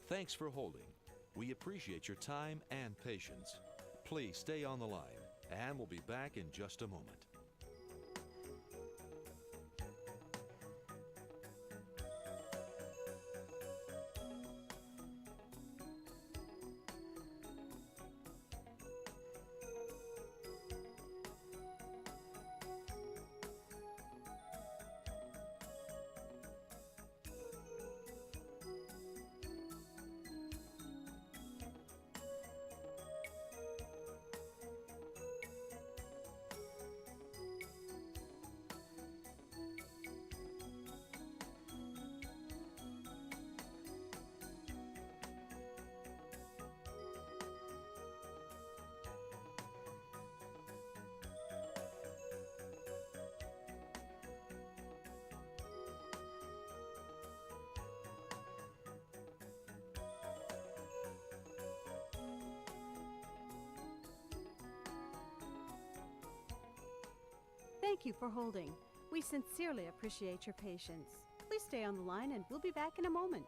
Thanks for holding. We appreciate your time and patience. Please stay on the line, and we'll be back in just a moment. Thank you for holding. We sincerely appreciate your patience. Please stay on the line and we'll be back in a moment.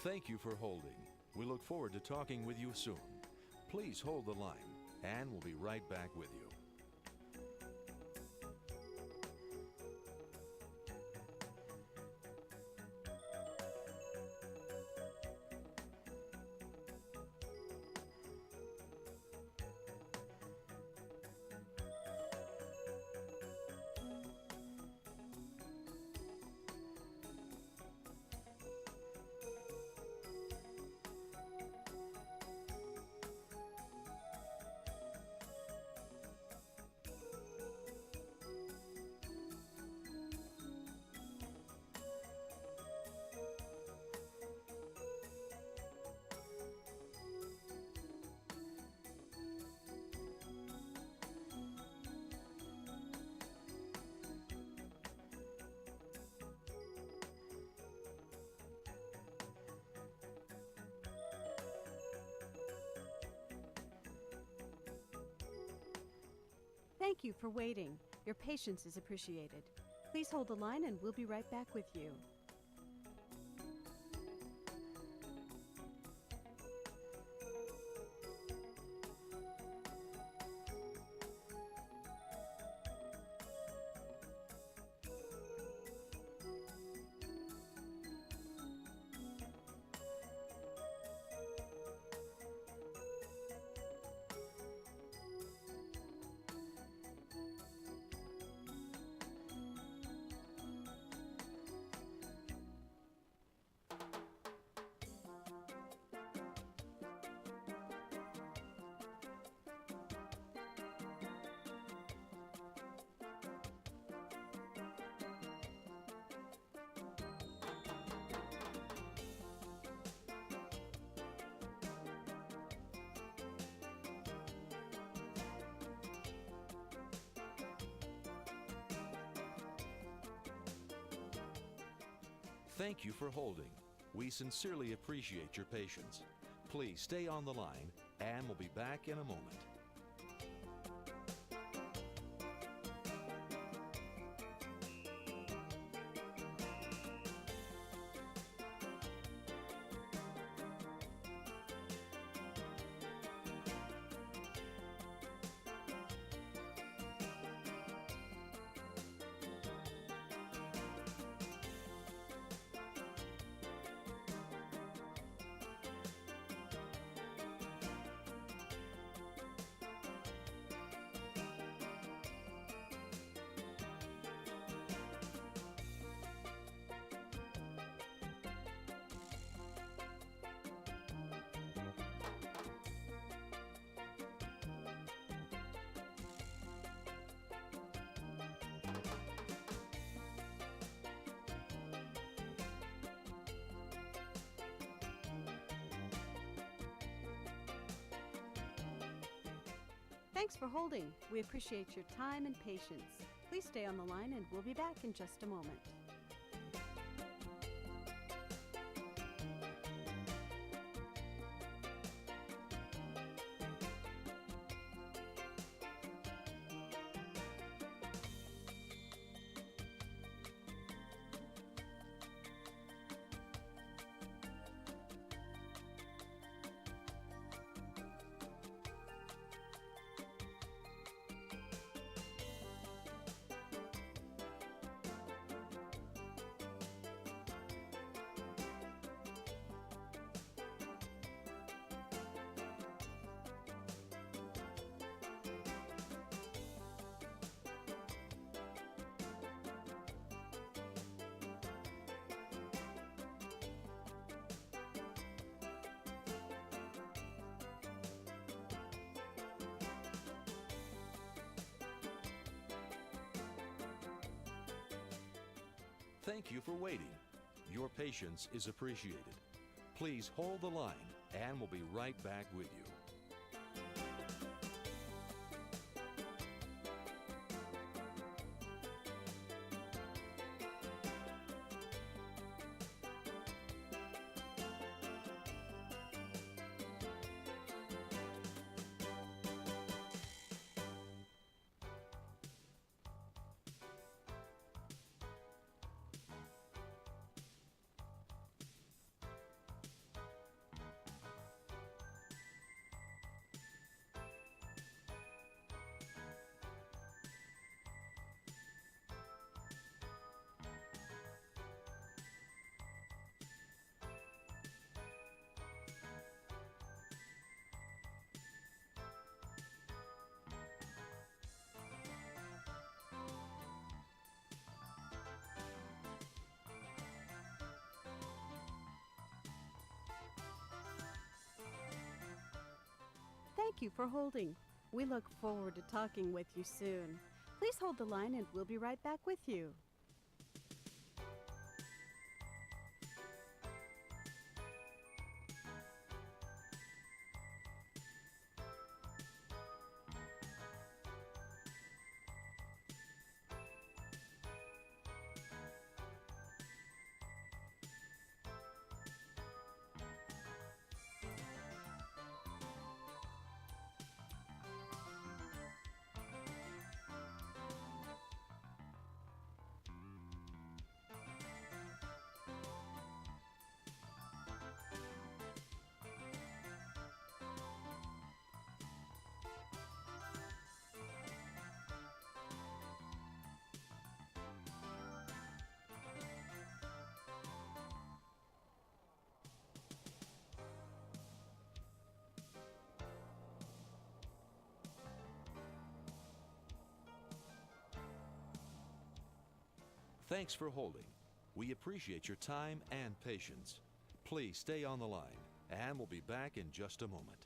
Thank you for holding. We look forward to talking with you soon. Please hold the line, and we'll be right back with you. Thank you for waiting. Your patience is appreciated. Please hold the line and we'll be right back with you. Thank you for holding. We sincerely appreciate your patience. Please stay on the line, and we'll be back in a moment. Thanks for holding. We appreciate your time and patience. Please stay on the line and we'll be back in just a moment. Thank you for waiting. Your patience is appreciated. Please hold the line, and we'll be right back with you. Thank you for holding. We look forward to talking with you soon. Please hold the line and we'll be right back with you. Thanks for holding. We appreciate your time and patience. Please stay on the line, and we'll be back in just a moment.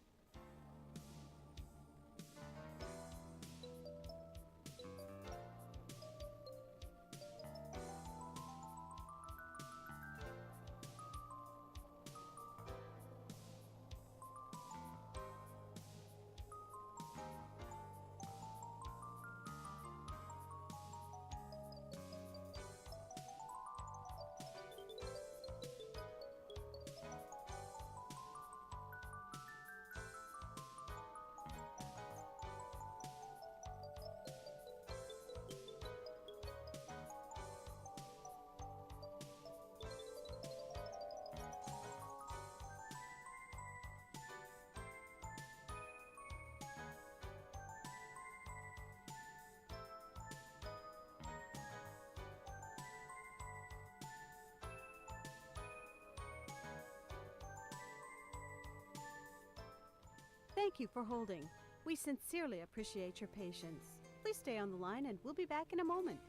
Thank you for holding. We sincerely appreciate your patience. Please stay on the line and we'll be back in a moment.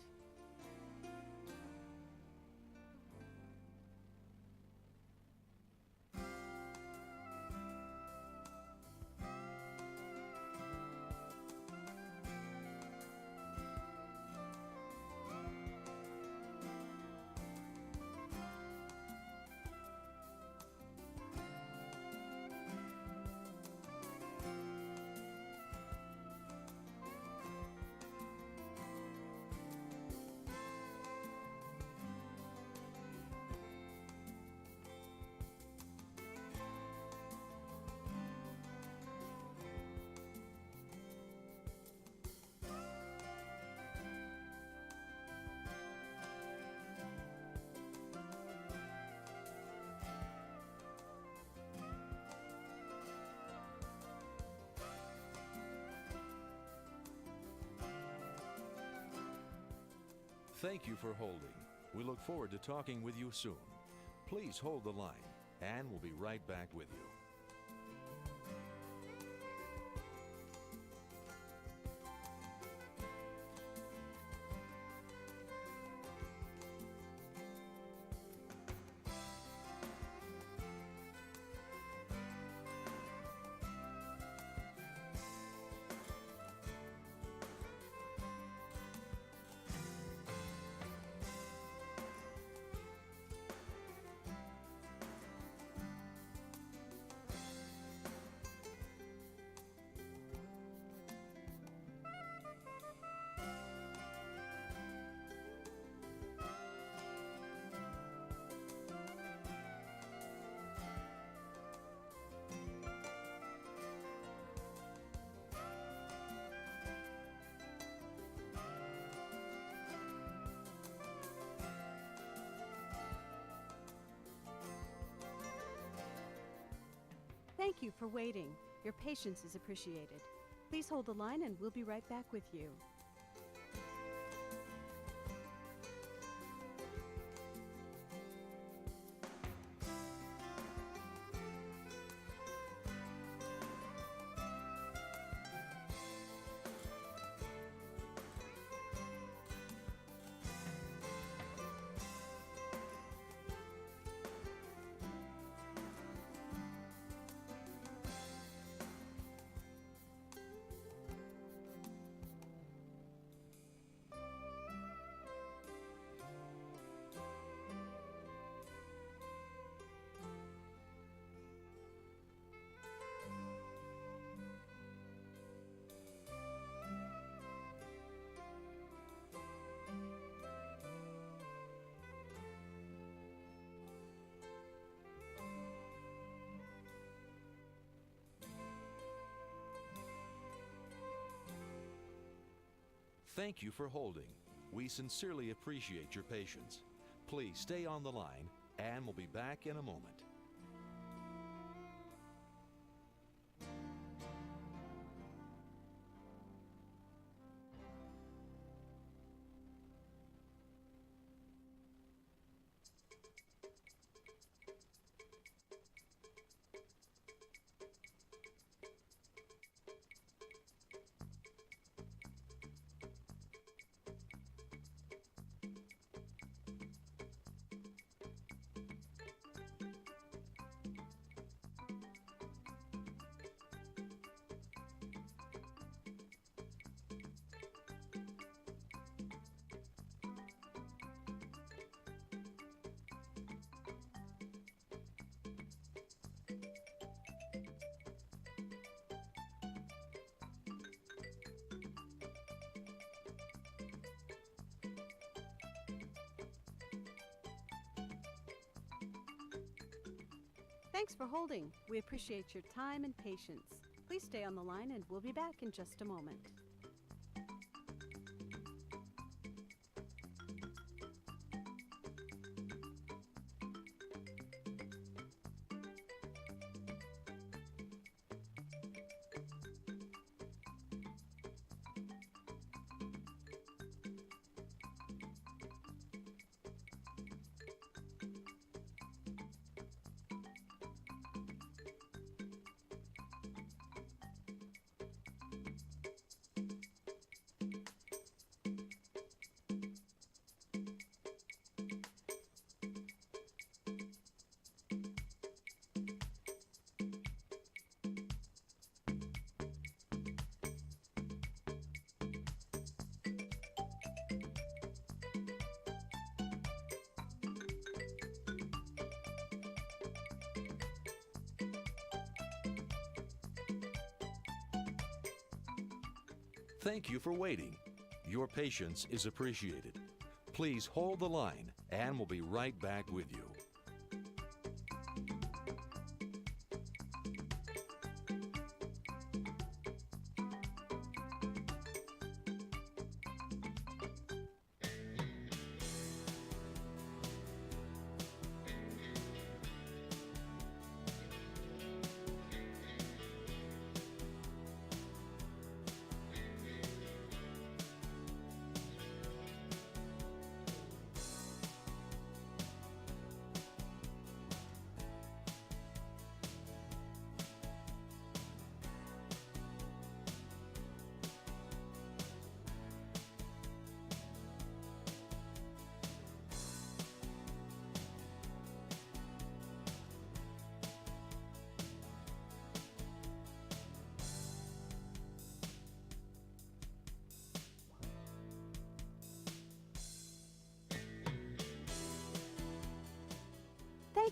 Thank you for holding. We look forward to talking with you soon. Please hold the line, and we'll be right back with you. Thank you for waiting. Your patience is appreciated. Please hold the line and we'll be right back with you. Thank you for holding. We sincerely appreciate your patience. Please stay on the line, and we'll be back in a moment. Thanks for holding. We appreciate your time and patience. Please stay on the line and we'll be back in just a moment. Thank you for waiting. Your patience is appreciated. Please hold the line, and we'll be right back with you.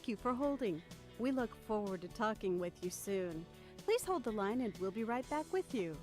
Thank you for holding. We look forward to talking with you soon. Please hold the line and we'll be right back with you.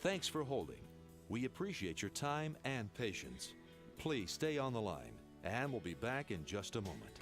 Thanks for holding. We appreciate your time and patience. Please stay on the line, and we'll be back in just a moment.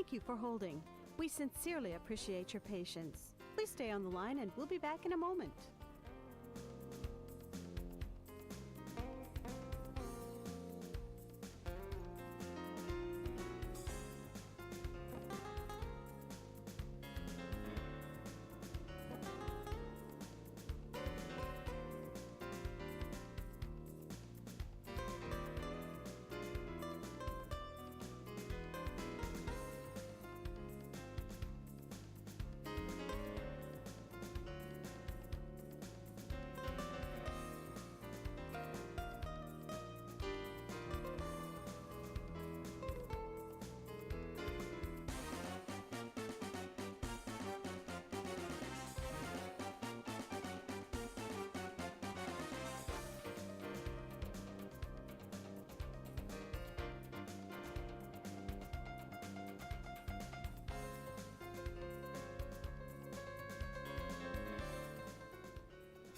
Thank you for holding. We sincerely appreciate your patience. Please stay on the line and we'll be back in a moment.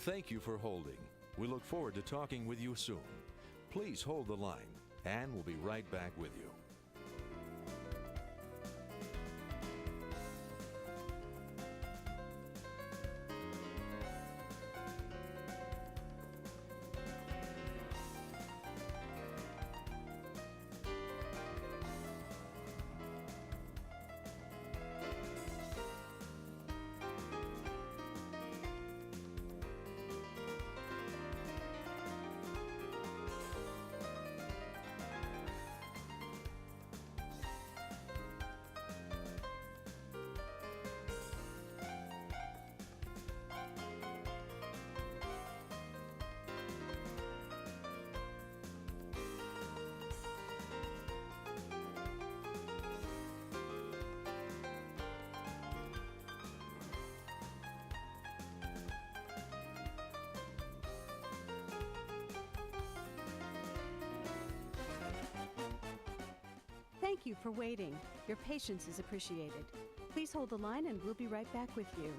Thank you for holding. We look forward to talking with you soon. Please hold the line, and we'll be right back with you. Thank you for waiting. Your patience is appreciated. Please hold the line and we'll be right back with you.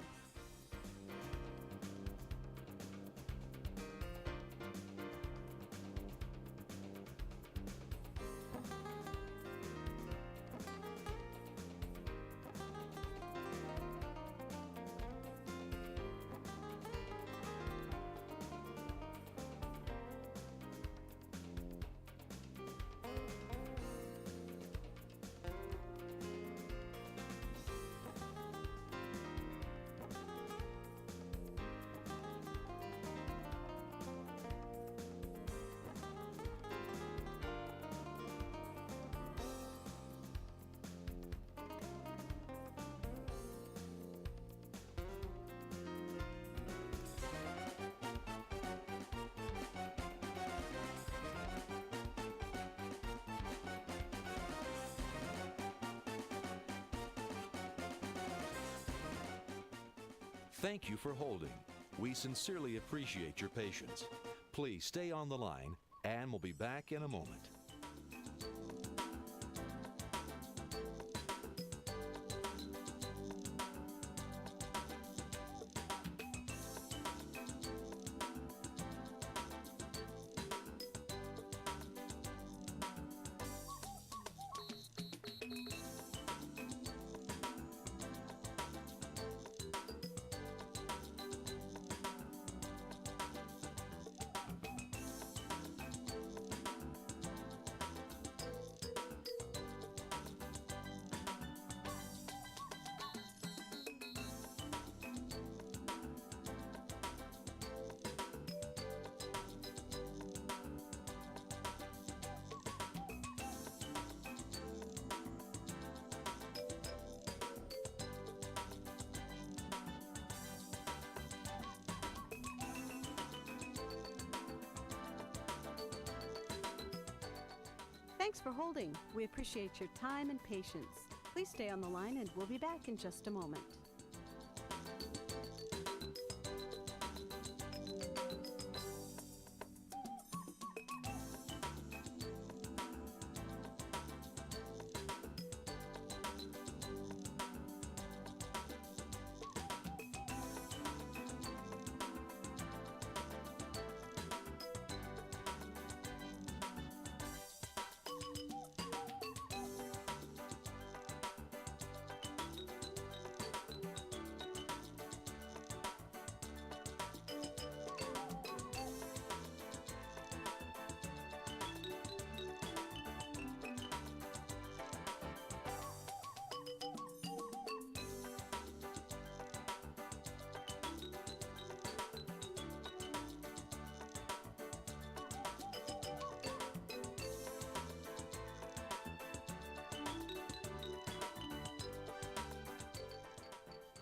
Thank you for holding. We sincerely appreciate your patience. Please stay on the line, and we'll be back in a moment. Thanks for holding. We appreciate your time and patience. Please stay on the line and we'll be back in just a moment.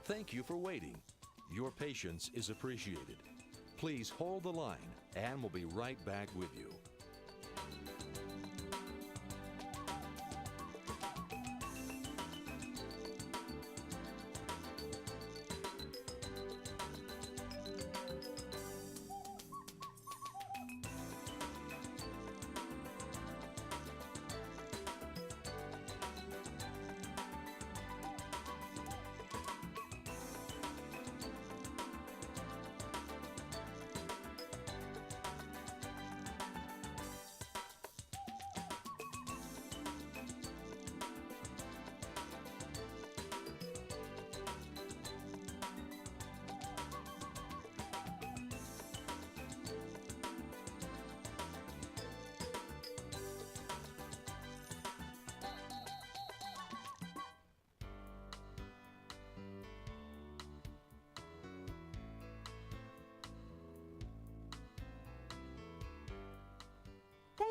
Thank you for waiting. Your patience is appreciated. Please hold the line, and we'll be right back with you.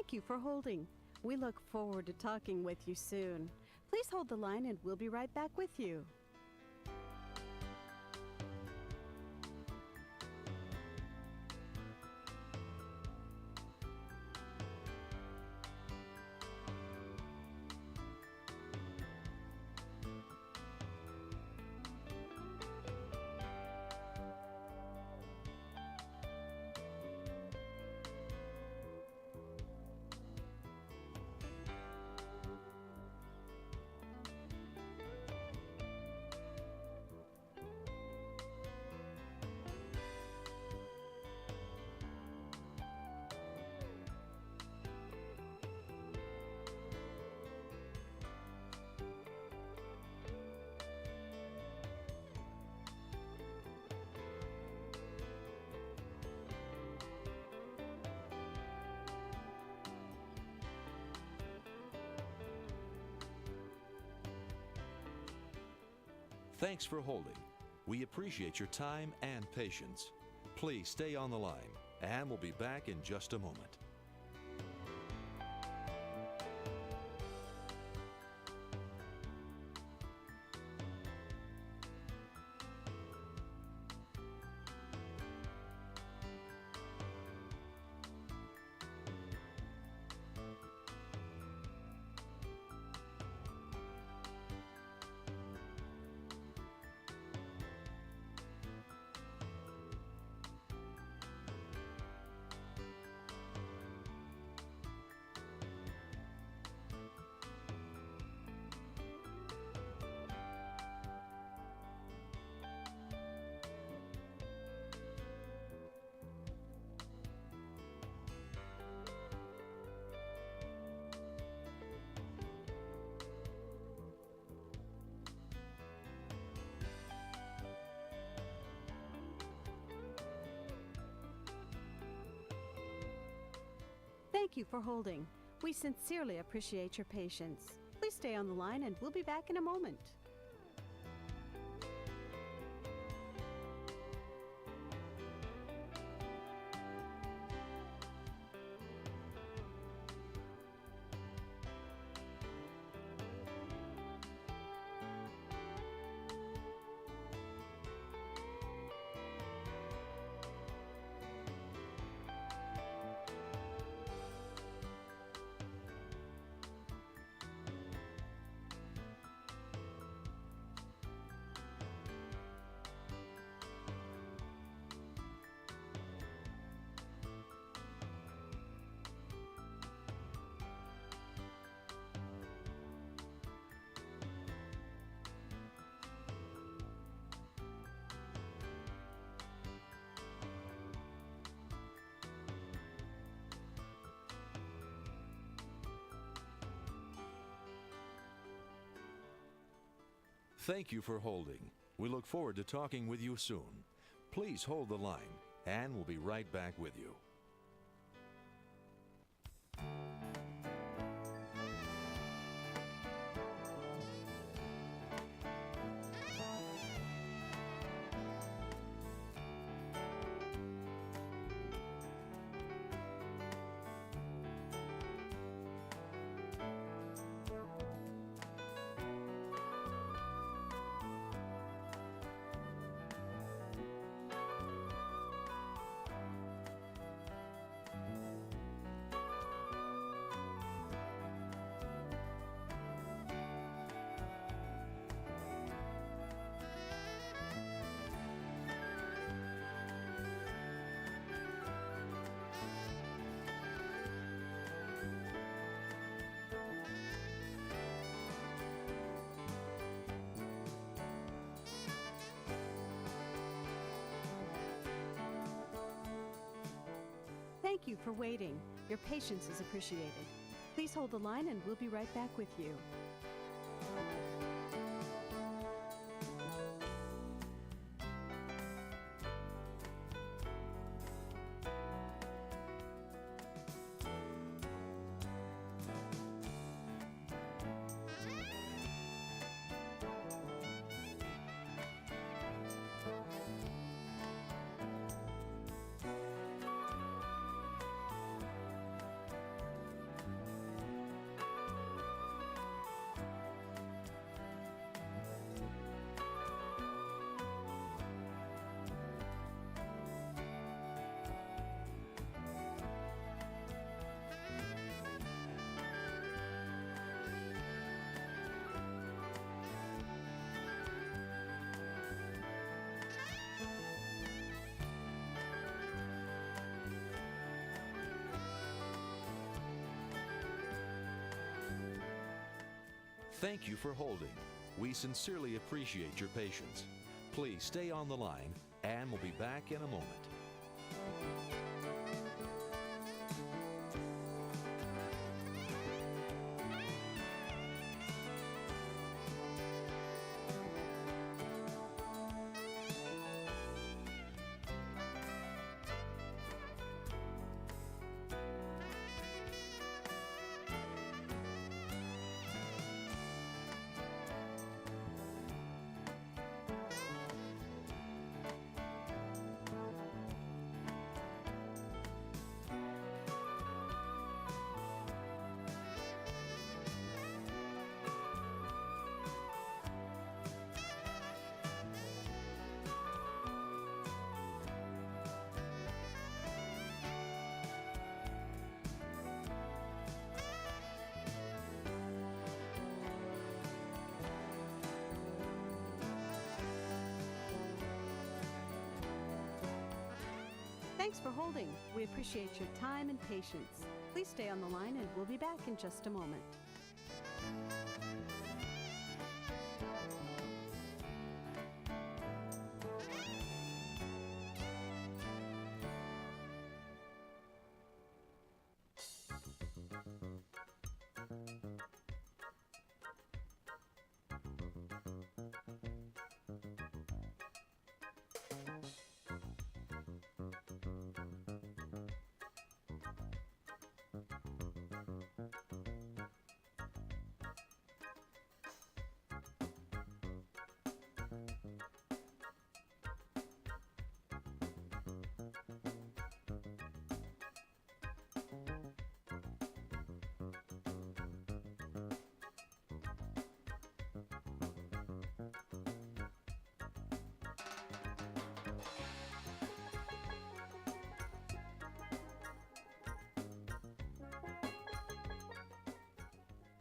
Thank you for holding. We look forward to talking with you soon. Please hold the line and we'll be right back with you. Thanks for holding. We appreciate your time and patience. Please stay on the line, and we'll be back in just a moment. Thank you for holding. We sincerely appreciate your patience. Please stay on the line and we'll be back in a moment. Thank you for holding. We look forward to talking with you soon. Please hold the line, and we'll be right back with you. Thank you for waiting. Your patience is appreciated. Please hold the line and we'll be right back with you. Thank you for holding. We sincerely appreciate your patience. Please stay on the line, and we'll be back in a moment. Thanks for holding. We appreciate your time and patience. Please stay on the line and we'll be back in just a moment.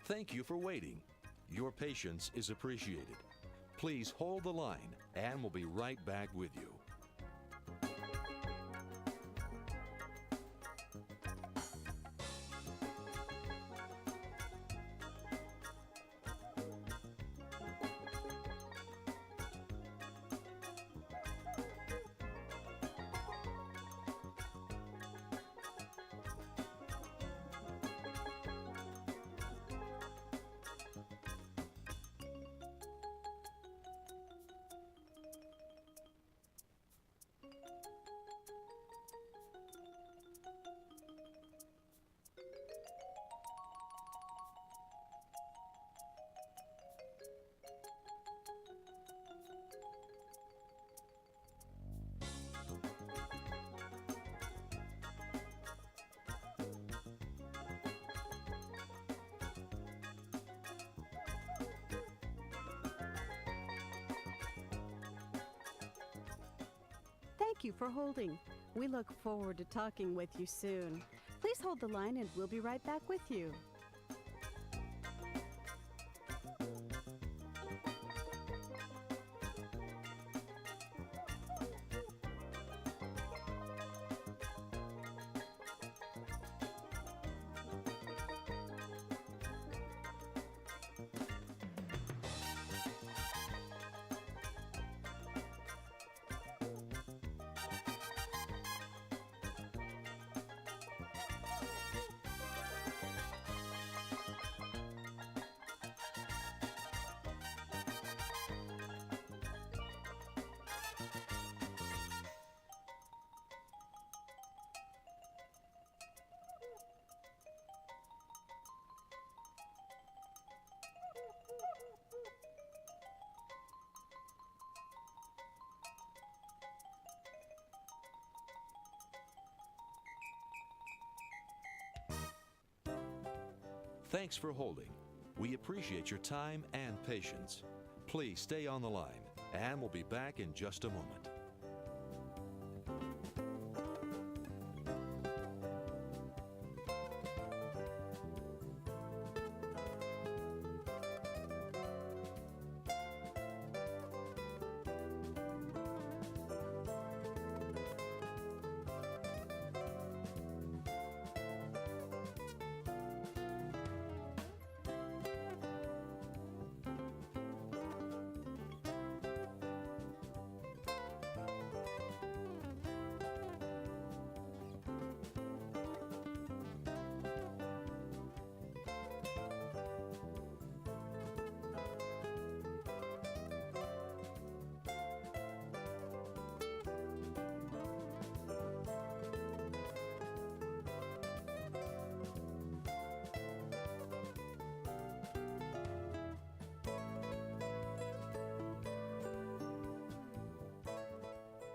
Thank you for waiting. Your patience is appreciated. Please hold the line and we'll be right back with you. Thank you for holding. We look forward to talking with you soon. Please hold the line and we'll be right back with you. Thanks for holding. We appreciate your time and patience. Please stay on the line, and we'll be back in just a moment.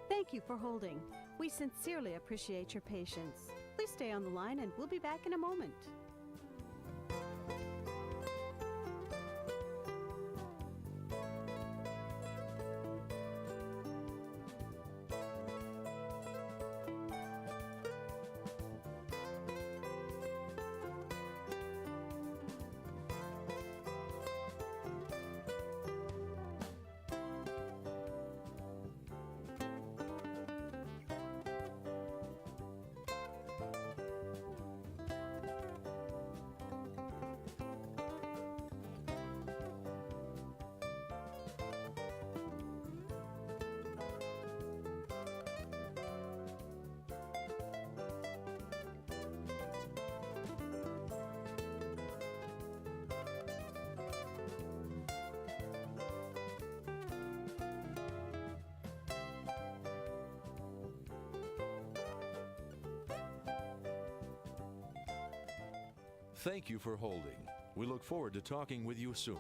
Thank you for holding. We sincerely appreciate your patience. Please stay on the line and we'll be back in a moment. Thank you for holding. We look forward to talking with you soon.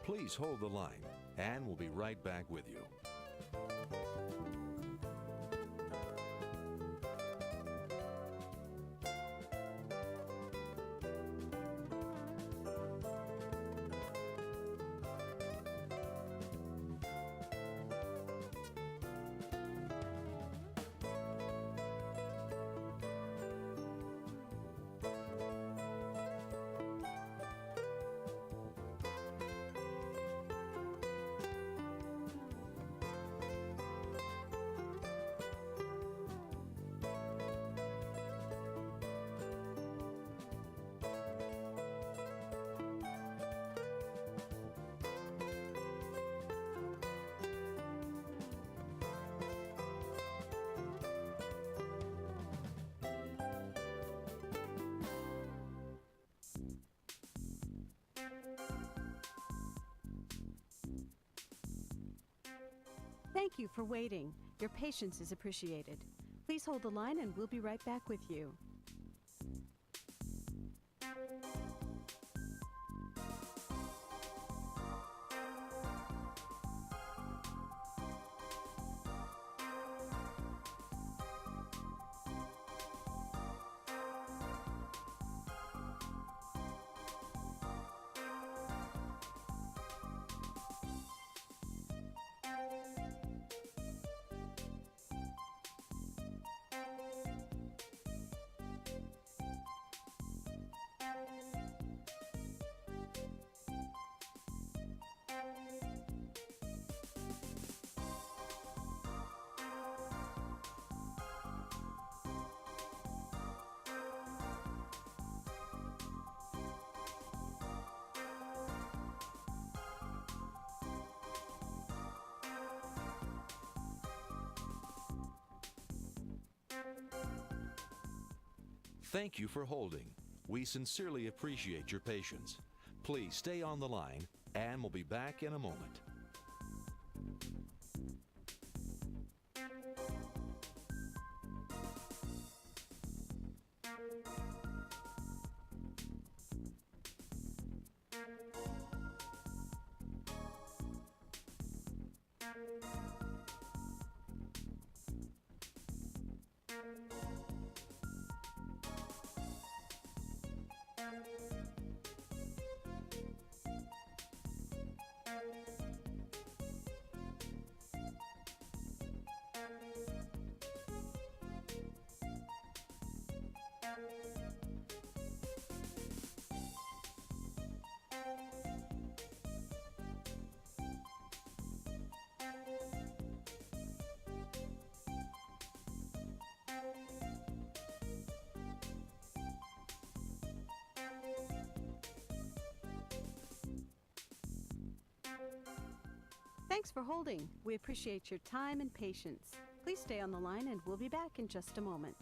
Please hold the line, and we'll be right back with you. Thank you for waiting. Your patience is appreciated. Please hold the line and we'll be right back with you. Thank you for holding. We sincerely appreciate your patience. Please stay on the line, and we'll be back in a moment. Thanks for holding. We appreciate your time and patience. Please stay on the line and we'll be back in just a moment.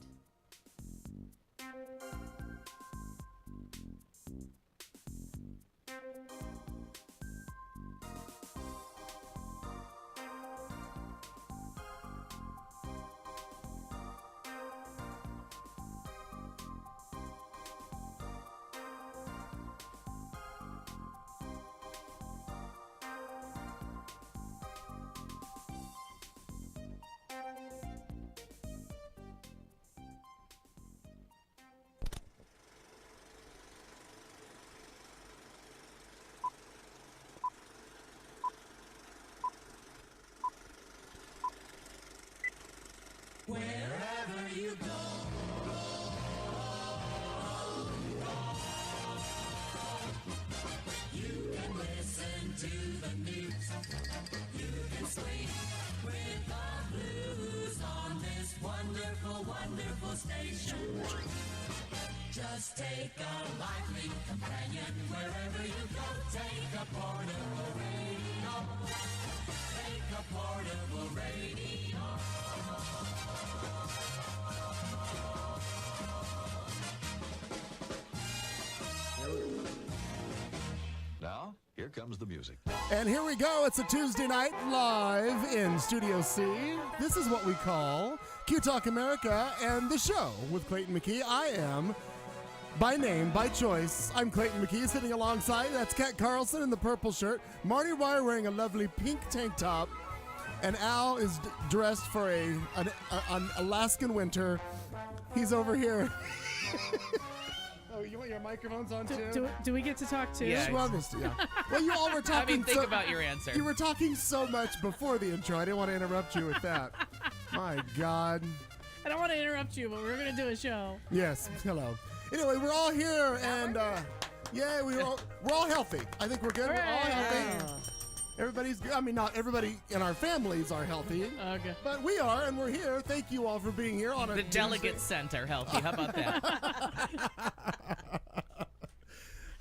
Wherever you go, you can listen to the news. You can sleep with the blues on this wonderful, wonderful station. Just take a lively companion wherever you go. Take a portable radio. Take a portable radio. Now, here comes the music. And here we go. It's a Tuesday night live in Studio C. This is what we call Q Talk America and the show with Clayton McKee. I am, by name, by choice, I'm Clayton McKee. Sitting alongside, that's Kat Carlson in the purple shirt. Marty Ryer wearing a lovely pink tank top. And Al is dressed for an Alaskan winter. He's over here. Oh, you want your microphones on too? Do we get to talk too? Yeah. Well, you all were talking. Think about your answer. You were talking so much before the intro. I didn't want to interrupt you with that. My God. I don't want to interrupt you, but we're going to do a show. Yes. Hello. Anyway, we're all here, and yeah, we're all healthy. I think we're good. We're all healthy. Everybody's good. I mean, not everybody in our families are healthy. Okay. But we are, and we're here. Thank you all for being here on a The Tuesday. delegates center healthy. How about that?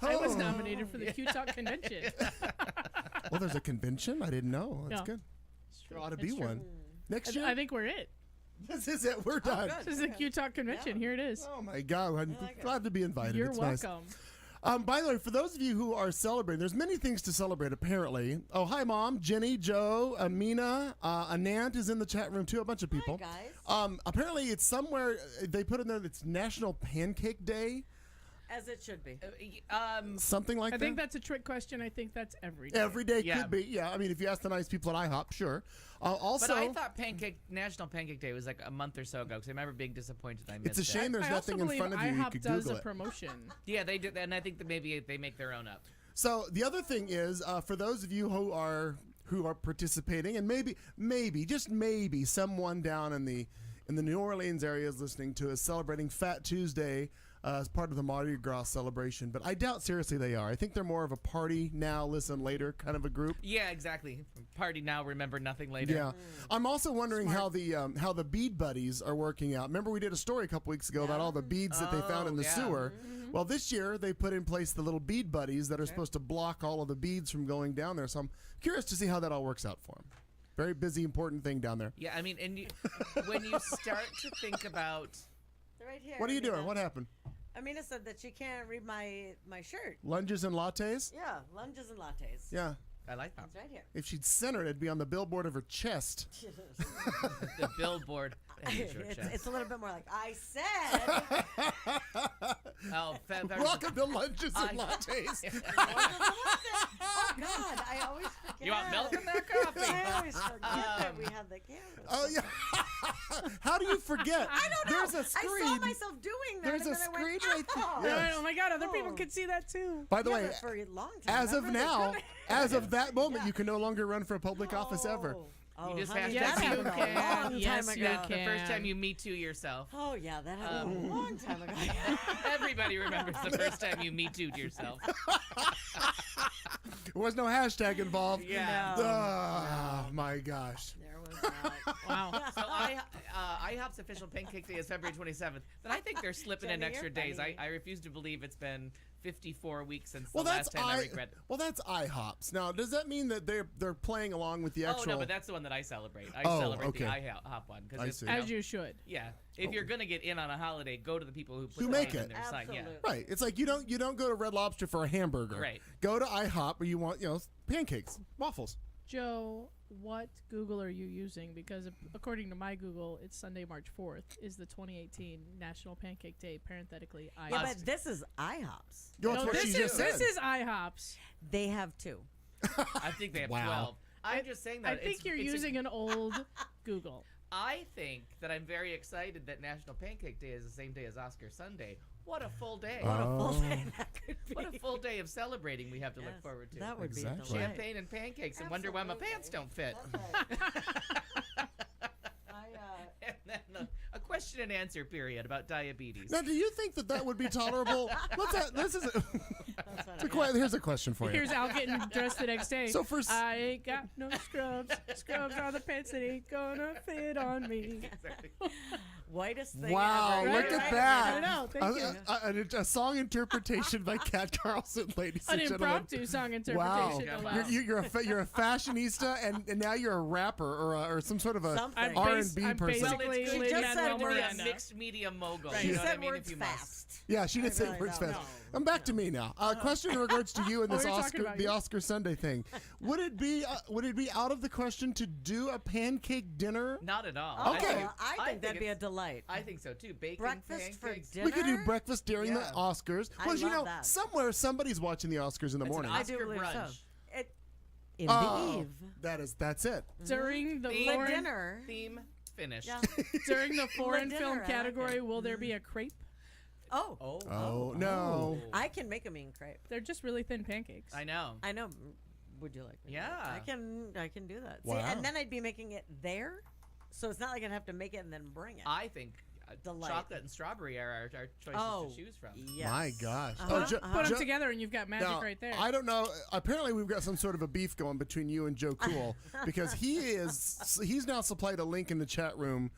I was nominated for the Q Talk convention. Well, there's a convention? I didn't know. That's No. good. There ought to be It's true. one. Next year? I think we're it. This is it. We're done. This is the Q Talk convention. Here it is. Oh, my God. I'm glad to be invited. You're it's nice. welcome. By the way, for those of you who are celebrating, there's many things to celebrate, apparently. Oh, hi, Mom. Jenny, Joe, Amina, Anant is in the chat room, too. A bunch of people. Hi, guys. Apparently, it's somewhere, they put in there, it's National Pancake Day. As it should be. Something like I that. think that's a trick question. I think that's every day. Every day Yeah. could be. Yeah, I mean, if you ask the nice people at IHOP, sure. Also, But I thought National Pancake Day was like a month or so ago because I remember being disappointed I missed it's a shame it. there's I nothing also in front of believe you. You IHOP could does Google a it. promotion. Yeah, they did, and I think that maybe they make their own up. So the other thing is, for those of you who are participating, and maybe just maybe someone down in the New Orleans area is listening to us celebrating Fat Tuesday as part of the Mardi Gras celebration, but I doubt seriously they are. I think they're more of a party now, listen later kind of a group. Yeah, exactly. Party now, remember nothing later. Yeah, I'm also wondering how the bead buddies are working out. Remember, we did a story a couple weeks ago about all the beads that they found in the yeah. sewer. Well, this year they put in place the little bead buddies that are supposed to block all of the beads from going down there. So I'm curious to see how that all works out for them. Very busy, important thing down there. Yeah, I mean, and when you start to think about, They're right here. What are you Amina. doing? What happened? Amina said that she can't read my shirt. Lunges and lattes? Yeah, lunges and lattes. Yeah. I like that. It's right here. If she'd centered, it'd be on the billboard of her chest. The billboard. It's a little bit more like I said. Oh, Welcome to Lunges and Lattes. Oh God, I always forget. You want milk in that coffee? I always forget that we have the camera. Oh, yeah. How do you forget? I don't know. There's a screen. I saw myself doing that. There's and a then I went, screen right there. "Oh." Yes. Oh my God! Other people Oh. could see that too. By the Yeah, way, but for a long time. as of remember they now, couldn't- as of that moment, you can no longer run for a public office ever. Oh, You just honey, hashtag that you happened a can. long Yes, time you ago. The first can. time you Me Too yourself. Oh yeah, that happened a long time ago. Everybody remembers the first time you Me Too'd yourself. There was no hashtag involved. Yeah. No. Oh, my gosh. There was not. Wow. So IHOP's official Pancake Day is February 27th, but I think they're slipping in Jenny, extra you're days. funny. I refuse to believe it's been 54 weeks since Well, the that's last time I regret it. well, that's IHOPs. Now, does that mean that they're playing along with the actual? Oh, no, but that's the one that I celebrate. I Oh, celebrate okay. the IHOP one. I It's, see. As you should. Yeah. If you're going to get in on a holiday, go to the people who put Who the make name it. in their sign. Yeah. Absolutely. Right. It's like you don't go to Red Lobster for a hamburger. Right. Go to IHOP where you want pancakes, waffles. Joe, what Google are you using? Because according to my Google, it's Sunday, March 4th is the 2018 National Pancake Day. Parenthetically, IHOPs. Yeah, but this is IHOPs. That's No, what this she is just said. this is IHOPs. They have two. I think they have Wow. 12. I'm just saying that. I think you're it's using an old Google. I think that I'm very excited that National Pancake Day is the same day as Oscar Sunday. What a full day. What a full Oh. day that could be. What a full day of celebrating we have to look Yes, forward to. That would Exactly. be a delight. Champagne and pancakes and wonder why my pants don't fit. And then a question and answer period about diabetes. Now, do you think that would be tolerable? Here's a question for you. Here's Al getting dressed the next day. So for s- I ain't got no scrubs. Scrubs are the pants that ain't gonna fit on me. Whitest thing Wow, ever. look Right, at right, that. I know, thank you. A song interpretation by Kat Carlson, ladies An and gentlemen. impromptu song Wow, interpretation. Wow. allowed. you're a fashionista, and now you're a rapper or some sort of a Something. R&B I'm person. Well, basically it's good Lin-Manuel just said to be a Miranda. mixed media mogul. Right. She You know what I said mean? words If you must. fast. Yeah, she did say really words don't fast. know. Back to me now. Question in regards to you and Oh, this we're talking about the you. Oscar Sunday thing. Would it be out of the question to do a pancake dinner? Not at all. Oh, Okay. well, I think that'd be a it's- delight. I think so too. Bacon, Breakfast for pancakes. dinner. We could do breakfast during the Yeah. Oscars. I Well, love that. somewhere somebody's watching the Oscars in the It's an morning. I do Oscar believe so. brunch. In Oh, the eve. that's it. During the The For foreign dinner. Theme finished. Yeah. during the foreign dinner, film I like category, it. will there be a crepe? Oh. Oh, no. I can make a mean crepe. They're just really thin pancakes. I know. I know. Would you like me to? Yeah. I can do that. Wow. See, and then I'd be making it there. So it's not like I'd have to make it and then bring it. I think Delight. chocolate and strawberry are our choices Oh. to choose from. Yes. My gosh. Uh-huh, Jo- uh-huh. Put them Jo- together and you've got magic Now, right there. I don't know. Apparently, we've got some sort of a beef going between you and Joe Cool because he's now supplied a link in the chat room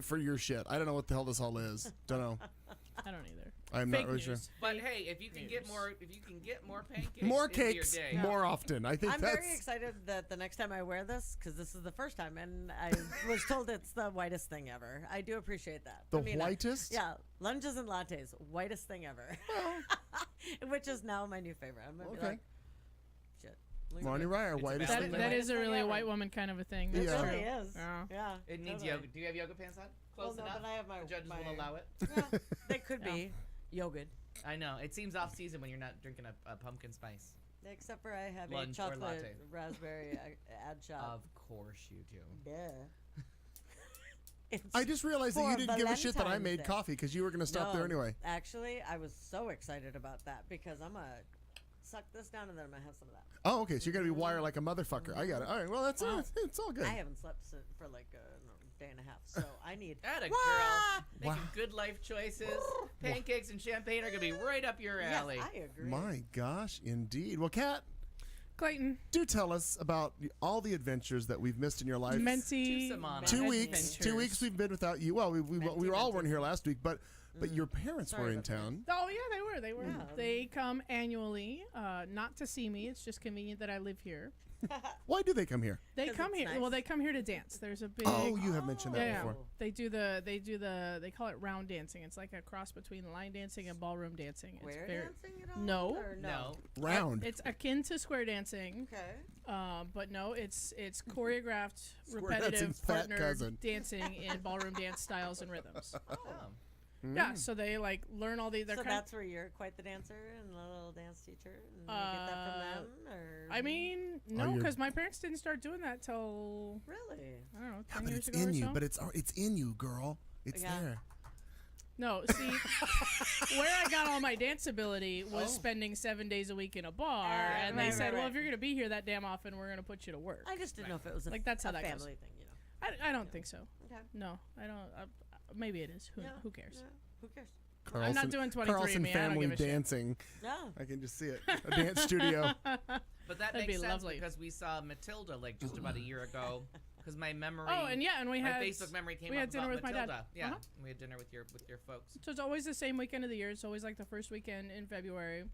for your shit. I don't know what the hell this all is. Don't know. I don't either. I'm Fake not really sure. news. But Fake hey, if you can get news. more pancakes, More into your cakes, day. more often. I think I'm that's. very excited that the next time I wear this, because this is the first time, and I was told it's the whitest thing ever. I do appreciate that. The I mean, whitest? Yeah, lunches and lattes, whitest thing ever. Which is now my new favorite. I'm gonna be Okay. like, shit. look at Marnie it. Ryer, It's whitest valid. thing. That Whitest is a thing really ever. white woman kind of a thing. It That's Yeah. really true. is. Yeah. Yeah. It needs totally. yoga. Do you have yoga pants on? Well, Close no, enough. but I have my. The judges my, will allow it. Yeah, they could Yeah. be yogurt. I know. It seems off season when you're not drinking a pumpkin spice. Except for I have Lunch a or chocolate latte. raspberry ad shot. Of course you do. Duh. It's I just realized that for you didn't give a shit that I Valentine's made Day. coffee because you were going to stop there No, anyway. Actually, I was so excited about that because I'm gonna suck this down and then I'm gonna have some of that. Oh, okay. So you're going to be wired like a motherfucker. I got it. All right. Well, that's Wow. it's all good. I haven't slept for like a day and a half, so I need. Atta Wah! girl. Making Wow. good life choices. Pancakes and champagne are going to be right up your Yes, alley. I agree. My gosh, indeed. Well, Kat, Clayton, do tell us about all the adventures that we've missed in your life. Menti. Samana. 2 Adventures. weeks. 2 weeks we've been without you. Well, we were all weren't here last week, but your parents Sorry were in about that. town. Oh yeah, they were. They were. Yeah. They come annually, not to see me. It's just convenient that I live here. Why do they come here? They 'Cause come it's here. nice. Well, they come here to dance. There's a big. Oh, you have mentioned that yeah, yeah. before. They do the. They call it round dancing. It's like a cross between line dancing and ballroom dancing. It's Square very, dancing at all? No. Or No. Round. It's akin to square dancing. Okay. But no, it's choreographed, Square dancing, repetitive fat partner cousin. dancing in ballroom dance styles and rhythms. Oh. Yeah, so they like learn all these. So that's where you're quite the dancer and a little dance teacher, and you get that from them, or I mean, no, you're- because my parents didn't start doing that till really? I don't know, Yeah, 10 but years it's ago or in you. so. But it's in you, girl. It's Yeah. there. No, see, where I got all my dance ability was spending 7 days a week in a bar, and they right, said, right, "Well, right. if you're gonna be here that damn often, we're gonna put you to work." I just didn't know if it was Like, that's how that goes. family thing, you know. I don't think so. Okay. No, I don't. Maybe it is. Yeah, Who cares? yeah, who cares? I'm not doing 23 Carlson me. I don't family give a shit. dancing. No. I can just see it. A dance studio. But that That'd makes be sense lovely. because we saw Matilda like just about a year ago. Because my memory. Oh, and yeah, and we my had Facebook memory came we up had dinner about with my Matilda. dad. Yeah, Uh-huh. we had dinner with your folks. So it's always the same weekend of the year. It's always like the first weekend in February.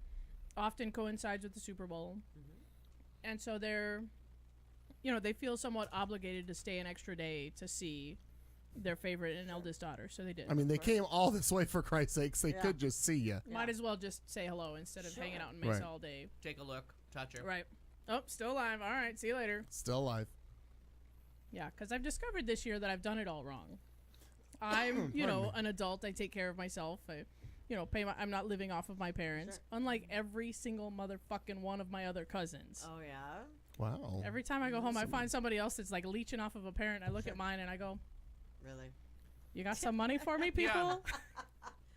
Often coincides with the Super Bowl. And so they're, they feel somewhat obligated to stay an extra day to see their favorite and eldest daughter. So they did. I mean, they came all this way for Christ's sakes. They Yeah. could just see you. Might as well just say hello instead of hanging Sure. out in Mesa Right. all day. Take a look, touch her. Right. Oh, still alive. All right. See you later. Still alive. Yeah, because I've discovered this year that I've done it all wrong. I'm, an adult. I take care of myself. I'm not living off of my parents. Sure. Unlike every single motherfucking one of my other cousins. Oh yeah. Wow. Every time I go home, I find somebody else that's like leeching off of a parent. I look at mine and I go, Really. "You got some money for me, people?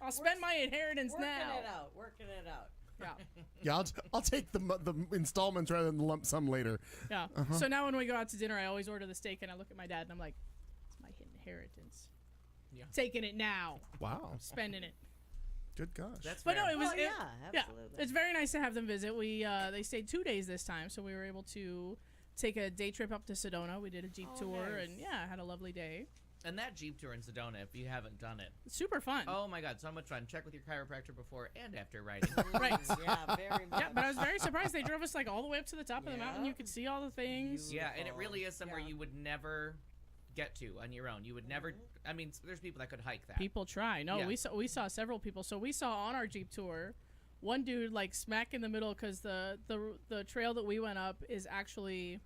I'll spend my inheritance Working now." it out. Working it out. Yeah, Yeah, I'll take the installments rather than the lump sum later. yeah. So now when we go out to dinner, I always order the steak and I look at my dad and I'm like, "It's my inheritance. Yeah. Taking it now, Wow. spending it." Good gosh. That's But fair. no, it was Oh, yeah, absolutely. it's very nice to have them visit. We they stayed 2 days this time, so we were able to take a day trip up to Sedona. We did a Jeep Oh, tour, nice. and yeah, had a lovely day. And that Jeep tour in Sedona, if you haven't done it, Super fun. oh my God, so much fun. Check with your chiropractor before and after riding. Right. Yeah, very much. Yeah, but I was very surprised. They drove us like all the way up to the top of the mountain. Yeah. You could see all the things. Yeah, and it really is somewhere Yeah. you would never get to on your own. You would never. I mean, there's people that could hike that. People try. No, Yeah. we saw several people. So we saw on our Jeep tour, one dude like smack in the middle because the trail that we went up is actually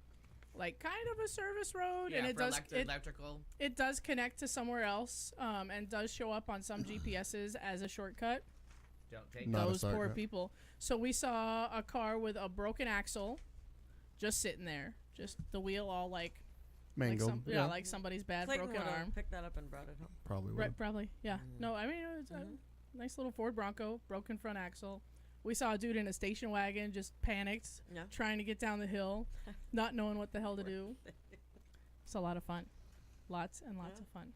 like kind of a service road, yeah, and it for does electrical. it does connect to somewhere else, and does show up on some GPSs as a shortcut. Don't take Not a Those poor shortcut. people. So we saw a car with a broken axle, just sitting there, just the wheel all like Mangled. like somebody's bad Clayton broken would've arm. picked that up and brought it home. Probably would. Right, probably. Yeah. No, I mean it was a nice little Ford Bronco, broken front axle. We saw a dude in a station wagon, just panicked, Yeah. trying to get down the hill, not knowing what the hell to do. It's a lot of fun, lots and lots Yeah. of fun.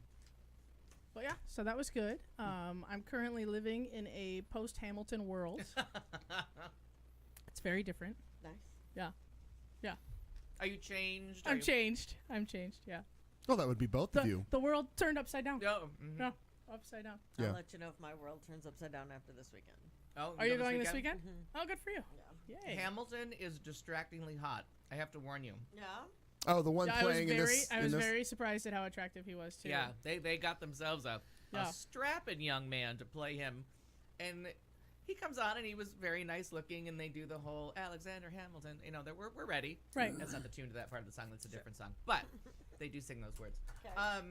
But yeah, so that was good. I'm currently living in a post-Hamilton world. It's very different. Nice. Yeah. Are you changed? I'm changed. Yeah. Oh, that would be both of you. The world turned upside down. No. Yeah. upside down. Yeah. I'll let you know if my world turns upside down after this weekend. Oh, Are you going this weekend? Oh, good for you. Yay. Hamilton is distractingly hot. I have to warn you. Yeah. Oh, the one Yeah, I was playing in very, this. I in was this? very surprised at how attractive he was too. Yeah, they got themselves a Yeah. strapping young man to play him, and he comes on and he was very nice looking, and they do the whole Alexander Hamilton. You know, that we're ready. Right. That's not the tune to that part of the song. That's a different song, but they do sing those words. Okay.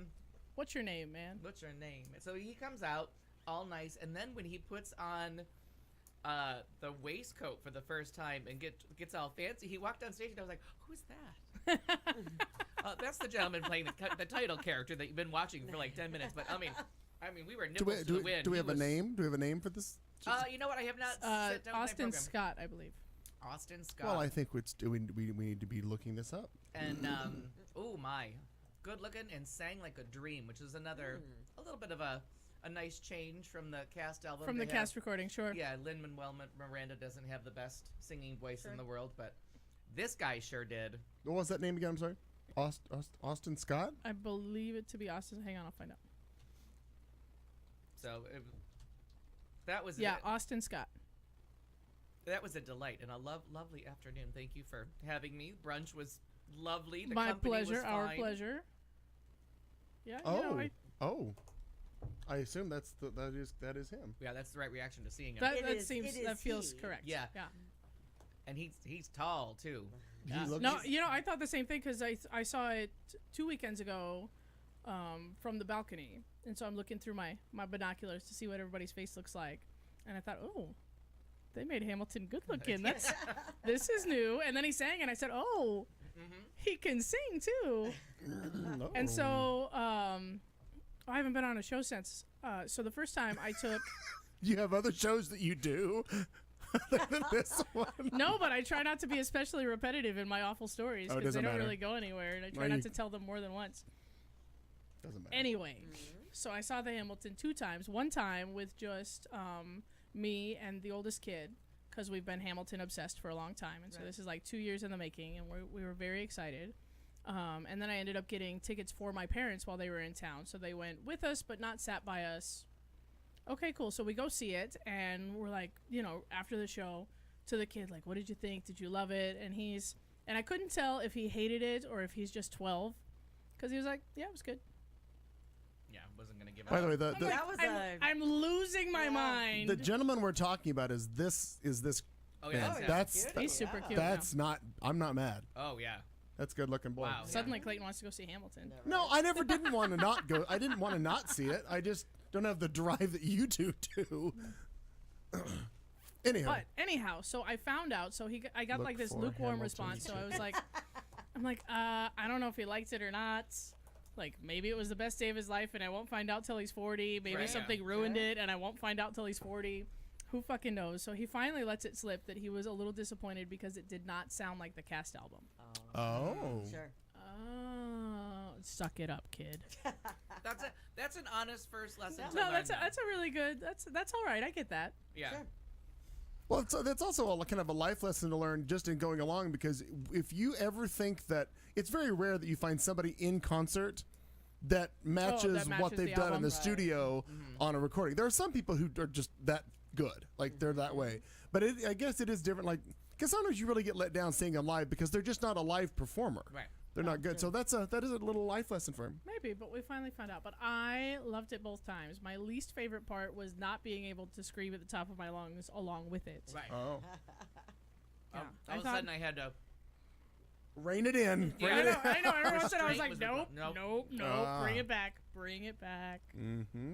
What's your name, man? What's your name? So he comes out all nice, and then when he puts on the waistcoat for the first time and gets all fancy, he walked on stage and I was like, "Who's that?" That's the gentleman playing the title character that you've been watching for like 10 minutes. But I mean, we were Do nipples we, to the wind. do we He have a was- name? Do we have a name for this? You know what? I have not sat down with my Austin program. Scott, I believe. Austin Scott. Well, I think we need to be looking this up. And oh my, good looking and sang like a dream, which is another a little bit of a nice change from the cast album. From the They have- cast recording, sure. Yeah, Lin-Manuel Miranda doesn't have the best singing voice in the world, but this guy sure did. What was that name again? I'm sorry. Austin Scott. I believe it to be Austin. Hang on, I'll find out. So that was Yeah, Austin Scott. that was a delight and a lovely afternoon. Thank you for having me. Brunch was lovely. The My company pleasure, was our fine. pleasure. Yeah, Oh, you know, oh. I assume that is him. Yeah, that's the right reaction to seeing him. that It seems is that feels he. correct. Yeah. Yeah. And he's tall too. He Yeah. looks. No, you know, I thought the same thing because I saw it 2 weekends ago from the balcony, and so I'm looking through my binoculars to see what everybody's face looks like, and I thought, oh, they made Hamilton good looking. This is new. And then he sang, and I said, oh, he can sing too. No. And so I haven't been on a show since. So the first time I took. You have other shows that you do other than this one. No, but I try not to be especially repetitive in my awful stories Oh, it because they doesn't don't matter. really go anywhere, and I try Well, not you- to tell them more than once. Doesn't matter. Anyway, so I saw the Hamilton 2 times. One time with just me and the oldest kid because we've been Hamilton obsessed for a long time, and so this is like 2 years in the making, and we were very excited. And then I ended up getting tickets for my parents while they were in town, so they went with us but not sat by us. Okay, cool. So we go see it, and we're like, you know, after the show, to the kid, like, what did you think? Did you love it? And I couldn't tell if he hated it or if he's just 12, because he was like, yeah, it was good. Yeah, wasn't gonna give By up. the way, the That was I'm losing my mind. the gentleman we're talking about is this Oh man. yeah, yeah. That's Cute. He's super cute. that's not. I'm not mad. Oh yeah. That's a good looking boy. Wow. Suddenly Clayton wants to go see Hamilton. No, I never didn't want to not go. I didn't want to not see it. I just don't have the drive that you two do. Anyhow, But anyhow, so I found out. So I got Look like this for lukewarm Hamilton response. So too. I was like, I don't know if he liked it or not. Like maybe it was the best day of his life, and I won't find out till he's 40. Maybe Right. something ruined it, and I won't find out till he's 40. Who fucking knows? So he finally lets it slip that he was a little disappointed because it did not sound like the cast album. oh, Sure. Oh, suck it up, kid. That's an honest first lesson. To No, learn, that's though. a really good. That's all right. I get that. yeah. Sure. well, that's also a kind of a life lesson to learn just in going along, because if you ever think that it's very rare that you find somebody in concert that matches, what matches they've the done in album. the Right. studio on a recording. There are some people who are just that good, like they're that way. But I guess it is different, like because sometimes you really get let down seeing them live because they're just not a live performer. Right. They're not good. So that is a little life lesson for him. Maybe, but we finally found out. But I loved it both times. My least favorite part was not being able to scream at the top of my lungs along with it. Right. Oh, Yeah. All I of a thought- sudden, I had to. rein it in. Yeah, Rein I it know, in. I know. Every once in a while I was Restraint like, was nope, required. nope, bring Ah. it back, bring it back. Mm-hmm.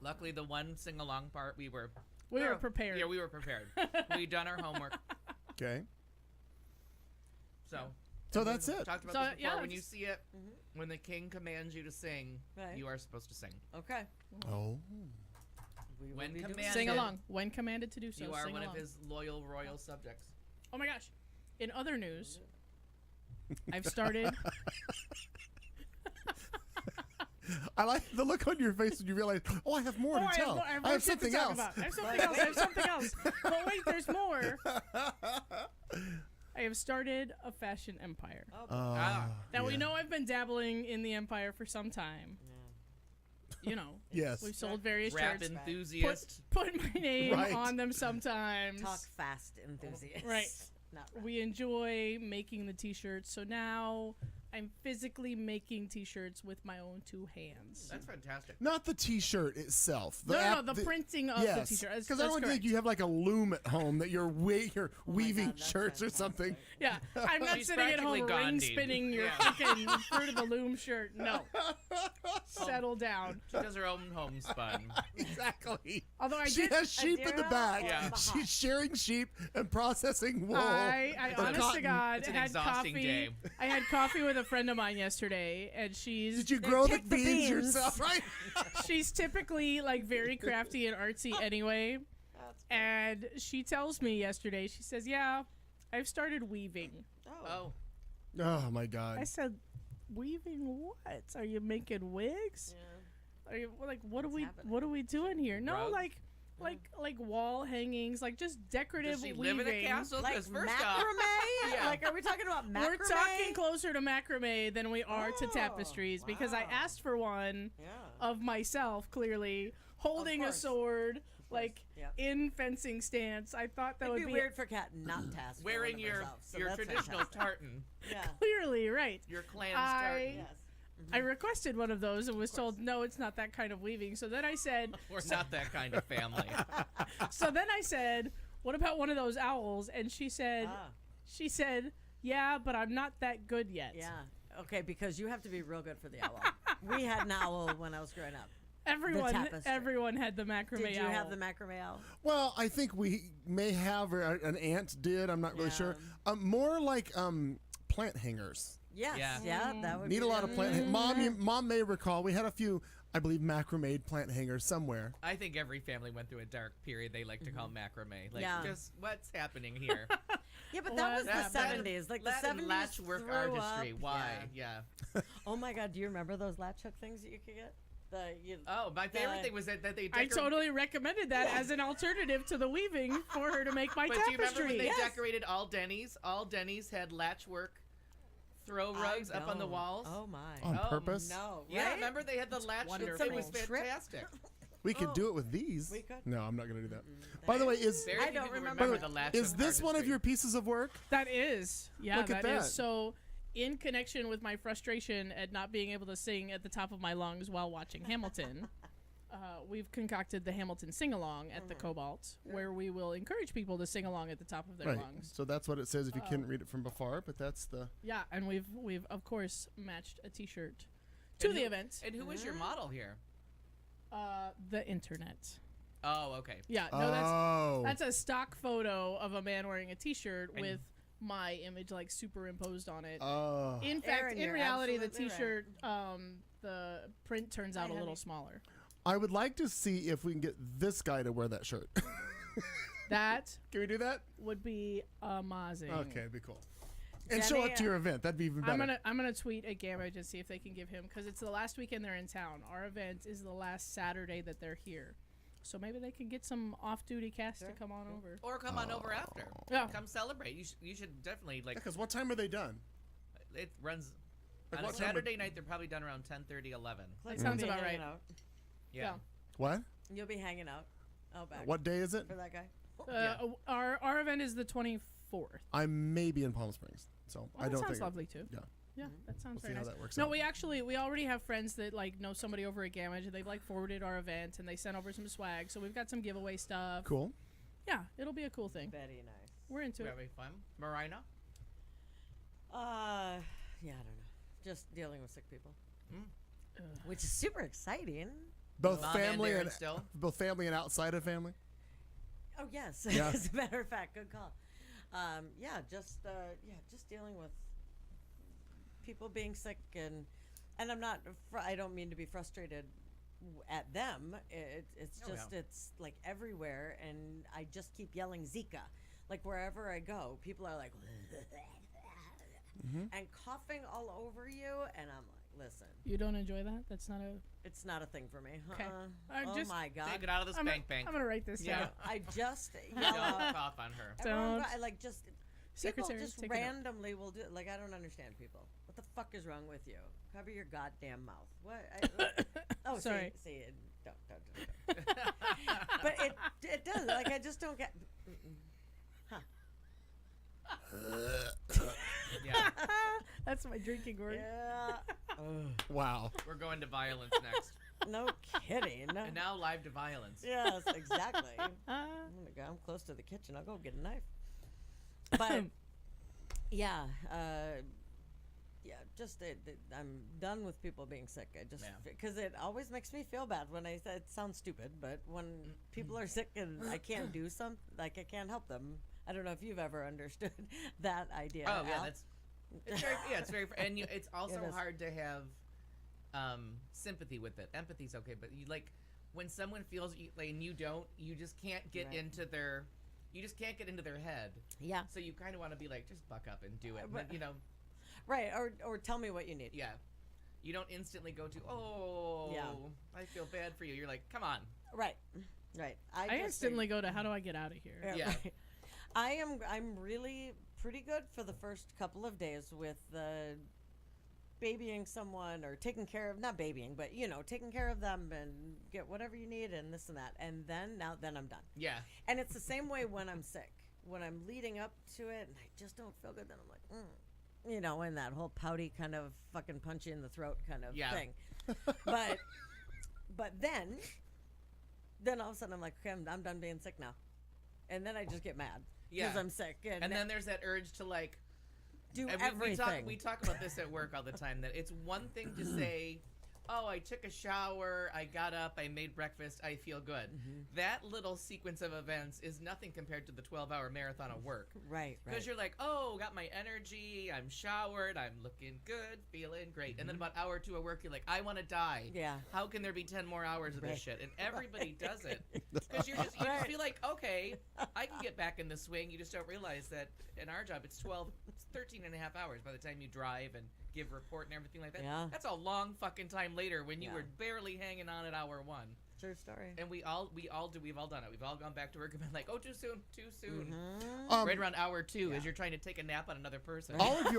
Luckily, the one sing along part we were. We were prepared. Yeah, we were prepared. We'd done our homework. Okay. So that's it. Talked about So, this before. yeah, when you just- see it, when the king commands you to sing, Right. you are supposed to sing. Okay. Oh. We will When be doing commanded, Sing along when commanded to do so. you are sing one along. of his loyal royal subjects. Oh my gosh! In other news, I've started. I like the look on your face when you realize, oh, I have more to tell. I have more shit to something talk else. about. I have something else. I have something else. But wait, there's more. I have started a fashion empire. Oh, Ah. Now we yeah. know I've been dabbling in the empire for some time. you know, Yes. we've sold various Rap shirts. enthusiast. Put my name Right. on them sometimes. Talk fast enthusiast. Right. Not rap. We enjoy making the t-shirts, so now I'm physically making t-shirts with my own 2 hands. That's fantastic. Not the T-shirt itself. No, the printing of the t-shirt. Because I That's don't correct. think you have like a loom at home that you're weaving God, that's shirts or fantastic. something. Yeah, I'm not She's sitting at home practically ring Gandhi. spinning your Yeah. freaking Fruit of the Loom shirt. No, settle down. She does her own homespun. Exactly. Although I She did, has sheep in the Adira back. or Yeah. Mahat? She's shearing sheep and processing wool. I or honest to cotton. God, It's an had exhausting coffee. day. I had coffee with a friend of mine yesterday, and she's Did you grow the pick the beans beans. yourself, right? she's typically like very crafty and artsy anyway. And she tells me yesterday, she says, "Yeah, I've started weaving." Oh, Oh my I God. said, "Weaving what? Are you making wigs? Are you like what are What's we happening? what are we doing here?" No, Rugs? like wall hangings, like just decorative does she weaving. live in a castle? Like Because first off, macrame? Yeah. Like, are we talking about macrame? We're talking closer to macrame than we are to Oh, tapestries because I wow. asked for one Yeah. of myself, clearly holding a course. sword, like Yep. in fencing stance. I thought that It'd would be weird for Kat not to ask for wearing one of your herself, so your that's traditional fantastic. tartan, Yeah. clearly right. your clan's I- tartan. Yes. I requested one of those and was told no, it's not that kind of weaving. So then I said, We're not that kind of family. what about one of those owls? And she said, Ah, yeah, but I'm not that good yet. yeah. Okay, because you have to be real good for the owl. We had an owl when I was growing up. tapestry. Everyone had the macrame Did you owl. have the macrame owl? Well, I think we may have, or an aunt did. I'm not really sure. More like plant hangers. Yes. Yeah. Yeah, that would Need be a lot of the- plant. Mom may recall we had a few, I believe, macrame plant hangers somewhere. I think every family went through a dark period they like to call macrame. Like, Yeah. just what's happening here? Yeah, but that was the That- 70s. Like the Latin 70s latchwork threw artistry. up- Why? Yeah. Oh my God, do you remember those latch hook things that you could get? Oh, my favorite The- thing was that they. I totally recommended that as an alternative to the weaving for her to make my But do you remember when tapestry. they Yes. decorated all Denny's? All Denny's had latchwork throw rugs up on the don't. walls. Oh my. On Oh, purpose? No. Yeah, right? remember they had the latch. wonderful. It was Someone trip. fantastic. We could Oh. do it with these. We could. No, I'm not going to do that. By the way, is Very I few don't people remember the latch. is this one of your pieces of work? That is. Yeah, Look at that is. that. So, in connection with my frustration at not being able to sing at the top of my lungs while watching Hamilton, we've concocted the Hamilton sing-along at the Cobalt, where we will encourage people to sing along at the top of their Right. lungs. So that's what it says if you couldn't read it from before, but that's the. Yeah, and we've of course matched a T-shirt to the event. And who is your model here? The internet. Oh, okay. Yeah, no, Oh. that's a stock photo of a man wearing a T-shirt And- with my image like superimposed on it. Oh. In fact, Aaron, in you're reality, the absolutely right. T-shirt, the print turns out a honey. little smaller. I would like to see if we can get this guy to wear that shirt. That Can we do that? would be amazing. Okay, it'd be cool. And show up to your event. That'd be even better. I'm gonna tweet at Gamage and see if they can give him because it's the last weekend they're in town. Our event is the last Saturday that they're here, so maybe they can get some off-duty cast to come on over. Or come on over after. Yeah. Come celebrate. You should definitely like. Because what time are they done? It runs Like on a what time Saturday night. They're probably done around 10:30, 11. Clayton sounds will be about hanging right. out. Yeah. What? You'll be hanging out. Oh, back. What day is it? For that guy? Our event is the 24th. I may be in Palm Springs, so Well, I that don't sounds think. lovely too. Yeah. Yeah, that sounds We'll see very how nice. that works No, out. we already have friends that like know somebody over at Gamage and they've like forwarded our event and they sent over some swag. So we've got some giveaway stuff. Cool. Yeah, it'll be a cool thing. Very nice. We're into We're it. having fun. Marina? Yeah, I don't know. Just dealing with sick people. Which is super exciting. Both Mom family Darren and still? both family and outside of family. Oh, yes. Yeah. As a matter of fact, good call. Just dealing with people being sick and I'm not. I don't mean to be frustrated at them. It's Oh, just yeah. it's like everywhere, and I just keep yelling Zika. Like wherever I go, people are like and coughing all over you, and I'm like, listen, You don't enjoy that? That's not a. it's not a thing for me. Okay. I Oh just- my god. Take it out of the I'm spank bank. gonna write this Yeah. down. I just Don't yell out. cough on her. Everyone Don't. I like just Secretary, people just take it out. randomly will do it. Like I don't understand people. What the fuck is wrong with you? Cover your goddamn mouth. What? Oh, Sorry. See, don't. But it does. Like, I just don't get. Yeah, That's my drinking word. Yeah. Wow. we're going to violence next. No kidding. And now live to violence. Yes, exactly. Oh my God, I'm close to the kitchen. I'll go get a knife. But yeah, just I'm done with people being sick. I just because it always makes me feel bad when I say it sounds stupid, but when people are sick and I can't do something, like I can't help them. I don't know if you've ever understood that idea. Oh yeah, Al. it's very and it's also It is. hard to have sympathy with it. Empathy's okay, but you like when someone feels you, like, and you don't, you just can't get Right. into their head. Yeah. So you kind of want to be like, just buck up and do it. But- But, you know, Right, or tell me what you need. yeah. You don't instantly go to, oh, Yeah. I feel bad for you. You're like, come on. Right. I just instantly go to how do I get out of here? think- Yeah. right. I'm really pretty good for the first couple of days with babying someone or taking care of, not babying, but taking care of them and get whatever you need and this and that, and then I'm done. Yeah. And it's the same way when I'm sick. When I'm leading up to it and I just don't feel good, then I'm like, and that whole pouty kind of fucking punch you in the throat kind of Yeah. thing. But then all of a sudden I'm like, okay, I'm done being sick now. And then I just get mad because Yeah. I'm sick. And then there's that urge to like, do and everything. we talk about this at work all the time, that it's one thing to say, oh, I took a shower, I got up, I made breakfast, I feel good. That little sequence of events is nothing compared to the 12-hour marathon of work. Right. Because you're like, oh, got my energy, I'm showered, I'm looking good, feeling great. And then about hour or two of work, you're like, I want to die. Yeah. How can there be 10 more hours of this Right. shit? And everybody does it. Because you just feel like, okay, I can get back in the swing. You just don't realize that in our job, it's 13 and a half hours by the time you drive and give report and everything like that. Yeah. That's a long fucking time later when you Yeah. were barely hanging on at hour one. True story. And we've all done it. We've all gone back to work and been like, oh, too soon. Mm-hmm. Right around hour two as you're trying to take a nap on another person. All of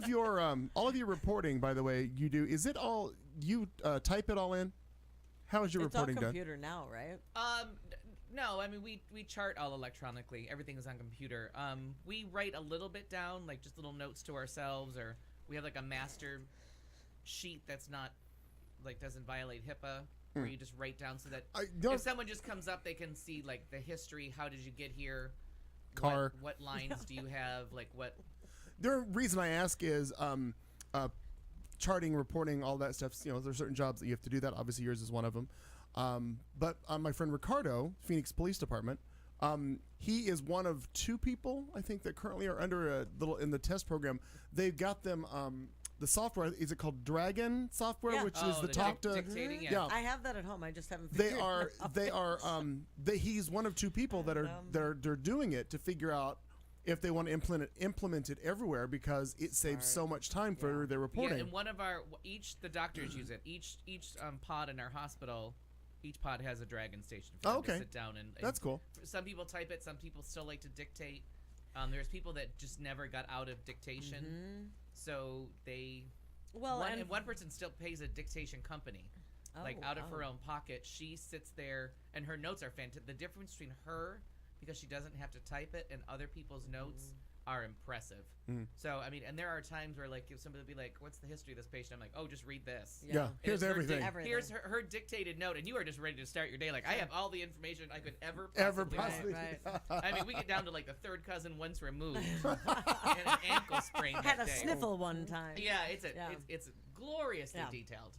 your reporting, by the way, you do. Is it all you type it all in? How is your It's all reporting done? computer now, right? No, I mean we chart all electronically. Everything is on computer. We write a little bit down, like just little notes to ourselves, or we have like a master sheet that's not like doesn't violate HIPAA, where you just write down so that if someone just comes up, they can see like the history. How did you get here? Car. What lines do you have? Like what? The reason I ask is charting, reporting, all that stuff. There's certain jobs that you have to do that. Obviously, yours is one of them. But my friend Ricardo, Phoenix Police Department, he is one of two people, I think, that currently are under in the test program. They've got them, the software, is it called Dragon software, Yeah. which is the talk to... dictating. Yeah. I have that at home. I just haven't They figured it are, out. he's one of two people that are, they're doing it to figure out if they want to implement it everywhere, because it saves so much time for their reporting. Yeah, and one of the doctors use it. Each pod in our hospital, each pod has a Dragon station for them to sit down and That's cool. Some people type it. Some people still like to dictate. There's people that just never got out of dictation, so they. And one person still pays a dictation company, out of her own pocket. She sits there, and her notes are fantastic. The difference between her, because she doesn't have to type it, and other people's notes are impressive. So I mean, and there are times where like if somebody will be like, "What's the history of this patient?" I'm like, "Oh, just read this." Yeah, here's It's her everything. Here's her dictated note, and you are just ready to start your day. Like I have all the information I could ever Possibly. Right. I mean, we get down to like the third cousin once removed and an ankle sprain. Had that a day. sniffle one time. Yeah, it's gloriously Yeah. detailed.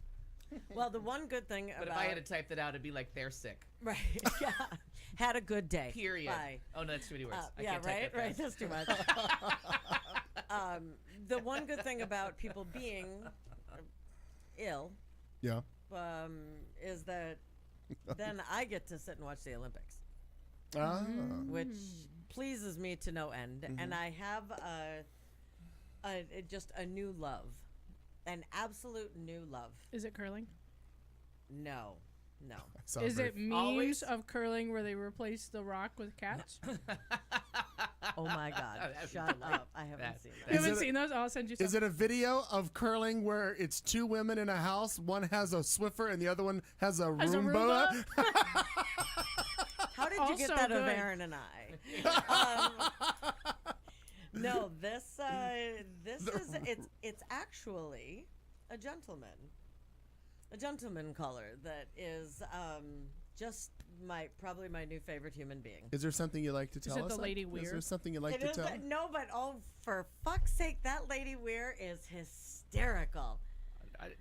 Well, the one good thing But about if I had to type that out, it'd be like they're sick. right, yeah, had a good day. Period. Bye. Oh no, that's too many words. I Yeah, can't type right, that right. fast. That's too much. The one good thing about people being ill Yeah. is that then I get to sit and watch the Olympics, Ah. which pleases me to no end, and I have just a new love, an absolute new love. Is it curling? No. Sounds Is very- it memes Always- of curling where they replace the rock with cats? Oh my God! That'd be Shut delightful. up! I haven't That- seen You that. Is haven't it- seen those? I'll send you some. Is it a video of curling where it's two women in a house? One has a Swiffer and the other one has a Has a Roomba. Roomba? How did you get Also that of good. Aaron and I? No, this is it's actually a gentleman caller that is just probably my new favorite human being. Is there something you like to tell it us? the Lady Is Weir? there something you like It to is tell? no, but oh, for fuck's sake, that Lady Weir is hysterical.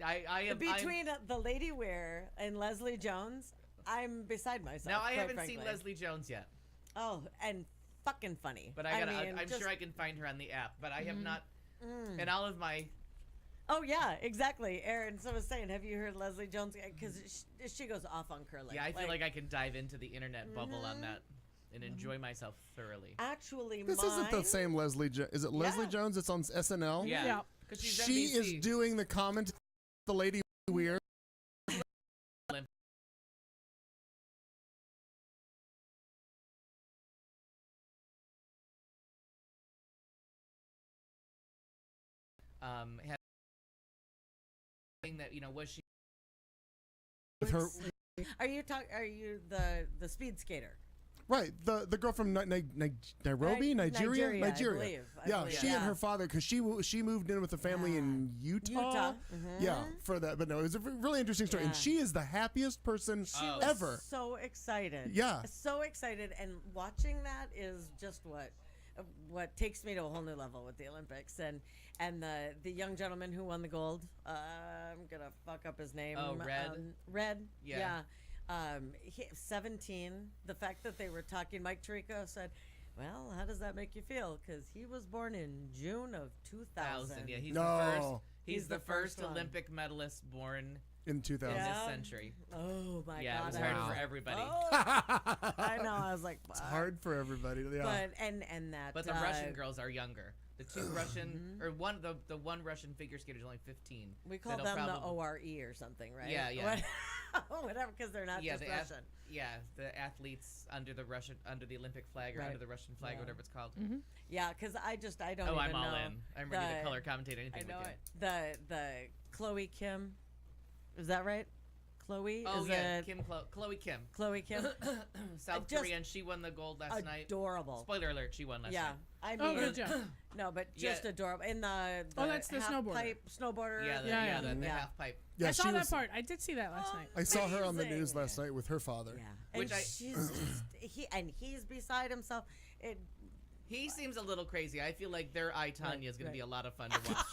I am Between the Lady Weir and Leslie Jones, I'm beside myself. now I quite haven't frankly. seen Leslie Jones yet, Oh, and fucking funny. but mean, I'm just- sure I can find her on the app. But I have not. In all of my Oh yeah, exactly. Aaron, so I was saying, have you heard Leslie Jones? Because she goes off on curling. I feel like I can dive into the internet bubble on that and enjoy myself thoroughly. actually This mine, isn't the same Leslie. Is it Leslie Yeah. Jones? It's on SNL. Yeah, Yeah. because she's She NBC. is doing the comment. The Lady Weir. Had that was she With her, Are you the speed skater? right, the girl from Nairobi, Right, Nigeria. Nigeria, I Yeah, believe, she and yeah. her father, because she moved in with a family in Utah. Utah. Yeah, for that. But no, it was a really interesting story, and Yeah. she is the happiest person She was ever. so excited. Yeah. So excited, and watching that is just what takes me to a whole new level with the Olympics, and the young gentleman who won the gold. I'm gonna fuck up his name. Oh, Red? Red. Yeah. 17. The fact that they were talking, Mike Tirico said, "Well, how does that make you feel? Because he was born in June of 2000. Yeah, he's No. the first. He's the the first first one. Olympic medalist born In 2000. in Yeah. this century. Oh my Yeah, God! it was I hard was for like, everybody. "Oh." I know. I was like, It's hard for everybody. Yeah. But and that. But the Russian girls are younger. The two Russian, or the one Russian figure skater is only 15. We call That'll them the probably- ORE or something, right? Yeah, yeah. Whatever, because they're not Yeah, just the Russian. the athletes under the Olympic flag or Right. under the Russian flag, Yeah. whatever it's called. Yeah, because I don't Oh, even I'm know. all in. I'm ready to The- color commentate anything I know with you. it. The Chloe Kim, is that right? Chloe? Oh is yeah, it Chloe Kim, Chloe Kim? South just Korean. She won the gold last night. Adorable. Spoiler alert: she won last Yeah, night. I Oh, mean, good job. no, but Yeah. just adorable. In the Oh, that's the half snowboarder. pipe snowboarder. Yeah, Yeah, the yeah. half pipe. Yeah, I saw she that was. part. I did see that last night. I saw her on the news Amazing. last night with her father. Yeah, Which and I- she's just he's beside himself. It He seems a little crazy. I feel like their I, Tanya is going to be a lot of fun to watch.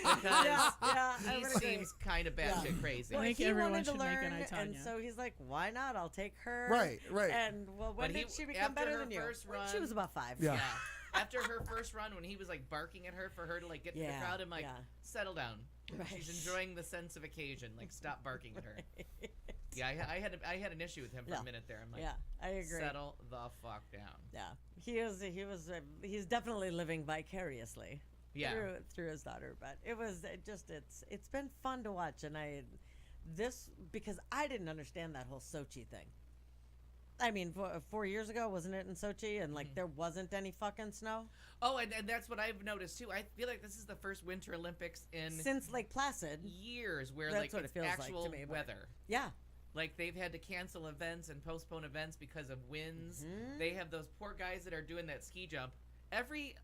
yeah, because yeah, I he would agree. seems kind of batshit crazy. I think he everyone wanted to should make learn, an I, and Tanya. so he's like, "Why not? I'll take her." Right, right. And well, when But he- did she become after better her than you? first When she run- was about 5. Yeah. Yeah. After her first run, when he was like barking at her for her to like get to the Yeah, crowd, I'm like, yeah. settle down. Right. She's enjoying the sense of occasion. Like, stop barking at her. Yeah, I had an issue with him for Yeah. a minute there. I'm like, Yeah, I agree. settle the fuck down. Yeah, he's definitely living vicariously Yeah. through his daughter. But it's been fun to watch, and because I didn't understand that whole Sochi thing. I mean, 4 years ago, wasn't it in Sochi? And like there wasn't any fucking snow Oh, and that's what I've noticed too. I feel like this is the first Winter Olympics in since Lake Placid. years where That's like what it it's feels like to actual me, but- weather. Yeah, Like they've had to cancel events and postpone events because of winds. Mm-hmm. They have those poor guys that are doing that ski jump. Every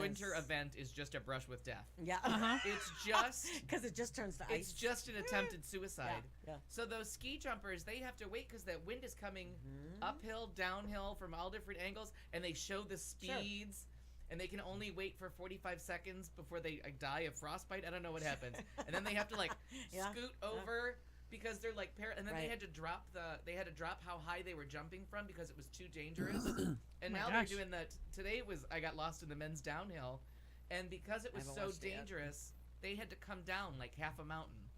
winter Yes. event is just a brush with death. yeah, It's just because it just turns to ice. it's just an attempted suicide. Yeah. So those ski jumpers, they have to wait because that wind is coming uphill, downhill from all different angles, and they show the speeds. And they can only wait for 45 seconds before they die of frostbite. I don't know what happens. And then they have to like Yeah. scoot over because they're like and then they Right. had to drop how high they were jumping from because it was too dangerous. And my now gosh. they're doing that. Today I got lost in the men's downhill, and because it was haven't so watched it yet. dangerous, they had to come down like half a mountain.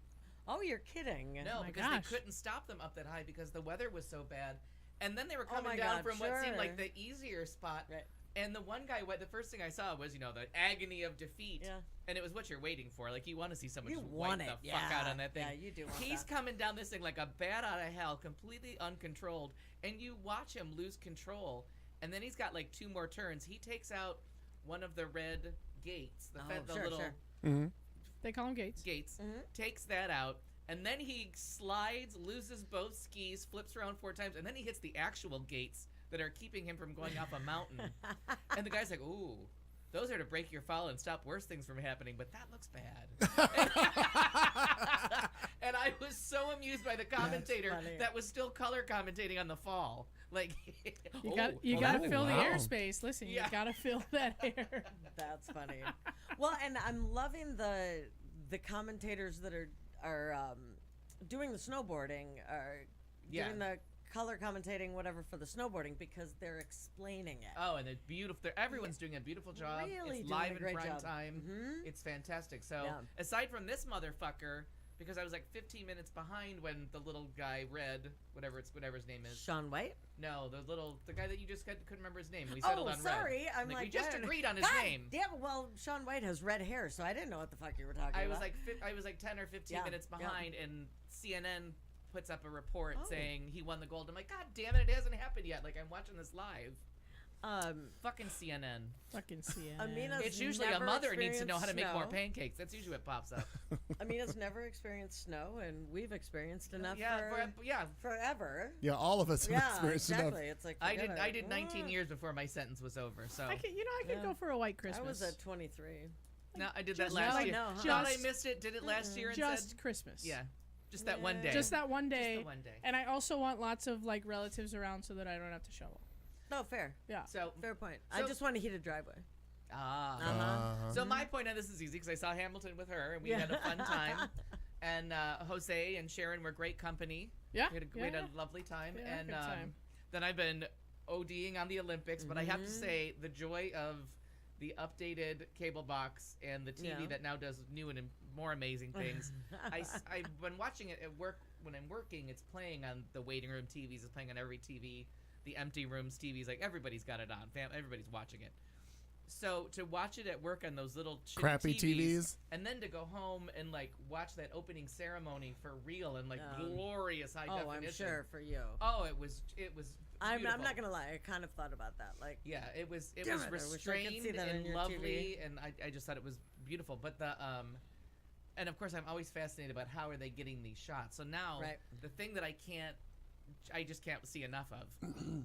Oh, you're kidding. No, my because gosh. they couldn't stop them up that high because the weather was so bad. And then they were Oh coming my down God, from what seemed like sure. the easier spot. Right. And the one guy, the first thing I saw was, the agony of defeat. Yeah. And it was what you're waiting for. Like, you want to see someone You just want wipe it, the fuck out yeah. on that thing. Yeah, you do want He's that. coming down this thing like a bat out of hell, completely uncontrolled. And you watch him lose control. and then he's got like 2 more turns. He takes out one of the red gates, the sure, little sure. They call them gates. gates, takes that out, and then he slides, loses both skis, flips around 4 times, and then he hits the actual gates that are keeping him from going off a mountain. And the guy's like, ooh, those are to break your fall and stop worse things from happening, but that looks bad. And I was so amused by the commentator funny. that was still color commentating on the fall. Like, You oh, got to oh, fill the wow. airspace. Listen, Yeah. you got to fill that air. That's funny. Well, and I'm loving the commentators that are doing the snowboarding, are Yeah. doing the color commentating, whatever, for the snowboarding, because they're explaining it. Oh, and they're beautiful. Everyone's doing a beautiful job. Really It's doing live a in great prime job. time. Mhm. It's fantastic. So, Yeah. aside from this motherfucker, because I was like 15 minutes behind when the little guy Red, whatever his name is. Sean White. No, the guy that you just couldn't remember his name. We settled Oh, on sorry. Red. I'm we like, just God, agreed on his God name. Damn. Well, Sean White has red hair, so I didn't know what the fuck you were talking I about. was like 10 or 15 Yeah, minutes yeah. behind, and CNN puts up a report Oh. saying he won the gold. I'm like, God damn it hasn't happened yet. Like, I'm watching this live. Fucking CNN. Fucking CNN. Amina's It's usually a never mother needs to know how to make more experienced pancakes. That's usually what pops up. snow. Amina's never experienced snow, and we've experienced enough yeah. forever. Yeah, all of us have Yeah, experienced exactly. enough. It's like I forget it. did 19 years before my sentence was over. So I could Yeah. go for a white Christmas. I was at 23. no, I did that Just last like- year. no, huh? Thought I Just- missed it. Did it last year just instead? Christmas. Yeah, just that one day. Just that one Just day. the one day. And I also want lots of like relatives around so that I don't have to shovel. No, fair. Yeah. So Fair point. I So- just want a heated driveway. Uh-huh. So my point on this is easy because I saw Hamilton with her and we had a fun time. And Jose and Sharon were great company. Yeah. We had a lovely time. Yeah, and good time. then I've been ODing on the Olympics, but I have to say the joy of the updated cable box and the TV Yeah. that now does new and more amazing things. I've been watching it at work. When I'm working, it's playing on the waiting room TVs. It's playing on every TV. The empty rooms TVs, like everybody's got it on. Everybody's watching it. So to watch it at work on those little shitty Crappy TVs. and then to go home and like watch that opening ceremony for real and like glorious high Oh, definition. I'm sure for you. Oh, it was. I'm beautiful. not gonna lie. I kind of thought about that. Like, Yeah, it was Damn it, I wish I could restrained see that on and your lovely, TV. and I just thought it was beautiful. But and of course I'm always fascinated about how are they getting these shots. So now Right. the thing that I just can't see enough of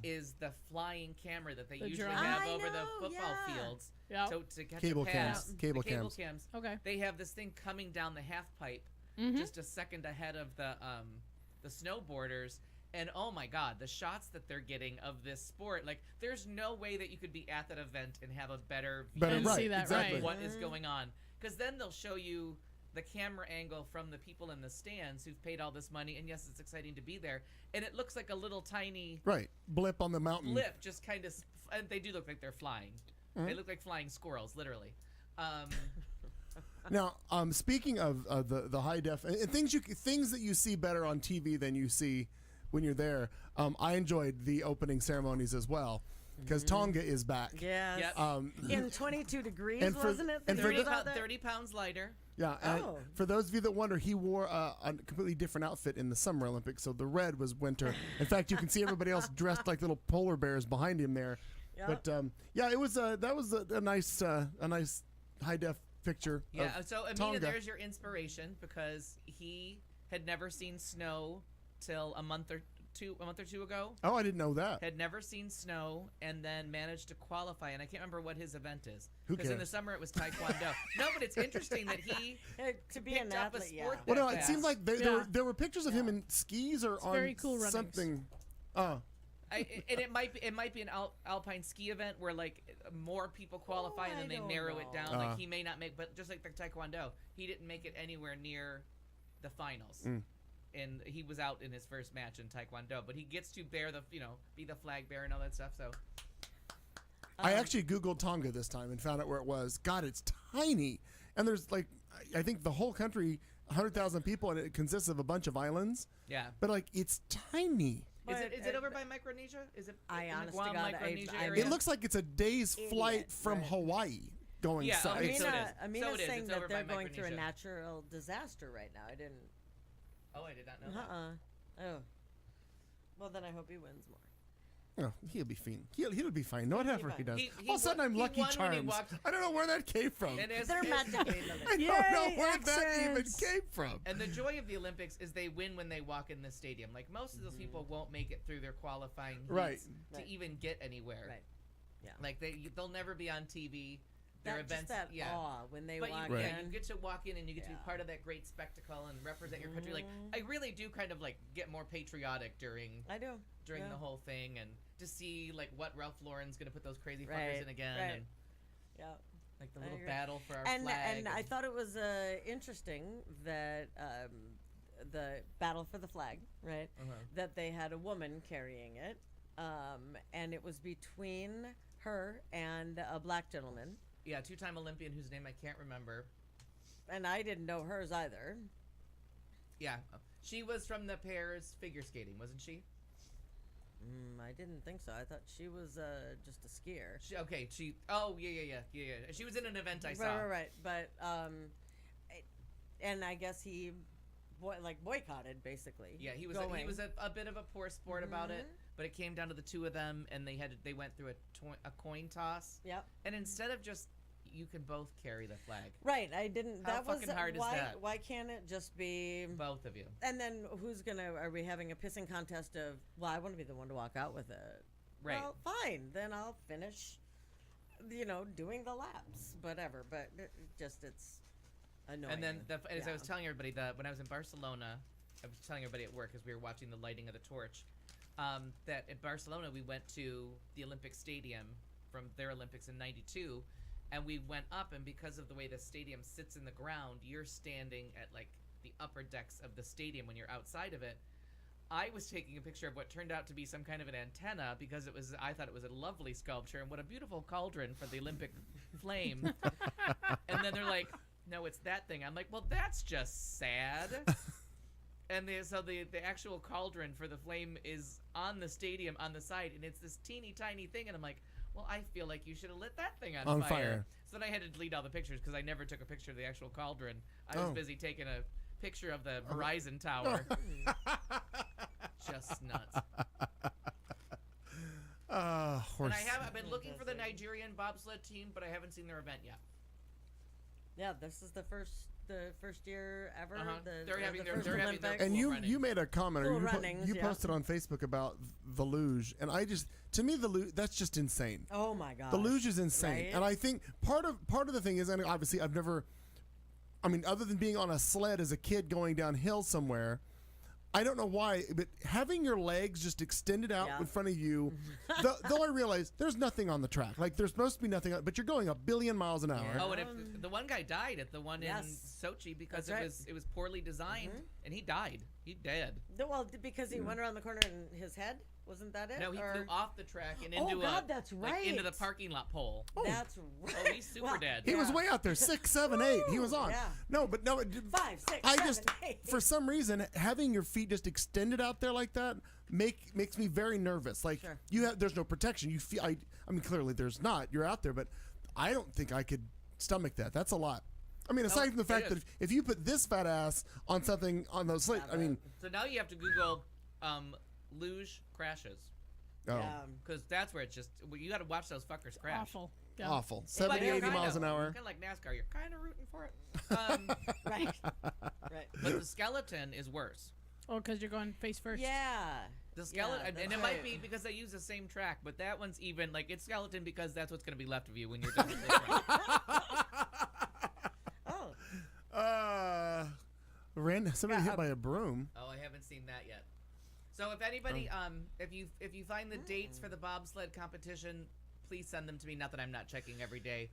is the flying camera that they The usually drone. have I over the know, football yeah. fields Yeah. to catch Cable a pass. cams. Cable the cable cams. cams. Okay. They have this thing coming down the half pipe Mm-hmm. just a second ahead of the snowboarders. And oh my God, the shots that they're getting of this sport, like there's no way that you could be at that event and have a better view Better, Didn't right, see that, exactly. right. what is going on. Because then they'll show you the camera angle from the people in the stands who've paid all this money. And yes, it's exciting to be there. And it looks like a little tiny Right. Blip on the mountain. blip, just kind of, and they do look like they're flying. They look like flying squirrels, literally. Now, speaking of the high def and things that you see better on TV than you see when you're there, I enjoyed the opening ceremonies as well because Tonga is back. yes. Yep. In 22 degrees, and for- wasn't it? and that for he 30, was out there? 30 pounds lighter. Yeah, and Oh. for those of you that wonder, he wore a completely different outfit in the Summer Olympics. So the red was winter. In fact, you can see everybody else dressed like little polar bears behind him there. Yeah. But yeah, it was that was a nice high def picture. Yeah, of so Amina, Tonga. there's your inspiration because he had never seen snow till a month or two ago. Oh, I didn't know that. Had never seen snow and then managed to qualify. And I can't remember what his event is. Who Because in the cares? summer it was Taekwondo. No, but it's interesting that he To be an picked up a athlete, yeah. sport Well, no, that it seems fast. like Yeah. there were pictures of him in skis or on very cool runnings. something. And it might be an alpine ski event where like more people qualify and I then they don't narrow it know. down. Like he may not make, but just like the Taekwondo, he didn't make it anywhere near the finals. And he was out in his first match in Taekwondo, but he gets to bear be the flag bearer and all that stuff. So I actually Googled Tonga this time and found out where it was. God, it's tiny. And there's like, I think the whole country, 100,000 people, and it consists of a bunch of islands. yeah. But like, it's tiny. Is But, it over by Micronesia? Is it I in the honest to Guam, God, Micronesia I- area? It looks like it's a day's flight Idiot, from right. Hawaii going Yeah, south. okay, so it is. Amina's So it is. saying It's that over by they're going through a Micronesia. natural disaster right now. I didn't. Oh, I did not know that. Oh. Well, then I hope he wins more. Oh, he'll be fine. He'll be fine. Whatever he fine. does. He All of a sudden, I'm he Lucky won when he Charms. walked- I don't know where that came from. And as, They're as- magically in the I league. don't know Yay, where that even accents. came from. And the joy of the Olympics is they win when they walk in the stadium. Like most of those people won't make it through their qualifying heats Right. to Right. even get anywhere. Right. Yeah. Like they'll never be on TV. Their That, events, just that yeah. awe when they But walk you, Right. yeah, in. you get to walk in and you get to be Yeah. part of that great spectacle and represent your country. Like I really do kind of like get more patriotic during I do. during yeah. the whole thing and to see like what Ralph Lauren's gonna put those crazy fuckers Right, in again right. and Yeah. like the I little agree. battle for our And flag. I thought it was interesting that the battle for the flag, right? Uh-huh. That they had a woman carrying it, and it was between her and a black gentleman, Yeah, two-time Olympian whose name I can't remember. and I didn't know hers either. Yeah, she was from the pairs figure skating, wasn't she? I didn't think so. I thought she was just a skier. Oh yeah. She was in an event I saw. Right. But and I guess he boycotted basically. Yeah, he was going. a bit of a poor sport about it, Mm-hmm. but it came down to the two of them, and they went through a coin toss. Yep. And instead of just you can both carry the flag, Right. I didn't. How that was fucking hard is why. that? Why can't it just be? both of you. And then who's gonna? Are we having a pissing contest of? Well, I want to be the one to walk out with it. Right. Well, fine. Then I'll finish. Doing the laps, whatever. But it's annoying. And then as I was Yeah. telling everybody when I was in Barcelona, I was telling everybody at work as we were watching the lighting of the torch, that in Barcelona we went to the Olympic Stadium from their Olympics in '92, and we went up, and because of the way the stadium sits in the ground, you're standing at like the upper decks of the stadium when you're outside of it. I was taking a picture of what turned out to be some kind of an antenna because I thought it was a lovely sculpture and what a beautiful cauldron for the Olympic flame. And then they're like, no, it's that thing. I'm like, well, that's just sad. And so the actual cauldron for the flame is on the stadium on the side, and it's this teeny tiny thing. And I'm like, well, I feel like you should have lit that thing on fire. So then I had to delete all the pictures because I never took a picture of the actual cauldron. I was Oh. busy taking a picture of the Verizon tower. Just nuts. Horse. And I've been looking for the Nigerian bobsled team, but I haven't seen their event yet. Yeah, this is the first year ever. Uh-huh. The, They're having the their- first they're having their Olympics. And Cool you running. made a comment, or Cool you, runnings, you yeah. posted on Facebook about the luge, and to me the luge, that's just insane. Oh my god. The luge is insane, Right? and I think part of the thing is, and obviously I've never, other than being on a sled as a kid going downhill somewhere, I don't know why, but having your legs just extended out Yeah. in front of you, though I realize there's nothing on the track, like there's supposed to be nothing, but you're going a billion miles an hour. Oh, and if the one guy died at the one Yes. in Sochi because That's it was poorly designed, and he died. He dead. Well, because he went around the corner and his head wasn't that it? No, he Or- flew off the track and Oh, into God, that's into the right. parking lot pole. That's right. Oh, he's super Well, dead. He was Yeah. way out there, 6, 7, 8. He was on. Yeah. No, but no. 5, 6, I 7, just, 8. for some reason, having your feet just extended out there like that makes me very nervous. Like Sure. there's no protection. You feel. I mean, clearly there's not. You're out there, but I don't think I could stomach that. That's a lot. I mean, aside from the it fact is. that if you put this fat ass on something on those slate, I mean, So now you have to Google luge crashes oh, because that's where it's just you got to watch those fuckers crash. Awful. Yeah. awful. But 70, you're 80 miles an kinda- hour. Kind of like NASCAR. You're kind of rooting for it. Right. Right. But the skeleton is worse. Oh, because you're going face first. Yeah. The skeleton, Yeah, and that's it might right. be because they use the same track, but that one's even like it's skeleton because that's what's going to be left of you when you're done with this one. Oh. Somebody Yeah, hit by a broom. Oh, I haven't seen that yet. So if anybody, if you find the dates for the bobsled competition, please send them to me. Not that I'm not checking every day.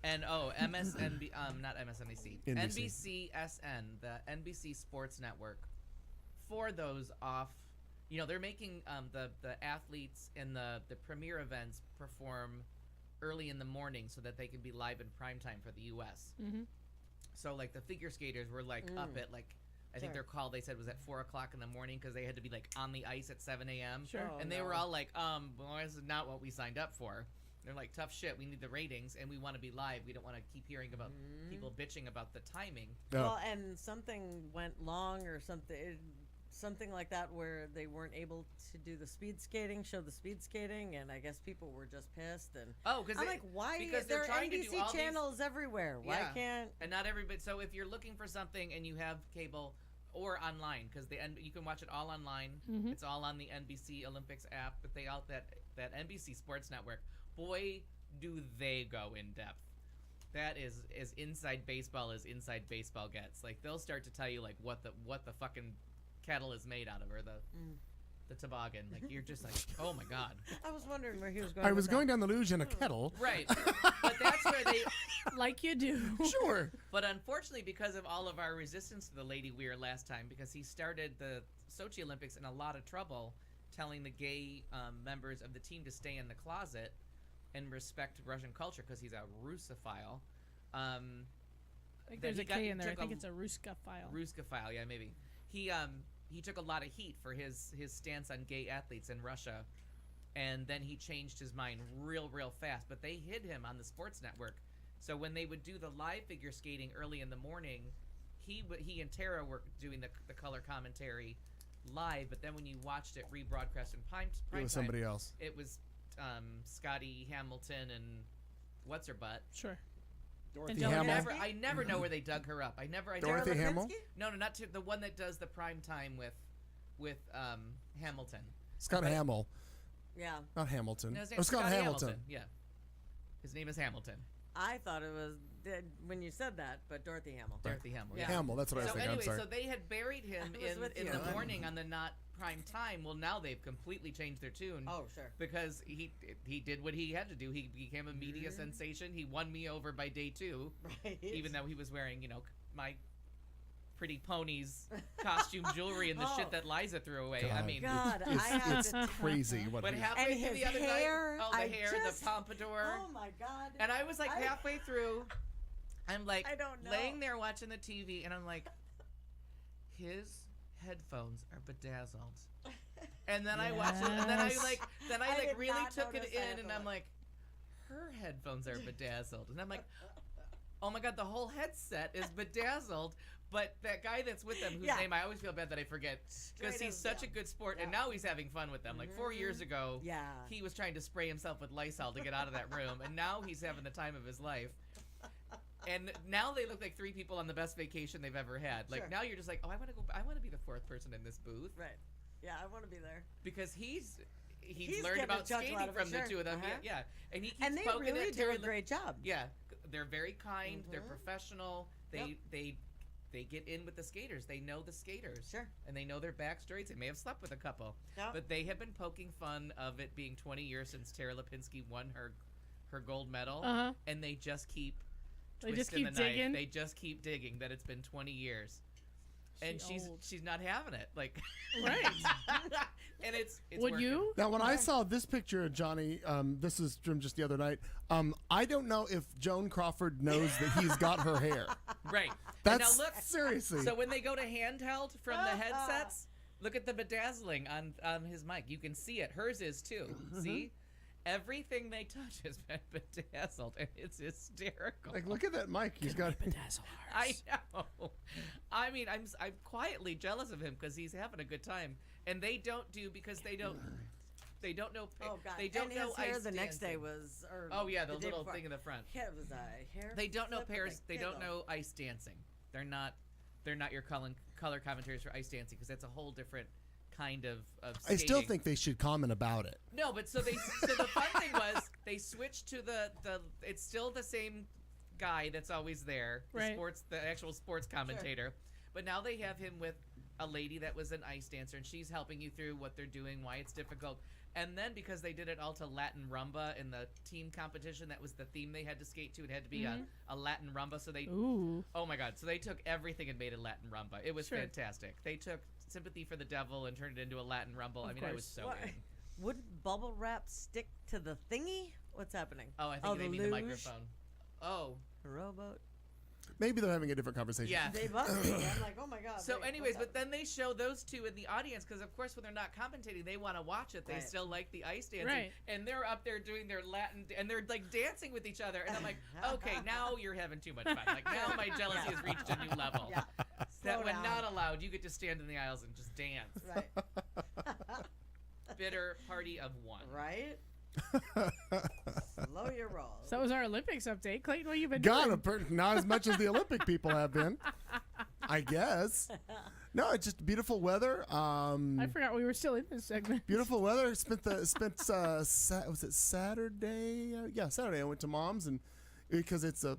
And MSNB, not MSNBC, NBC. NBCSN, the NBC Sports Network. For those off, they're making the athletes in the premier events perform early in the morning so that they can be live in primetime for the U.S. Mm-hmm. So like the figure skaters were like up at like I think their call they said was at 4 o'clock in the morning because they had to be like on the ice at 7 a.m. Sure. Oh, And they were no. all like, well, this is not what we signed up for. They're like, tough shit. We need the ratings and we want to be live. We don't want to keep hearing about people bitching about the timing. No. Well, and something went long or something. something like that where they weren't able to do the speed skating, show the speed skating, and I guess people were just pissed. And Oh, because I'm like, why? because There they're are trying to do NBC all channels everywhere. Why Yeah. can't? and not everybody. So if you're looking for something and you have cable or online, because you can watch it all online. It's all on the NBC Olympics app. But they out that NBC Sports Network. Boy, do they go in depth. That is as inside baseball as inside baseball gets. Like they'll start to tell you like what the fucking kettle is made out of, or the toboggan. Like you're just like, oh my god. I was wondering where he was going. I with was that. going down the luge in a kettle. Right. But that's where they. Like you do. Sure. But unfortunately, because of all of our resistance to the Lady Weir last time, because he started the Sochi Olympics in a lot of trouble, telling the gay members of the team to stay in the closet and respect Russian culture because he's a Russophile. I think there's a K in there. I think it's a Ruska file. Ruskophile, yeah, maybe. He took a lot of heat for his stance on gay athletes in Russia, and then he changed his mind real fast. But they hid him on the sports network, so when they would do the live figure skating early in the morning, he and Tara were doing the color commentary live. But then when you watched it rebroadcast in prime It was time, somebody else. it was Scotty Hamilton and what's her butt. Sure. Dorothy And Dylan Hamill. Hamill. I never know where they dug her up. I Dorothy never, Hamill? No, not the one that does the prime time with Hamilton. Scott Hamill. Yeah, Not Hamilton. No, his Oh, name's Scott Scotty Hamilton. Yeah, his name is Hamilton. I thought it was when you said that, but Dorothy Hamill. Dorothy Hamill. Yeah. Hamill, that's what I was So thinking. anyway, I'm sorry. so they had buried him I was with in you. the morning on the not prime time. Well, now they've completely changed their tune. Oh, sure. Because he did what he had to do. He became a media sensation. He won me over by day 2. Right. Even though he was wearing, my Pretty Ponies costume jewelry and the Oh. shit that Liza threw away. I God. mean, God, I have It's to. crazy what but he... halfway And through his the other hair, night, the I hair, just- the pompadour. Oh my God. And I was like halfway through, I'm like I don't know. laying there watching the TV, and I'm like, his headphones are bedazzled. And then I watched it, and then I I did really not took it notice that in, and at I'm all. like, her headphones are bedazzled, and I'm like, oh my god, the whole headset is bedazzled. But that guy that's with them, whose Yeah. name I always feel bad that I forget, because Straight he's up, such a yeah. good sport, and Yeah. now he's having fun with them. Like 4 years ago, Yeah. he was trying to spray himself with Lysol to get out of that room, and now he's having the time of his life. And now they look like 3 people on the best vacation they've ever had. Like Sure. now you're just like, oh, I want to be the 4th person in this booth, Right. Yeah, I want to be there. because he's He's learned getting a about chuckle skating out of it, from the sure. 2 of them. Uh-huh. Yeah, and he keeps And they poking really at do Terry a great job. Yeah, they're very kind. They're Mhm. professional. They Yep. they get in with the skaters. They know the skaters. Sure. And they know their backstories. They may have slept with a couple. Yep. But they have been poking fun of it being 20 years since Tara Lipinski won her gold medal. Uh-huh. And they just keep They just twisting keep the knife. digging? They just keep digging that it's been 20 years. And She old. she's not having it. Like Right. and it's Would working. you? Now, when I saw this picture of Johnny, this is from just the other night. I don't know if Joan Crawford knows that he's got her hair. Right. That's and now look, seriously. so when they go to handheld from the headsets, look at the bedazzling on his mic. You can see it. Hers is too. See? Everything they touch has been bedazzled, and it's hysterical. like, look at that mic. He's got. I know. I mean, I'm quietly jealous of him because he's having a good time, and they don't do because they don't know. Oh God. They don't and know his hair ice the next day dancing. was. Or Oh yeah, the day little before. thing in the front. Yeah, it was a hair. They don't know flip with pairs. a They don't giggle. know ice dancing. They're not your color commentaries for ice dancing because that's a whole different kind of I still skating. think they should comment about it. No, but so the fun thing was they switched to the it's still the same guy that's always there, Right. the actual sports commentator, but now they have him with a lady that was an ice dancer, and she's helping you through what they're doing, why it's difficult. And then because they did it all to Latin rumba in the team competition, that was the theme they had to skate to. It had to be a Latin rumba, so they Ooh. oh my god, so they took everything and made it Latin rumba. It was Sure. fantastic. They took Sympathy for the Devil and turned it into a Latin rumble. I mean, I was course. so What? in. Wouldn't bubble wrap stick to the thingy? What's happening? Oh, I think they mean the luge? microphone. Oh, Rowboat. Maybe they're having a different conversation. yeah. They must be. I'm like, oh my God. So, wait, anyways, what's but then they show those two in the audience because, of course, when they're not commentating, they want to watch it. They Right. still like the ice dancing, Right. and they're up there doing their Latin, and they're like dancing with each other. And I'm like, okay, now you're having too much fun. Like now my jealousy has reached a new level. Yeah. That Slow when down. not allowed, you get to stand in the aisles and just dance. Right. Bitter party of one. Right? Slow your roll. So that was our Olympics update. Clayton, what have you been God, doing? not as much as the Olympic people have been, I guess. No, it's just beautiful weather. I forgot we were still in this segment. Beautiful weather. Was it Saturday? Yeah, Saturday. I went to Mom's and because it's the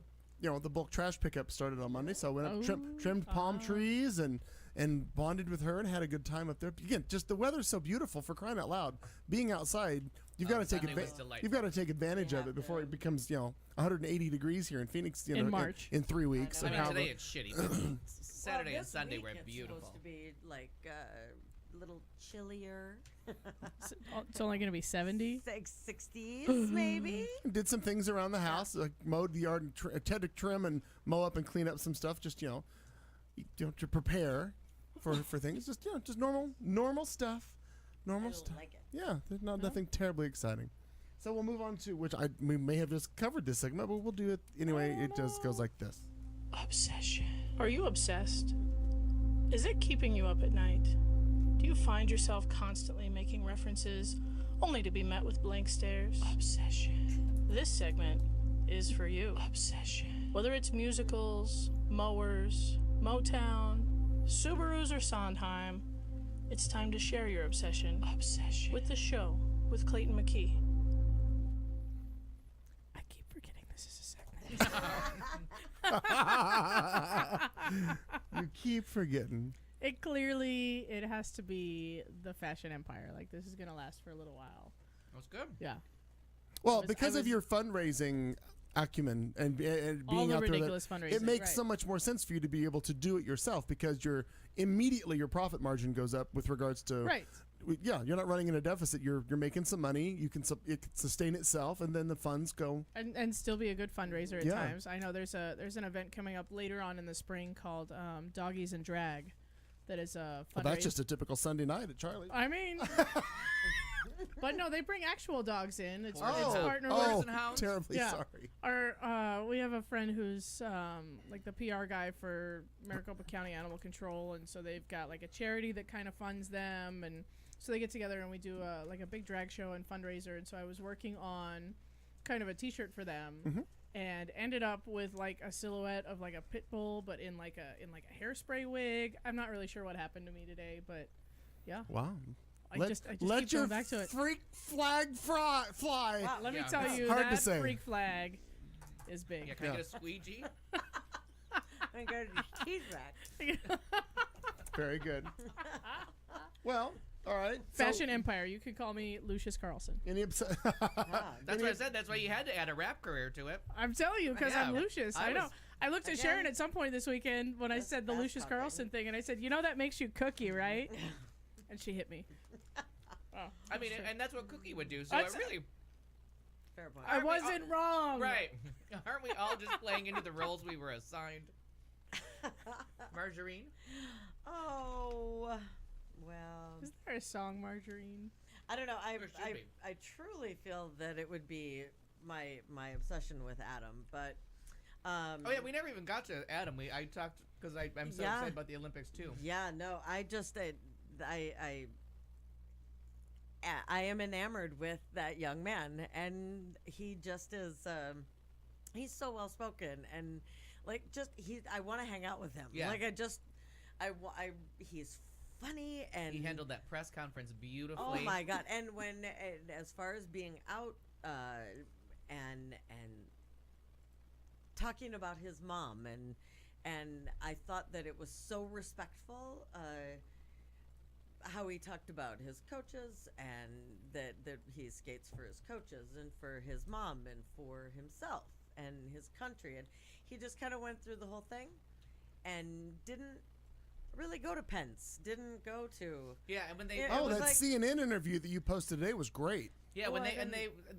bulk trash pickup started on Monday, so I went up, trimmed palm trees and bonded with her and had a good time up there. Again, just the weather's so beautiful, for crying out loud. Being outside, you've got to take Sunday was advantage. delightful. You've got to take advantage You of have it before to. it becomes 180 degrees here in Phoenix. In March. in 3 weeks. I I know. mean, And how today the- it's shitty. But Saturday Well, and this Sunday week were it's beautiful. supposed to be like a little chillier. It's only going to be 70. 60s maybe. did some things around the house, like mowed the yard, and had to trim and mow up and clean up some stuff, just to prepare for things. Just normal stuff, normal I stuff. like it. Yeah, there's nothing terribly exciting. So we'll move on to which we may have just covered this segment, but we'll do it anyway. It just goes like this. Obsession. Are you obsessed? Is it keeping you up at night? Do you find yourself constantly making references only to be met with blank stares? Obsession. This segment is for you. Obsession. Whether it's musicals, mowers, Motown, Subarus, or Sondheim, it's time to share your obsession. Obsession. With the show with Clayton McKee. I keep forgetting this is a segment. You keep forgetting. It has to be the fashion empire. Like, this is going to last for a little while. That's good. Yeah. Well, I because of was- your fundraising acumen and being All the out there, ridiculous fundraising, it makes right. so much more sense for you to be able to do it yourself because immediately your profit margin goes up with regards to Right. Yeah, you're not running in a deficit. You're making some money. You can it can sustain itself, and then the funds go. And still be a good fundraiser at Yeah. times. I know there's an event coming up later on in the spring called Doggies and Drag. That is a fundraiser. Well, that's just a typical Sunday night at Charlie. I mean, but no, they bring actual dogs in. It's Oh. partnered Oh, with and hounds? terribly Yeah. sorry. we have a friend who's like the PR guy for Maricopa County Animal Control, and so they've got like a charity that kind of funds them, and so they get together and we do like a big drag show and fundraiser. And so I was working on kind of a T-shirt for them, and ended up with like a silhouette of like a pit bull, but in like a hairspray wig. I'm not really sure what happened to me today, but yeah, Wow. I just let keep your going back to it. freak flag fly. Wow. Let me Yeah. tell It's you, hard to that say. freak flag is big. Yeah, can I get a squeegee? And go to your teeth back. Very good. Well, all right. Fashion Empire. You can call me Lucius Carlson. Any Ah, That's what I said. That's why you had to add a rap career to it. I'm telling you, because I'm Yeah, Lucius. I I know. was- I looked at Again, Sharon at some point this weekend when I that's said the fast Lucius talking. Carlson thing, and I said, that makes you Cookie, right? And she hit me. Oh, I mean, and that's what Cookie would do. So That's- I really, fair point. I wasn't wrong. right? Aren't we all just playing into the roles we were assigned? Margarine. Oh, well. Is there a song, Margarine? I don't know. There should be. I truly feel that it would be my obsession with Adam, but Oh yeah, we never even got to Adam. I talked because I'm so Yeah. excited about the Olympics too. yeah, no, I just I am enamored with that young man, and he just is. He's so well spoken, and like I want to hang out with him. Yeah. Like he's funny, and He handled that press conference Oh beautifully. my god! And as far as being out and talking about his mom, and I thought that it was so respectful how he talked about his coaches, and that he skates for his coaches and for his mom and for himself and his country, and he just kind of went through the whole thing and didn't really go to Pence, didn't go to Yeah, and when they Yeah, Oh, was that like- CNN interview that you posted today was great. yeah when Well, they and and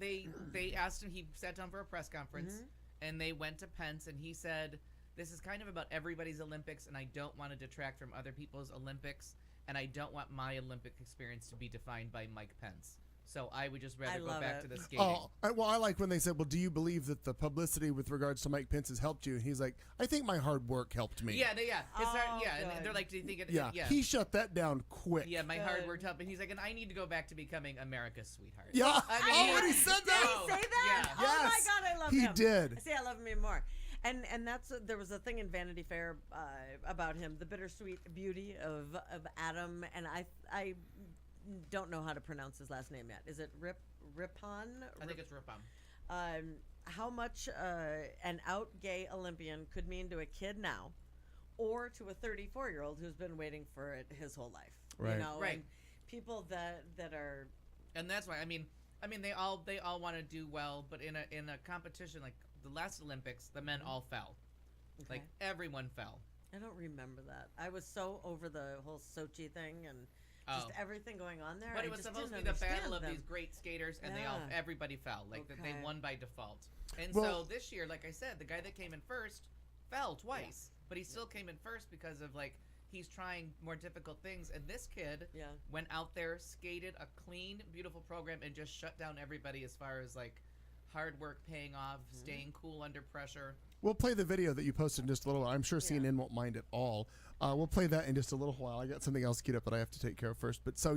they asked him, he sat down for a press conference, and they went to Pence, and he said, "This is kind of about everybody's Olympics, and I don't want to detract from other people's Olympics, and I don't want my Olympic experience to be defined by Mike Pence." So I would just rather I go love back it. to the skating. Oh, I like when they said, "Well, do you believe that the publicity with regards to Mike Pence has helped you?" And he's like, "I think my hard work helped me." Yeah, His hard, Oh, yeah, and good. they're like, "Do you think it?" yeah. yeah. He shut that down quick. Yeah, my hard Good. work helped, and he's like, and I need to go back to becoming America's sweetheart. Yeah. I mean, Oh, and he said Did that. Oh, he say that? yeah. Oh my Yes, God, I love he him. did. See, I love him even more. And that's there was a thing in Vanity Fair about him, the bittersweet beauty of Adam, and I don't know how to pronounce his last name yet. Is it Rippon? I think it's Ripon. How much an out gay Olympian could mean to a kid now, or to a 34-year-old who's been waiting for it his whole life. Right. You know, Right. and people that are And that's why I mean they all want to do well, but in a competition like the last Olympics, the men all fell. okay. Like everyone fell. I don't remember that. I was so over the whole Sochi thing and just Oh. everything going on there. But I it was just supposed to didn't be the battle understand of them. these great skaters, and Yeah. everybody fell. Like that they Okay. won by default. And Well- so this year, like I said, the guy that came in first fell twice, but he still came in first because of like he's trying more difficult things. And this kid Yeah. went out there, skated a clean, beautiful program, and just shut down everybody as far as like hard work paying off, Mm-hmm. staying cool under pressure. We'll play the video that you posted in just a little while. I'm sure CNN won't mind at all. We'll play that in just a little while. I got something else queued up that I have to take care of first. But so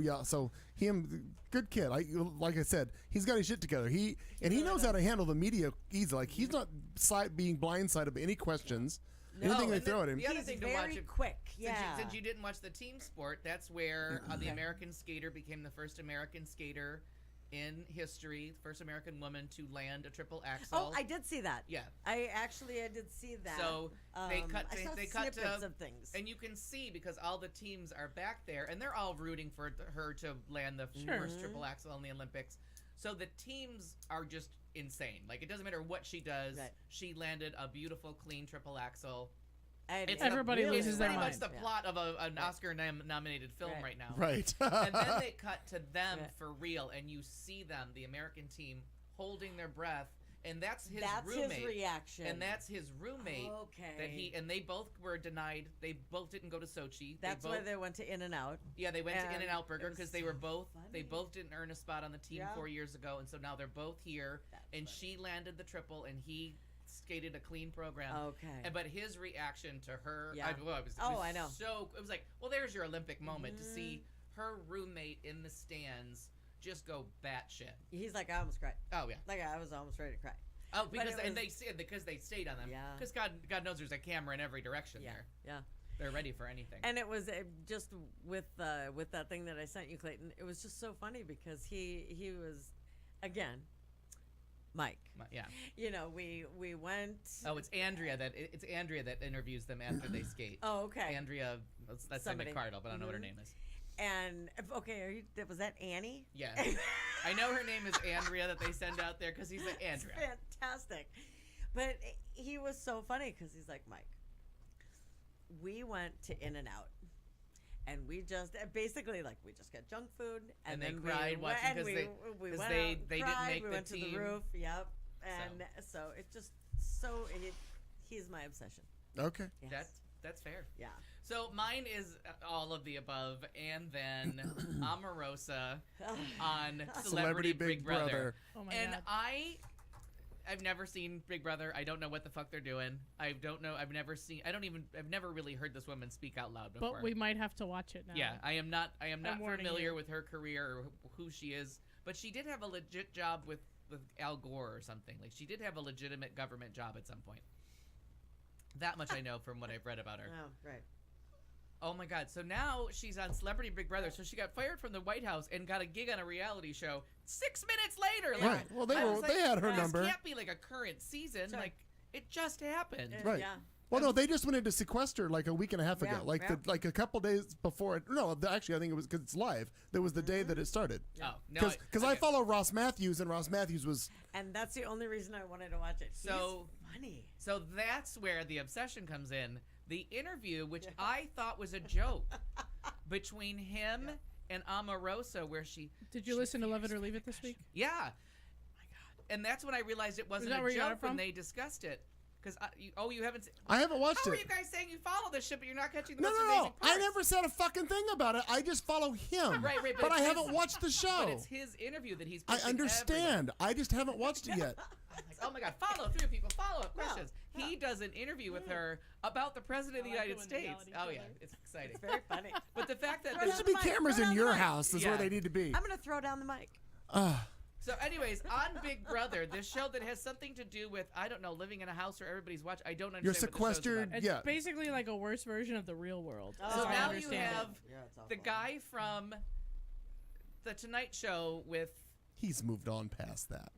him, good kid. Like I said, he's got his shit together. He knows how to handle the media easily. Like he's not being blindsided by any questions, anything they and throw then at him. the other He's thing to very watch quick. Since Yeah. since you didn't watch the team sport, that's where the American skater became the first American skater in history, first American woman to land a triple axel. Oh, I did see that. Yeah. I did see that. So they cut I saw they cut snippets to of things. and you can see because all the teams are back there and they're all rooting for her to land the first triple axel in the Olympics. So the teams are just insane. Like it doesn't matter what she does. Right. She landed a beautiful clean triple axel. And It's Everybody the, loses it's their pretty mind. much the plot of an Oscar nominated film Right. right now. Right. And then they cut to them Right. for real, and you see them, the American team, holding their breath, and that's his That's roommate. his reaction. And that's his roommate. Okay. That they both were denied. They both didn't go to Sochi. That's they why both, they went to In-N-Out. yeah, they went to and In-N-Out Burger it was because they were so both they funny. both didn't earn a spot on the team Yeah. 4 years ago, and so now they're both here. That's and funny. she landed the triple, and he skated a clean program. Okay. But his reaction to her, Yeah. it was I know. So it was like, well, there's your Olympic moment to see her roommate in the stands just go batshit. He's like, I almost cried. Oh yeah. Like I was almost ready to cry. Oh, But because it and was- they stayed on them. Yeah. Because God knows there's a camera in every direction Yeah. there. Yeah. They're ready for anything. And it was just with that thing that I sent you, Clayton. It was just so funny because he was, again, Mike. Yeah. You know, we went. Oh, it's Andrea that interviews them after they skate. Oh, okay. Andrea, that's Somebody. McCardle, but I don't know what her Mhm. name is. And okay, was that Annie? Yeah. I know her name is Andrea that they send out there because he's like Andrea. Fantastic. But he was so funny because he's like, Mike, we went to In-N-Out. And we just basically we just got junk food And then they cried we watching went, 'cause we, they- we 'cause went they- out and they didn't cried, make we the went to team. the roof. Yep. And so it just he's my obsession. Okay. Yes. That's fair. Yeah. So mine is all of the above, and then Omarosa on Celebrity Big Brother. Oh my And God. I've never seen Big Brother. I don't know what the fuck they're doing. I don't know. I've never really heard this woman speak out loud before. But we might have to watch it now. Yeah, I am not warning familiar you. with her career or who she is. But she did have a legit job with Al Gore or something. Like she did have a legitimate government job at some point. That much I know from what I've read about her. Oh, right. Oh my God! So now she's on Celebrity Big Brother. So she got fired from the White House and got a gig on a reality show 6 minutes later. Like, Right. Well, I was they had her this number. can't be like a current season. Sure. Like it just happened. Right. Yeah. Well, no, they just went into sequester like a week and a half ago, Yeah, yeah. like a couple days before it. No, actually, I think it was because it's live. That was the day that it started. Oh no! Because I follow Ross Matthews, and Ross Matthews was And that's the only reason I wanted to watch it. So- He's funny. So that's where the obsession comes in. The interview, which I thought was a joke, between him and Omarosa, where she. Did you listen to Love It or Leave It this week? Yeah. Oh my God. And that's when I realized it wasn't that a where you got joke it when from? they discussed it. Because you haven't. I haven't watched How it. are you guys saying you follow this shit, but you're not catching the No, most no, amazing no. parts? I never said a fucking thing about it. I just follow him. Right, But but I it's haven't his- watched the show. But it's his interview that he's. I pushing understand. I just haven't watched it yet. everyone. Oh my God! Follow through, people. Follow up questions. He does an interview with her about the president of the I like United it when they States. yell at Oh each yeah, other. it's exciting. It's very funny. But the fact that Throw There this, down should the be mic, cameras throw in down the your mic. house is where Yeah. they need to be. I'm gonna throw down the mic. so anyways, on Big Brother, this show that has something to do with I don't know, living in a house where everybody's watching. I don't understand. You're what the show's sequestered. about. It's Yeah. basically like a worse version of the real world. Oh, as So I now you understand it. have Yeah, it's the awful. guy from the Tonight Show with. He's moved on past that.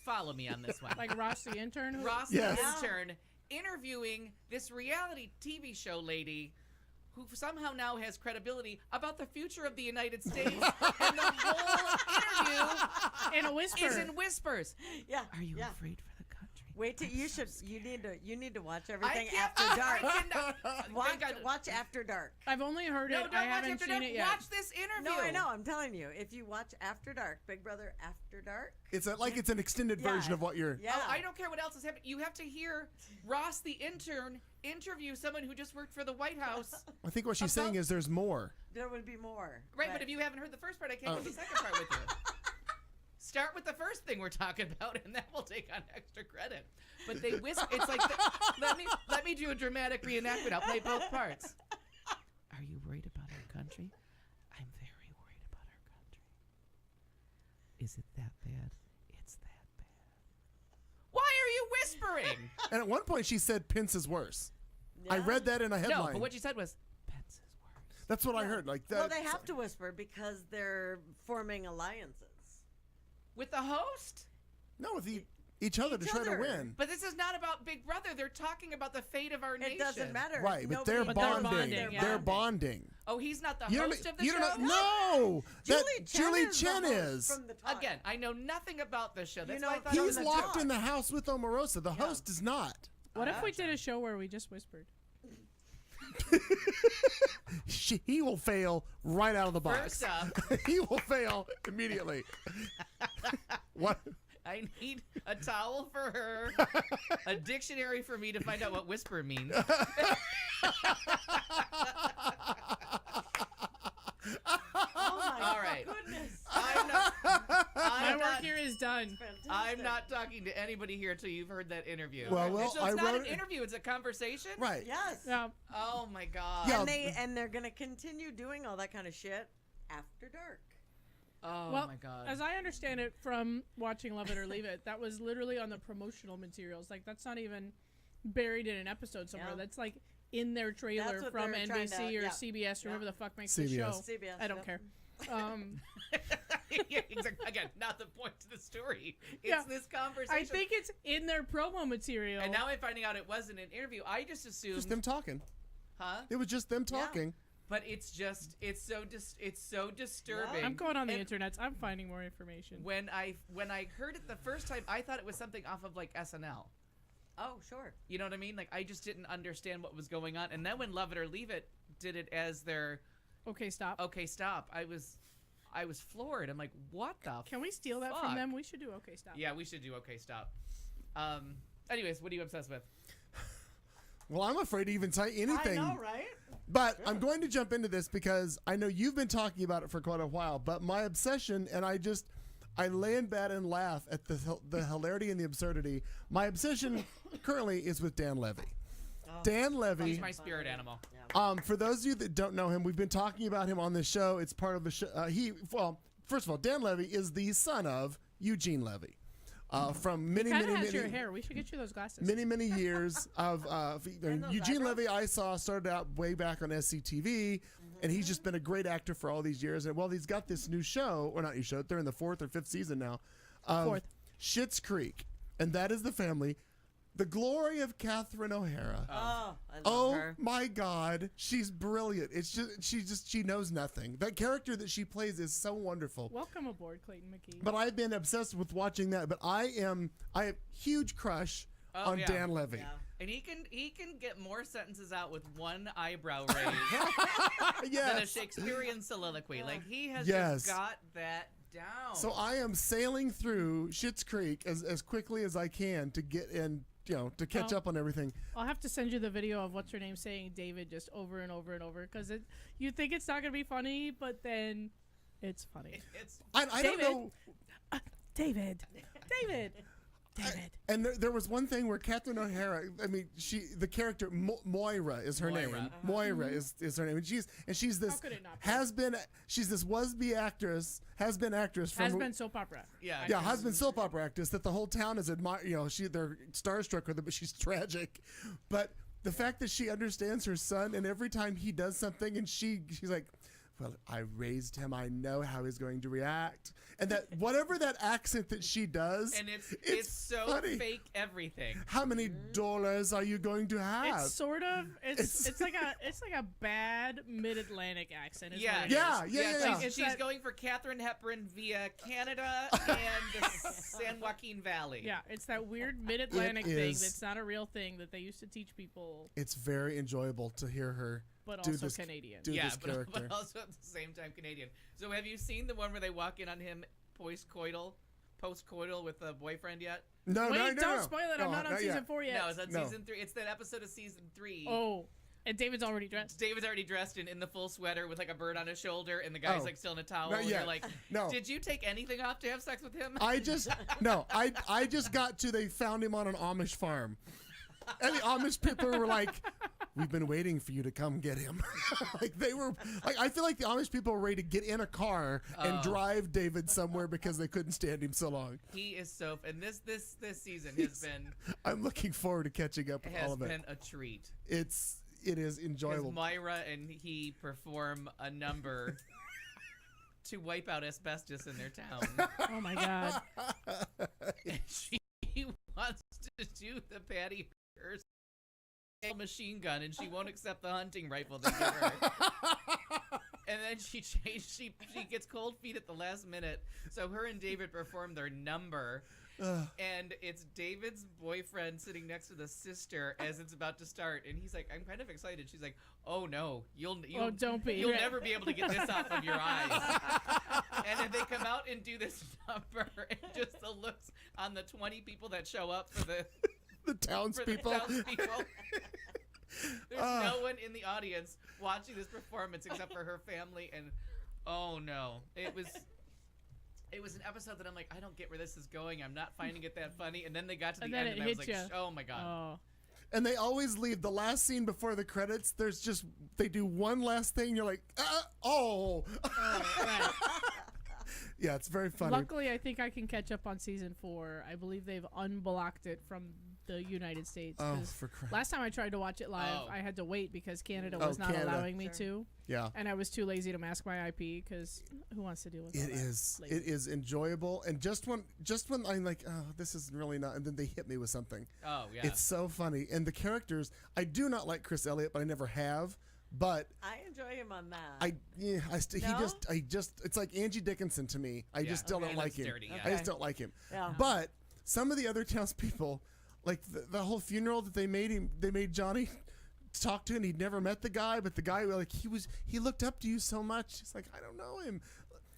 Follow me on this one. Like Ross the intern. Who, Ross Yes. the intern interviewing this reality TV show lady who somehow now has credibility about the future of the United States. And the whole interview in a whisper. is in whispers. Yeah. Are you yeah. afraid for the country? Wait till you need to watch everything can't- after dark. Thank God. Watch After Dark. I've only heard No, it. don't I watch haven't After seen Dark. it yet. Watch this interview. No, I know. I'm telling you, if you watch After Dark, Big Brother After Dark. It's like it's an extended Yeah. version of what you're. Yeah. Oh, I don't care what else is happening. You have to hear Ross the intern interview someone who just worked for the White House. I think what she's saying is there's more. There would be more. Right, but if you haven't heard the first part, I can't do the second part with you. Start with the first thing we're talking about, and then we'll take on extra credit. But they whisper. It's like let me do a dramatic reenactment. I'll play both parts. Are you worried about our country? I'm very worried about our country. Is it that bad? It's that bad. Why are you whispering? And at one point she said Pence is worse. I Yeah. read that in a headline. No, but what you said was Pence is worse. That's what I heard. Like that. Well, they have to whisper because they're forming alliances. With the host? No, with each other to Each try to other. win. But this is not about Big Brother. They're talking about the fate of our nation. It doesn't matter. Right, but Nobody they're But knows they're bonding. bonding, yeah. They're bonding. Oh, he's not the You don't, host of the you show? don't know. No, that Julie Chen the host is. From the top. Again, I know nothing about this show. That's know, why I thought from He's the locked top. in the house with Omarosa. The host is not. What if we did a show where we just whispered? He will fail right out of the box. First up, He will fail immediately. What? I need a towel for her, a dictionary for me to find out what whisper means. Oh my All right. goodness. My I'm work not, here is done. Fantastic. I'm not talking to anybody here until you've heard that interview. Well, so I it's not wrote an it- interview; it's a conversation. Right. Yes. Yeah. Oh my god. Yeah. And they're gonna continue doing all that kind of shit after dark. Oh Well, my god. as I understand it from watching Love It or Leave It, that was literally on the promotional materials. Like that's not even buried in an episode somewhere. Yeah. That's like in their trailer That's what from they're NBC trying to- or yeah. CBS or whoever Yeah. the fuck makes the show. CBS. CBS. I don't yep. care. Yeah, exactly. Again, not the point to the story. It's Yeah. this conversation. I think it's in their promo material. And now I'm finding out it wasn't an interview. I just assumed, Just them talking. huh? It was just them talking. But it's so disturbing. I'm going on the And internet. I'm finding more information. When I heard it the first time, I thought it was something off of like SNL. Oh, sure. You know what I mean? Like I just didn't understand what was going on. And then when Love It or Leave It did it as their Okay, stop. okay stop, I was floored. I'm like, what the? Can we steal that fuck? from them? We should do Okay, stop. Yeah, we should do okay stop. Anyways, what are you obsessed with? Well, I'm afraid to even say anything. I know, right? But I'm going to jump into this because I know you've been talking about it for quite a while. But my obsession, and I lay in bed and laugh at the hilarity and the absurdity. My obsession currently is with Dan Levy. Dan Levy. He's my spirit animal. For those of you that don't know him, we've been talking about him on this show. It's part of a show. First of all, Dan Levy is the son of Eugene Levy. From many, Kind of many, has your many, hair. We should get you those glasses. many years of those Eugene eyebrows? Levy. I saw started out way back on SCTV, and he's just been a great actor for all these years. And well, he's got this new show, or not new show. They're in the 4th or 5th season now. Fourth. Schitt's Creek, and that is the family. The glory of Catherine O'Hara. Oh, I love Oh her. my God, she's brilliant. It's just she knows nothing. That character that she plays is so wonderful. Welcome aboard, Clayton McKee. But I've been obsessed with watching that. But I have huge crush Oh, on yeah. Dan Levy. Yeah. And he can get more sentences out with one eyebrow raise than a Yes. Shakespearean soliloquy. Like he has Yes. just got that down. So I am sailing through Schitt's Creek as quickly as I can to get in to catch Oh. up on everything. I'll have to send you the video of what's her name saying David just over and over and over because you think it's not gonna be funny, but then it's funny. It's I don't David. know. David, David. And there was one thing where Catherine O'Hara, I mean, the character Moira is her Moira. name. Moira is her name, and she's this could it not be? she's this was-be actress, has been actress from Has been soap opera. yeah. has been soap opera actress that the whole town is admire. They're starstruck with her, but she's tragic. But the fact that she understands her son, and every time he does something, and she's like, well, I raised him. I know how he's going to react. And that whatever that accent that she does, And it's so funny. fake everything. How many dollars are you going to have? It's sort of it's like a bad mid-Atlantic accent. Is Yeah. what it Yeah, is. yeah. She's that- going for Katharine Hepburn via Canada and the San Joaquin Valley. Yeah, it's that weird mid-Atlantic It thing is. that's not a real thing that they used to teach people, It's very enjoyable to hear her but do also this, Canadian. do Yeah, this but character. also at the same time Canadian. So have you seen the one where they walk in on him post-coital with a boyfriend yet? No, Wait, no, no, don't no. spoil it. I'm No, not on not season yet. 4 yet. No, it's on No. season 3. It's that episode of season 3. Oh, and David's already dressed. David's already dressed in the full sweater with like a bird on his shoulder, and the guy's Oh. like still in a towel. Not And yet. you're like, No. did you take anything off to have sex with him? I just got to they found him on an Amish farm. And the Amish people were like, we've been waiting for you to come get him. Like they were like I feel like the Amish people were ready to get in a car and drive David somewhere because they couldn't stand him so long. He is so, and this season has I'm looking forward to catching up with all of it. been a treat. It is Because enjoyable. Moira and he perform a number to wipe out asbestos in their town. Oh my god. And she wants to do the Patty Hearst machine gun, and she won't accept the hunting rifle they give her. And then she gets cold feet at the last minute. So her and David perform their number. And it's David's boyfriend sitting next to the sister as it's about to start, and he's like, "I'm kind of excited." She's like, "Oh no, you'll don't be. You'll never be able to get this off of your eyes." And then they come out and do this number, and just the looks on the 20 people that show up for the townspeople. townspeople. There's no one in the audience watching this performance except for her family, and oh no, it was an episode that I'm like, I don't get where this is going. I'm not finding it that funny. And then they got to the And end, then and it I was hit like, ya. oh my god. Oh. And they always leave the last scene before the credits. There's just they do one last thing. You're like, oh. Right. Yeah, it's very funny. Luckily, I think I can catch up on season 4. I believe they've unblocked it from the United States. Oh, 'cause for crap. last time I tried to watch it live, Oh. I had to wait because Canada was not Canada. allowing me Sure. to, Yeah. and I was too lazy to mask my IP because who wants to deal with It all that? is. Lazy. It is enjoyable, and just when I'm like, oh, this is really not, and then they hit me with something. Oh yeah. It's so funny, and the characters. I do not like Chris Elliott, but I never have. But I enjoy him on that. No? It's like Angie Dickinson to me. I Yeah. just still Okay. don't He like looks him. dirty, yeah. I just Okay. don't like him. Yeah. But some of the other townspeople, like the whole funeral that they made Johnny talk to, and he'd never met the guy, but the guy he looked up to you so much. He's like, I don't know him.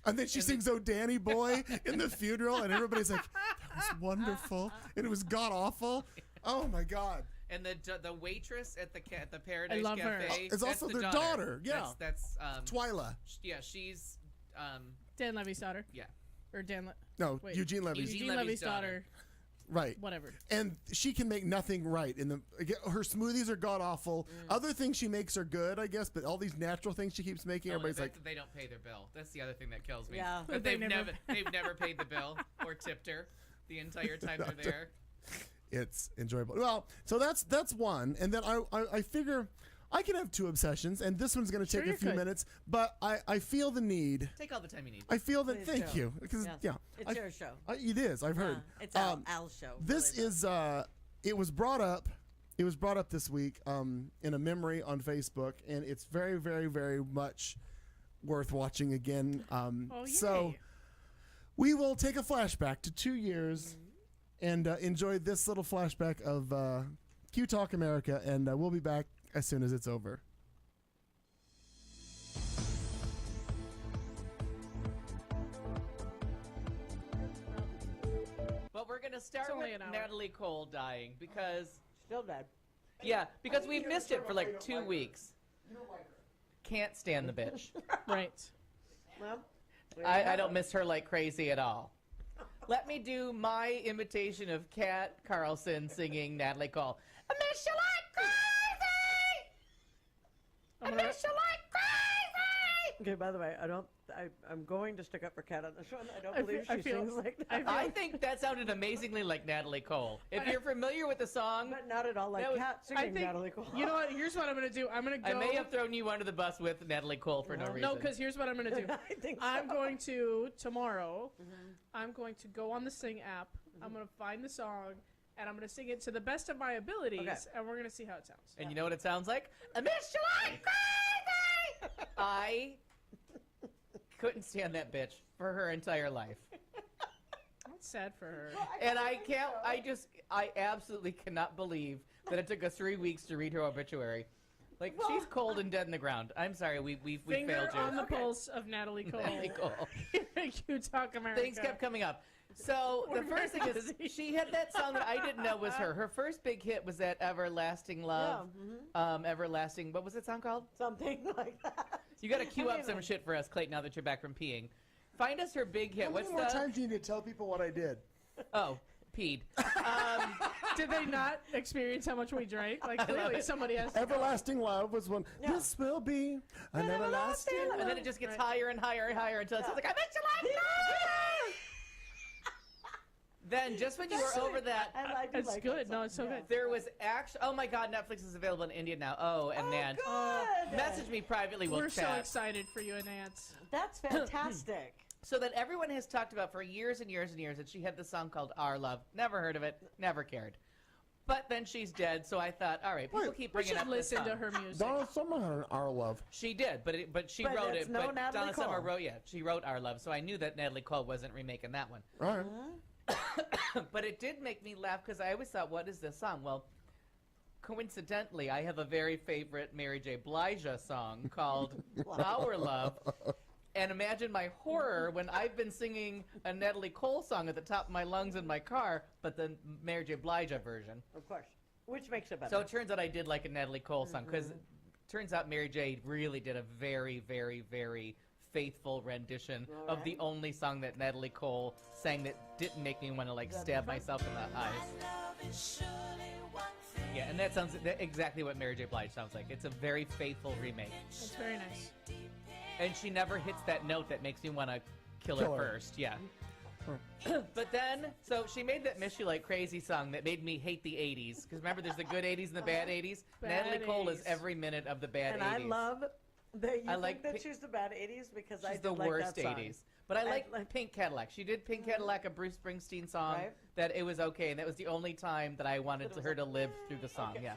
And then she sings "Oh Danny Boy" in the funeral, and everybody's like, that was wonderful, and it was god awful. Oh my god. And the waitress at the Paradise love her. Cafe. It's that's also the their daughter, yeah. That's Twyla. yeah. She's Dan Levy's daughter, yeah. or Dan. No, Wait. Eugene Levy. Eugene Levy's Levy's daughter. Right. Whatever. And she can make nothing right. Her smoothies are god awful. Other things she makes are good, I guess, but all these natural things she keeps making, Oh, and the everybody's fact like, that they don't pay their bill. That's the other thing that kills me. Yeah. That They they've never never paid the bill or tipped her the entire time they're there. it's enjoyable. Well, so that's one, and then I figure I can have 2 obsessions, and this one's going to Sure take a you few could. minutes, but I feel the need. Take all the time you need. I feel that. Please Thank do. you, because Yes. yeah, It's your show. it is. I've heard. It's Al's show. This really, is it was brought up. It was brought up this week in a memory on Facebook, and it's very, very, very much worth watching again. So yay. we will take a flashback to 2 years and enjoy this little flashback of Q Talk America, and we'll be back as soon as it's over. But we're gonna start only with an hour. Natalie Cole dying because Still dead. because we've missed it for like 2 weeks. Can't stand the bitch. Right. Well, I don't miss her like crazy at all. Let me do my imitation of Kat Carlson singing Natalie Cole. I miss you like crazy. I miss you like crazy. Okay, by the way, I'm going to stick up for Kat on this one. I don't I believe feel- I she feel- sings like that. I feel- I think that sounded amazingly like Natalie Cole. If you're familiar with the song, But not at all like That was- Kat I singing think, Natalie Cole. you know what? Here's what I'm going to do. I'm going to I go. may have thrown you under the bus with Natalie Cole for no reason. No, because here's what I'm going to do. I think I'm so. going to, tomorrow, I'm going to go on the Sing app. I'm going to find the song, and I'm going to sing it to the best of my abilities, Okay. and we're going to see how it sounds. And you know what it sounds like? I miss you like crazy. I couldn't stand that bitch for her entire life. That's sad for her. And I absolutely cannot believe that it took us 3 weeks to read her obituary. Like, she's cold and dead in the ground. I'm sorry, we Finger failed you. on the pulse of Natalie Cole. Natalie Cole. Thank you, Talk America. Things kept coming up. So the first thing is, she had that song that I didn't know was her. Her first big hit was that Everlasting Love. Everlasting, what was that song called? Something like that. You got to cue up mean, some like- shit for us, Clayton, now that you're back from peeing. Find us her big hit. How What's many more the... times do you need to tell people what I did? Oh, peed. Did they not experience how much we drank? Like, clearly somebody has to. Everlasting Love was one. Yeah. This will be an everlasting And love. then it just gets higher and higher and higher until it sounds like, I bet you like love. Then, just when you were over that, I do It's like good. that No, song. it's so good. there was actually, oh my God, Netflix is available in India now. Oh, and Nan. Good. Message me privately, we'll We're so chat. excited for you and Nance. That's fantastic. So that everyone has talked about for years and years and years that she had this song called Our Love. Never heard of it, never cared. But then she's dead, so I thought, all right, people keep We bringing should up this listen song. to her music. Donna Summer had an Our Love. She did, but she But wrote it's it. no But Natalie Donna Summer Cole. wrote, she wrote Our Love, so I knew that Natalie Cole wasn't remaking that one. All right. But it did make me laugh because I always thought, what is this song? Well, coincidentally, I have a very favorite Mary J. Blige song called Our Love. And imagine my horror when I've been singing a Natalie Cole song at the top of my lungs in my car, but the Mary J. Blige version. Of course. Which makes it better. So it turns out I did like a Natalie Cole song because it turns out Mary J. really did a very, very, very faithful rendition of the only song that Natalie Cole sang that didn't make me want to like stab myself in the eyes. Yeah, and that sounds exactly what Mary J. Blige sounds like. It's a very faithful remake. It's very nice. And she never hits that note that makes me want to kill her Kill her. first. Yeah. But then, so she made that Miss You Like Crazy song that made me hate the 80s. Because remember, there's the good 80s and the bad 80s? Bad Natalie Cole is 80s. every minute of the bad and 80s. I love that you I think like that pi- she's the bad 80s because I She's did the like worst that song. 80s. But I like like- Pink Cadillac. She did Pink Cadillac, a Bruce Springsteen song, Right. that it was okay. And that was the only time that I wanted her to live through the song. Yeah.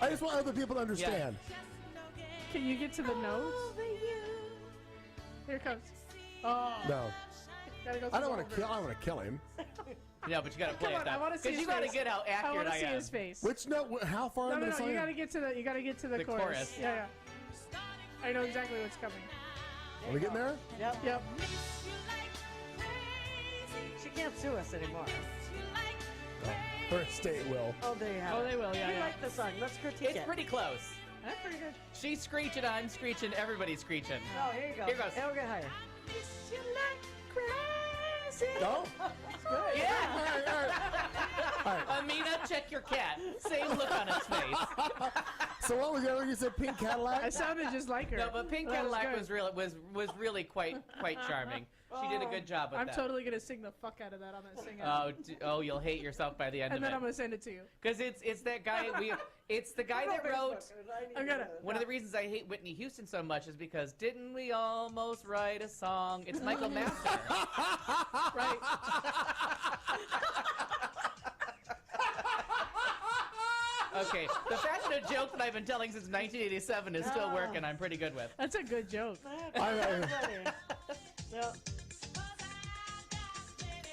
I just want other people to understand. Can you get to the notes? Here it comes. Oh, No, gotta go I don't through want the to kill. whole I want to kill him. No, but you got to play Come it on, I though. want to see his you got to face. get how I accurate want I to see am. his face. Which note? How far No, into no, the no. song? You gotta get to the. You gotta get to the, The chorus. Yeah, yeah. I know exactly what's coming. Are we getting there? Yep. Yep. She can't sue us anymore. Her estate will. Oh, there you have Oh, it. they will. Yeah, We yeah. like the song. Let's critique It's it. pretty close. That's pretty good. She's screeching, I'm screeching, everybody's screeching. Oh, here you go. Here goes. It'll get higher. No. Yeah. All right. Amina, check your cat. Same look on its face. So what was the other one you said? Pink I Cadillac. sounded just like her. No, but Pink That Cadillac good. was really quite charming. She did a good job with I'm that. totally gonna sing the fuck out of that on that sing Oh, you'll hate yourself by the end and of then it. I'm gonna send it to you. Because it's that guy. It's the guy that wrote. I'm gonna. One of the reasons I hate Whitney Houston so much is because didn't we almost write a song? It's Michael Master. Right. Okay, the fact that a joke that I've been telling since 1987 is still working, I'm pretty good with. That's a good joke. Yep.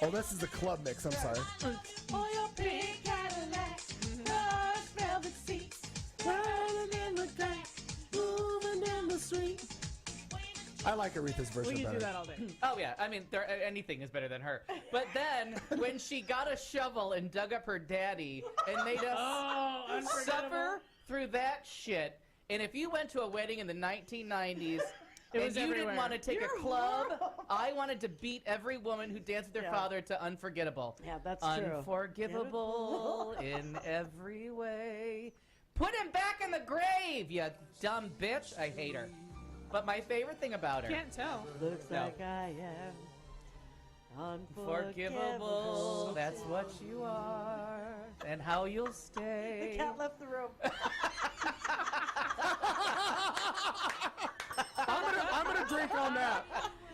Oh, this is the club mix. I'm sorry. Oh, your pink Cadillac, large velvet seats, riding in the dark, moving in the street. I like Aretha's version We can better. do that all day. Oh yeah, I mean, anything is better than her. But then when she got a shovel and dug up her daddy and made us unforgettable. suffer through that shit, and if you went to a wedding in the 1990s and was you everywhere. didn't want to take a club, I wanted to beat every woman who danced with their Yeah. father to Unforgettable. Yeah, that's true. Unforgivable in every way. Put him back in the grave, you dumb bitch. I hate her. But my favorite thing about her. Can't tell. Looks No. like I am Unforgivable, that's what you are, and how you'll stay. Cat left the room. I'm gonna drink on that.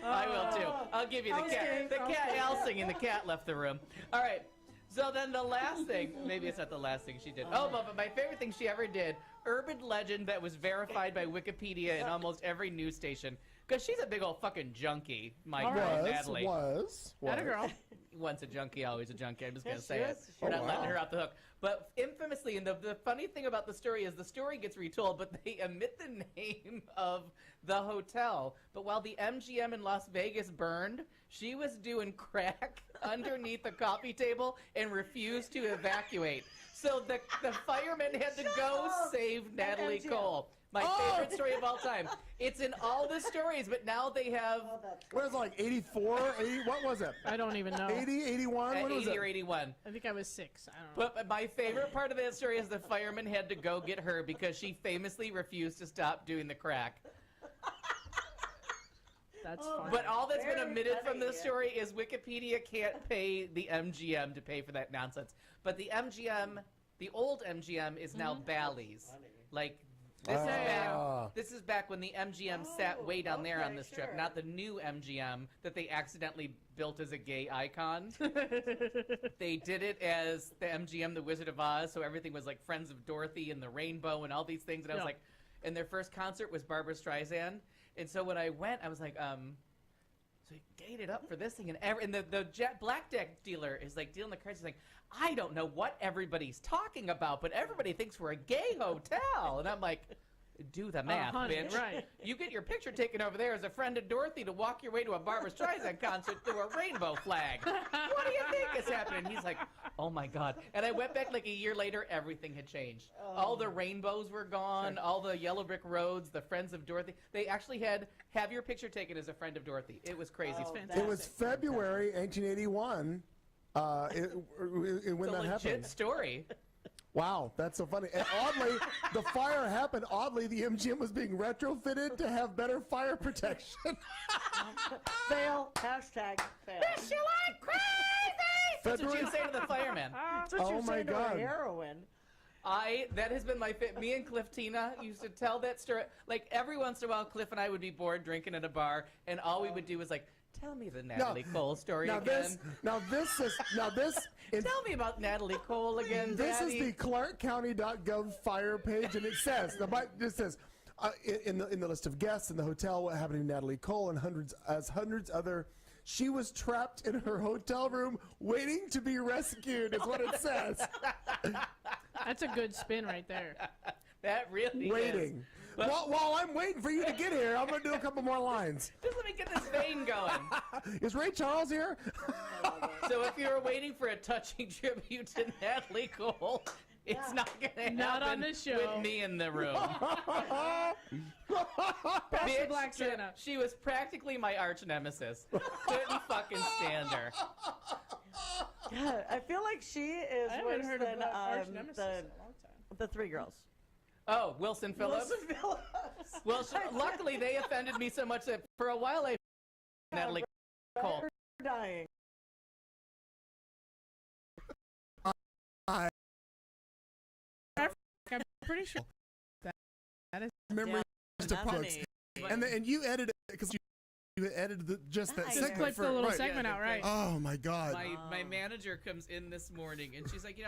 I will too. I'll give you the cat. The cat Al singing. The cat left the room. All right. So then the last thing, maybe it's not the last thing she did. Oh, but my favorite thing she ever did, urban legend that was verified by Wikipedia and almost every news station, because she's a big old fucking junkie, my girl Natalie. Was. That a girl. Once a junkie, always a junkie. I'm just going to Yes, say she it. is. We're Oh, not letting wow. her off the hook. But infamously, and the funny thing about the story is the story gets retold, but they omit the name of the hotel. But while the MGM in Las Vegas burned, she was doing crack underneath the coffee table and refused to evacuate. So the firemen had to go save Natalie MGM. Cole. My favorite story of all time. It's in all the stories, but now they have What is it, like 84, 80? What was it? I don't even know. 80, 81? What was 80 it? or 81. I think I was 6. I don't know. But my favorite part of that story is the firemen had to go get her because she famously refused to stop doing the crack. That's fine. But all that's been Very omitted from funny. this story is Wikipedia can't pay the MGM to pay for that nonsense. But the MGM, the old MGM, is now Bally's. Like, this is back when the MGM sat way down there on okay, this trip, sure. not the new MGM that they accidentally built as a gay icon. They did it as the MGM, the Wizard of Oz, so everything was like Friends of Dorothy and the Rainbow and all these things. And I was Yeah. like, and their first concert was Barbra Streisand. And so when I went, I was like, so he gayed it up for this thing. And the blackjack dealer is like dealing the cards. He's like, I don't know what everybody's talking about, but everybody thinks we're a gay hotel. And I'm like, do the math, honey, bitch. right. You get your picture taken over there as a friend of Dorothy to walk your way to a Barbra Streisand concert through a rainbow flag. What do you think is happening? He's like, oh my God. And I went back like a year later, everything had changed. All the rainbows were gone, all the yellow brick roads, the Friends of Dorothy. They actually had have your picture taken as a friend of Dorothy. It was crazy. Oh, fantastic. It was February 1881 when It's a that legit happened. story. Wow, that's so funny. And oddly, the fire happened. Oddly, the MGM was being retrofitted to have better fire protection. Fail. Hashtag fail. She like crazy! That's what you say to the fireman. That's what Oh you my say to God. a heroin. That has been my me and Cliff Tina used to tell that story. Like every once in a while, Cliff and I would be bored drinking at a bar, and all we would do was like, tell me the Natalie Cole story now again. this Tell me about Natalie Cole again, This Daddy. is the ClarkCounty.gov fire page, and it says in the list of guests in the hotel what happened to Natalie Cole and hundreds other. She was trapped in her hotel room waiting to be rescued. Is what it says. That's a good spin right there. That really Waiting. is. While I'm waiting for you to get here, I'm going to do a couple more lines. Just let me get this vein going. Is Ray Charles here? So if you were waiting for a touching tribute to Natalie Cole, it's not going to happen Not on this show. with me in the room. Pass the Bitch, Black Santa. she was practically my arch nemesis. Couldn't fucking stand her. God, I feel like she is I haven't worse heard than of Arch Nemesis in a long time. the three girls. Oh, Wilson Phillips? Wilson Phillips. Well, luckily they offended me so much that for a while I Natalie Cole. We're dying. I'm pretty sure that is. Memory to punks. Bethany. And you edited it because you edited just that Nice. Just segment clip for the little right. segment Yeah, out, right? Oh my God. My manager comes in this morning and she's like,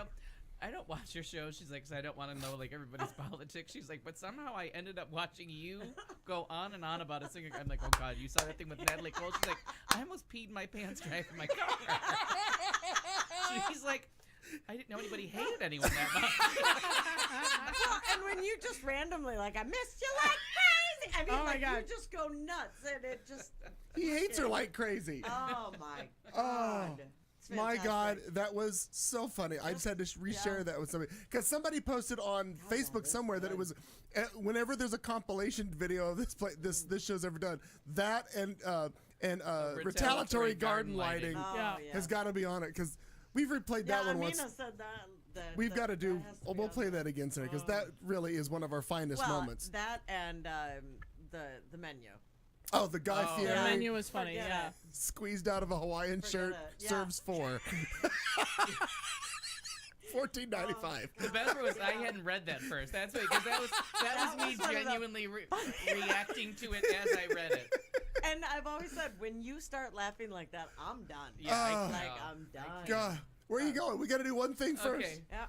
I don't watch your show. She's like, 'cause I don't want to know like everybody's politics. She's like, but somehow I ended up watching you go on and on about a singer. I'm like, oh God, you saw that thing with Natalie Cole? She's like, I almost peed my pants driving my car. She's like, I didn't know anybody hated anyone that much. Well, and when you just randomly like, I missed you like crazy. I mean, Oh my like, God. you just go nuts, and it just. He hates her like crazy. Oh my Oh, God. It's my God, fantastic. that was so funny. I just had to reshare that with somebody because somebody posted on Facebook somewhere that it was whenever there's a compilation video of this show's ever done, that and retaliatory garden lighting Oh, Yeah. has got to be on it because we've replayed that one once. Amina said that. We've got to do. that has to be We'll on play there. that again tonight because that really is one of our finest Well, moments. that and the menu. Oh, the Guy Oh. The Fieri menu was funny. Forget Yeah. it. squeezed out of a Hawaiian shirt it. Yeah. serves 4. $14.95. The best part was I hadn't read that first. That's why, because that was me was one of the- genuinely reacting to it as I read it. And I've always said, when you start laughing like that, I'm done. Yeah, I- like no. I'm done. God, where are you going? We got to do one thing first. Okay. Yeah.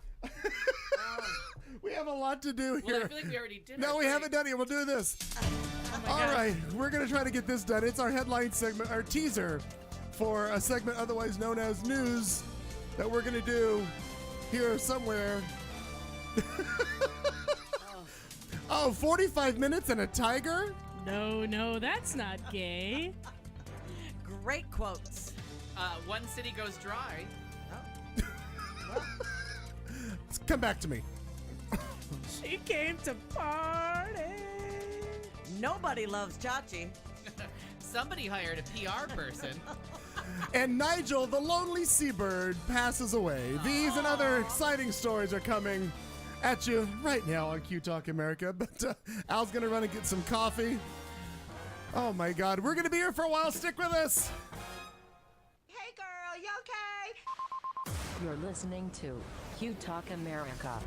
We have a lot to do Well, I here. feel like we already did. No, our we break. haven't done it. We'll do this. Oh my All God. right, we're going to try to get this done. It's our headline segment, our teaser for a segment otherwise known as news that we're going to do here somewhere. Oh, 45 minutes and a tiger? No, that's not gay. Great quotes. One city goes dry. Come back to me. She came to party. Nobody loves Chachi. Somebody hired a PR person. And Nigel, the lonely seabird, passes away. These and other exciting stories are coming at you right now on Q Talk America. But Al's going to run and get some coffee. Oh, my God. We're going to be here for a while. Stick with us. Hey girl, you okay? You're listening to Q Talk America.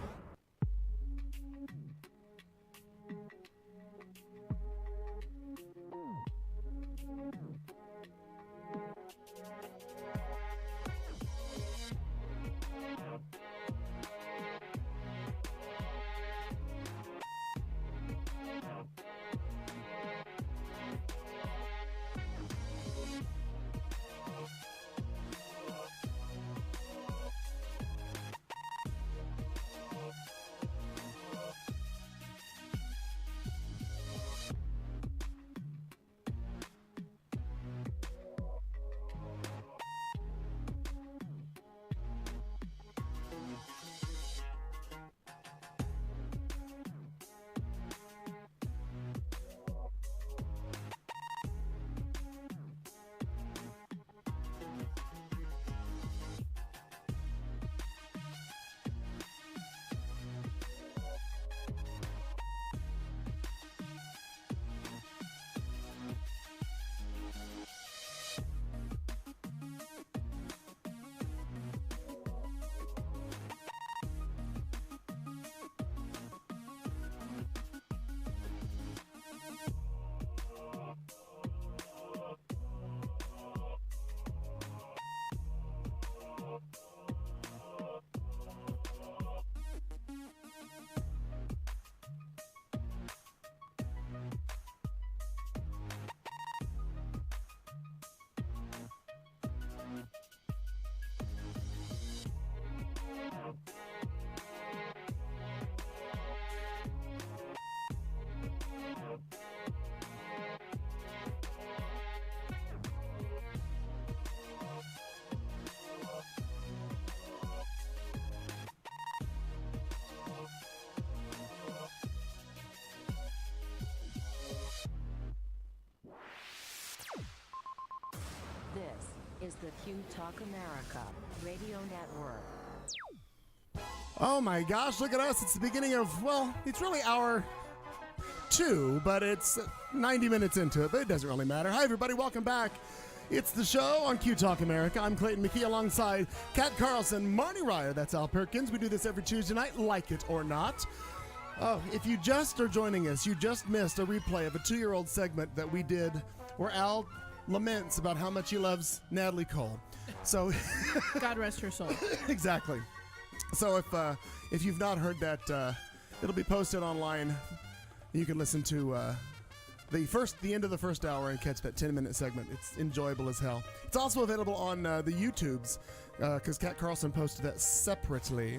This is the Q Talk America Radio Network. Oh my gosh, look at us. It's the beginning of, well, it's really hour 2, but it's 90 minutes into it, but it doesn't really matter. Hi, everybody. Welcome back. It's the show on Q Talk America. I'm Clayton McKee alongside Kat Carlson, Marnie Ryer. That's Al Perkins. We do this every Tuesday night, like it or not. Oh, if you just are joining us, you just missed a replay of a 2-year-old segment that we did where Al laments about how much he loves Natalie Cole. So, God rest her soul. exactly. So if you've not heard that, it'll be posted online. You can listen to the end of the first hour and catch that 10-minute segment. It's enjoyable as hell. It's also available on the YouTubes because Kat Carlson posted that separately.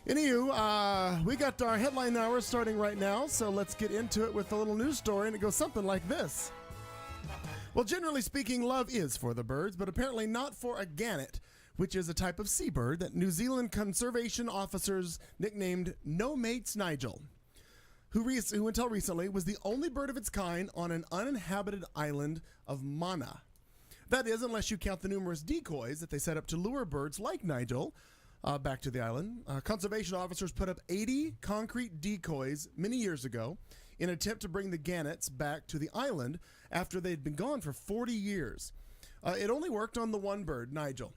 Anywho, we got our headline hour starting right now, so let's get into it with a little news story, and it goes something like this. Well, generally speaking, love is for the birds, but apparently not for a gannet, which is a type of seabird that New Zealand conservation officers nicknamed No Mates Nigel, who until recently was the only bird of its kind on an uninhabited island of Mana. That is, unless you count the numerous decoys that they set up to lure birds like Nigel back to the island. Conservation officers put up 80 concrete decoys many years ago in an attempt to bring the gannets back to the island after they'd been gone for 40 years. It only worked on the one bird, Nigel.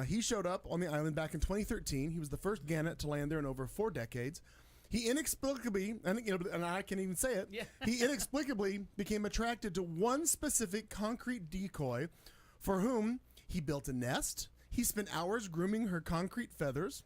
He showed up on the island back in 2013. He was the first gannet to land there in over 4 decades. He inexplicably, and I can't even say it, he inexplicably became attracted to one specific concrete decoy for whom he built a nest. He spent hours grooming her concrete feathers.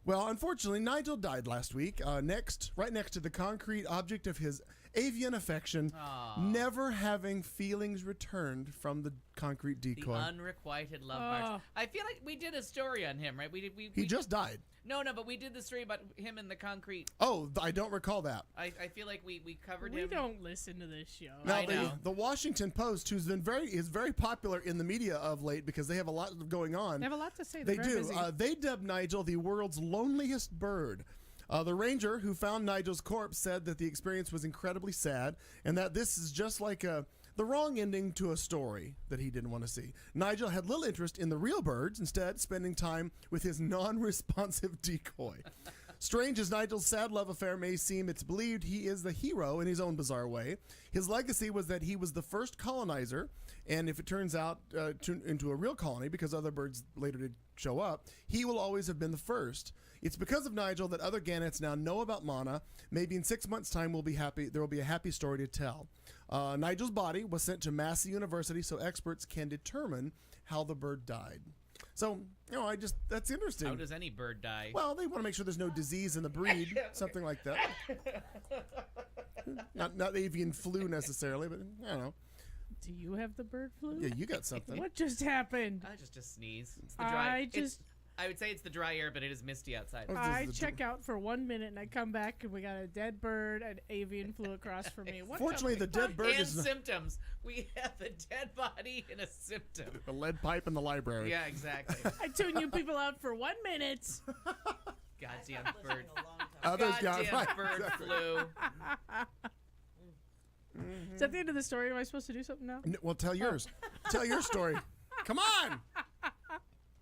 Well, unfortunately, Nigel died last week, right next to the concrete object of his avian affection, never having feelings returned from the concrete decoy. The unrequited love marks. I feel like we did a story on him, right? He just died. No, but we did the story about him and the concrete. Oh, I don't recall that. I feel like we covered We him. don't listen to this show. Now, the Washington Post, who's been is very popular in the media of late because they have a lot going on. They have a lot to say. They They're very do. busy. They dubbed Nigel the world's loneliest bird. The ranger who found Nigel's corpse said that the experience was incredibly sad and that this is just like the wrong ending to a story that he didn't want to see. Nigel had little interest in the real birds, instead spending time with his non-responsive decoy. Strange as Nigel's sad love affair may seem, it's believed he is the hero in his own bizarre way. His legacy was that he was the first colonizer, and if it turns out into a real colony, because other birds later did show up, he will always have been the first. It's because of Nigel that other gannets now know about Mana. Maybe in 6 months' time there will be a happy story to tell. Nigel's body was sent to Massey University so experts can determine how the bird died. So, that's interesting. How does any bird die? Well, they want to make sure there's no disease in the breed, something like that. Not avian flu necessarily, but I don't know. Do you have the bird flu? Yeah, you got something. What just happened? I just a sneeze. It's the dry. I would say it's the dry air, but it is misty outside. I check out for 1 minute and I come back and we got a dead bird and avian flu across from me. Fortunately, the dead bird and is symptoms. We have a dead body and a symptom. A lead pipe in the library. Yeah, exactly. I tune you people out for 1 minute. Goddamn bird. Goddamn bird flu. Is that the end of the story? Am I supposed to do something now? Well, tell yours. Tell your story. Come on.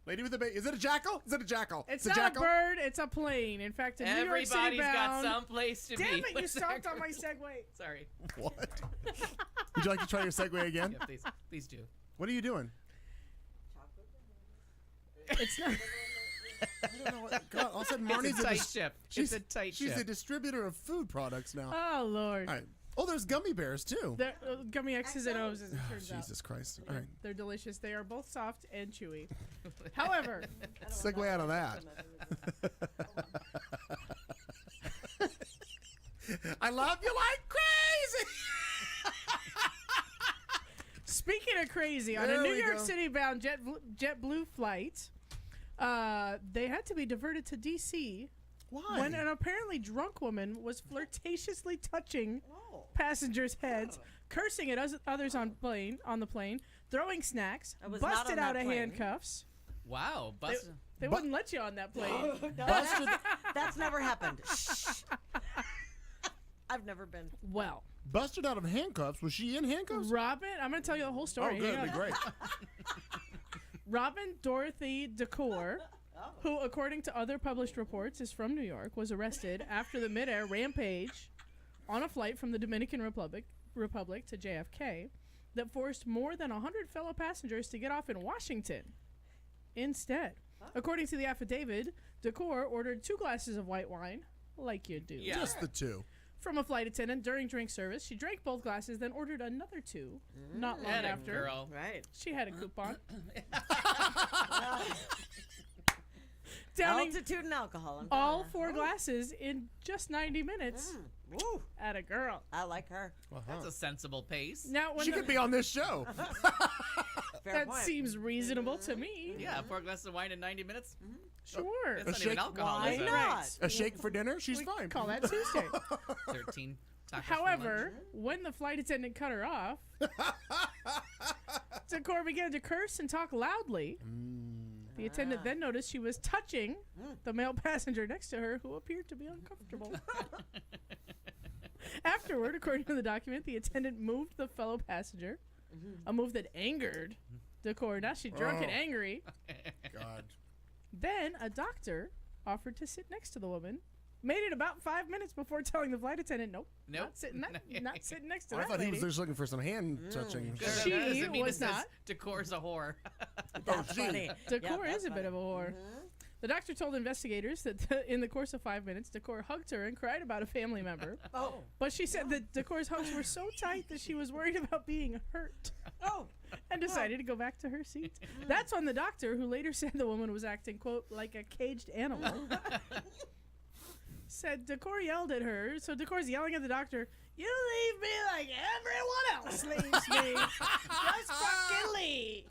Lady with the baby. Is it a jackal? Is it a jackal? It's a not jackal? a bird. It's a plane. In fact, in New York City Everybody's got bound. someplace to Damn be. it! You stopped on my segue. Sorry. What? Would you like to try your segue again? Yeah, please do. What are you doing? It's not. I don't know what. God, all of a sudden, Marnie's It's a tight ship. It's a tight ship. She's a distributor of food products now. Oh Lord. All right. Oh, there's gummy bears too. They're gummy X's and O's, as it turns out. Jesus Christ. All right. They're delicious. They are both soft and chewy. However, segue out of that. I love you like crazy. speaking of crazy, on There a New we York go. City bound JetBlue flight, they had to be diverted to D.C. Why? when an apparently drunk woman was flirtatiously touching passengers' heads, cursing at others on the plane, throwing snacks, I was not busted on out that of plane. handcuffs. Wow. They wouldn't let you on that plane. Busted. That's never happened. Shh. I've never been. Well, Busted out of handcuffs. Was she in handcuffs? Robin, I'm going to tell you the whole story. Oh, good. Hang That'd be on. great. Robin Dorothy Decor, who, according to other published reports, is from New York, was arrested after the midair rampage on a flight from the Dominican Republic to JFK that forced more than 100 fellow passengers to get off in Washington instead. According to the affidavit, Decor ordered 2 glasses of white wine, like you do, Yeah. Just the 2. from a flight attendant during drink service. She drank both glasses, then ordered another 2 not long Atta after. girl. Right. She had a coupon. Downing Altitude and alcohol. I'm all telling 4 ya. glasses in just 90 minutes Woo, at a girl. I like her. That's a sensible pace. Now, when She could be on this show. Fair that point. seems reasonable to me. Yeah, 4 glasses of wine in 90 minutes. Sure. That's not even shake- alcohol, Why is it? not? A shake for dinner? She's We fine. call that Tuesday. 13 tacos for However, lunch. when the flight attendant cut her off, Decor began to curse and talk loudly. The attendant then noticed she was touching the male passenger next to her, who appeared to be uncomfortable. Afterward, according to the document, the attendant moved the fellow passenger, a move that angered Decor. Now she's drunk and Oh. angry. God. Then a doctor offered to sit next to the woman. Made it about 5 minutes before telling the flight attendant, "Nope, Nope. not sitting next to I that thought he was lady." just looking for some hand touching. Good, She that doesn't mean was it says not. Decor's a whore. That's gee. funny. Decor Yeah, is a bit of a whore. The doctor told investigators that in the course of 5 minutes, Decor hugged her and cried about a family member. Oh. But she said that Decor's hugs were so tight that she was worried about being hurt Oh. and decided to go back to her seat. That's on the doctor, who later said the woman was acting, quote, like a caged animal. Said Decor yelled at her, so Decor's yelling at the doctor, "You leave me like everyone else leaves me. Just fucking leave.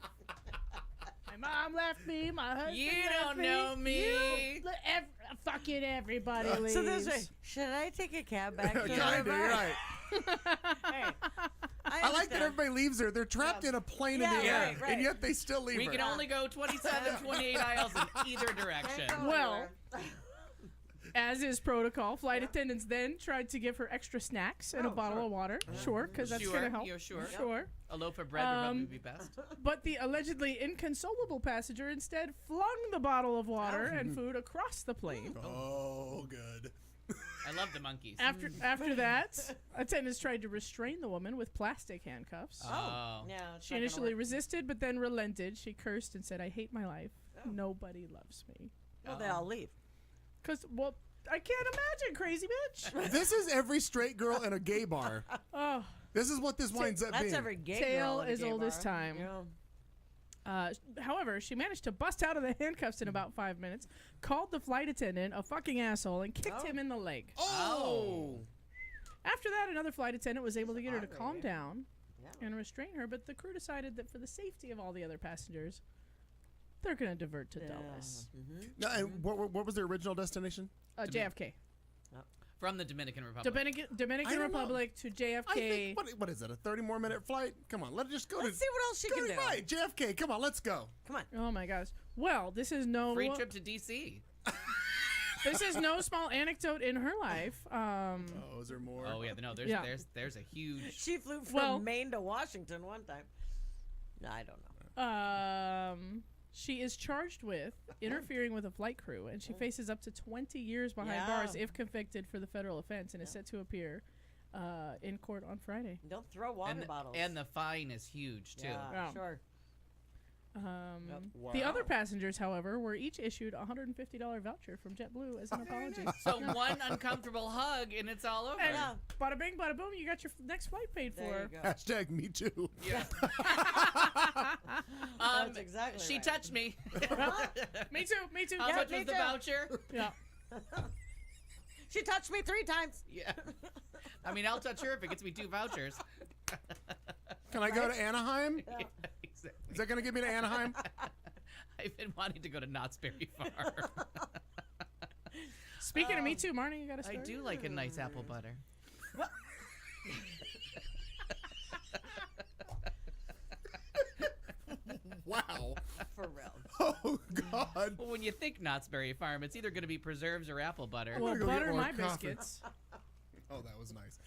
My mom left me, my husband You left don't know me." Fucking everybody leaves. So this way, should I take a cab back here? Kinda, you're right. Hey, I like that understand. everybody leaves her. They're trapped in a plane in Yeah, the air, right, right. and yet they still leave We her. can only go 27, 28 aisles in either direction. Can't go Well, anywhere. as is protocol, flight attendants then tried to give her extra snacks and a bottle of water. Sure, because that's Sure, going to help. you're sure. Sure. A loaf of bread would probably be best. But the allegedly inconsolable passenger instead flung the bottle of water and food across the plane. Oh, good. I love the monkeys. After that, attendants tried to restrain the woman with plastic handcuffs. Oh. Yeah, it's She not gonna initially work. resisted, but then relented. She cursed and said, "I hate my life. Nobody loves me." Well, they all leave. Because, well, I can't imagine, crazy bitch. This is every straight girl in a gay bar. Oh, This is what this winds up That's being. every gay Tale girl at a as gay old as bar. time. Yeah. However, she managed to bust out of the handcuffs in about 5 minutes, called the flight attendant a fucking asshole, and kicked him in the leg. Oh! After that, another flight attendant was able to get her to calm down and restrain her, but the crew decided that for the safety of all the other passengers, they're going to divert to Dulles. No, and what was their original destination? JFK. From the Dominican Republic. Dominican I don't know. Republic to JFK. I think, what is it, a 30 more minute flight? Come on, let's just go Let's see what else she go can to do. right, JFK, come on, let's go. Come on. Oh my gosh. Well, this is no Free trip to D.C. this is no small anecdote in her life. Oh, is there more? Oh, yeah. No, there's, Yeah. there's a huge... She flew from Well- Maine to Washington one time. No, I don't know. She is charged with interfering with a flight crew, and she faces up to 20 years behind Yeah. bars if convicted for the federal offense, and is set to appear in court on Friday. Don't throw water And the, bottles. and the fine is huge, too. yeah, Yeah. sure. The other passengers, however, were each issued a $150 voucher from JetBlue as an apology. So one uncomfortable hug, and it's all over. And Yeah. bada bing, bada boom, you got your next flight paid There for. you go. Hashtag me too. Yeah. That's exactly She right. touched me. Me too, me too. How Yeah, much me was the too. voucher? Yeah. She touched me 3 times. Yeah. I mean, I'll touch her if it gets me 2 vouchers. Can I go to Anaheim? Exactly. Is that going to get me to Anaheim? I've been wanting to go to Knott's Berry Farm. Speaking of me too, Marnie, you got a I story? do like a nice apple butter. Wow. For real. Oh, God. Well, when you think Knott's Berry Farm, it's either going to be preserves or apple butter. Well, gonna go get butter more my coffee. biscuits. Oh, that was nice.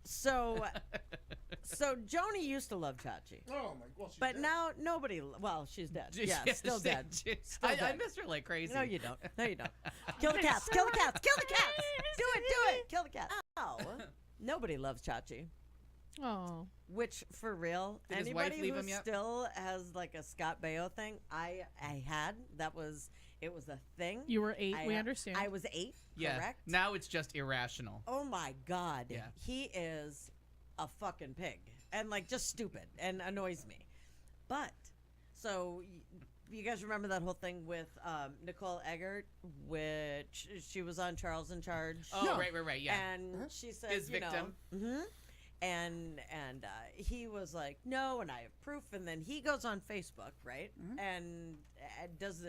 So Joni used to love Chachi. Oh, my gosh. But now nobody, well, she's dead. Yeah, still dead. I dead. miss her like crazy. No, you don't. No, you don't. Kill the cats. Kill the cats. Kill the cats. Do it. Kill the cats. Oh. Nobody loves Chachi. Oh. Which, for real, Did his wife anybody leave who him yet? still has like a Scott Baio thing, I had. It was a thing. You were 8, we I- understand. I was 8, Yeah. correct? Now it's just irrational. Oh my God. Yeah. He is a fucking pig and like just stupid and annoys me. But so you guys remember that whole thing with Nicole Eggert, which she was on Charles in Charge. Oh, Yeah. right, yeah. And she said, His victim. And he was like, no, and I have proof. And then he goes on Facebook, right, and does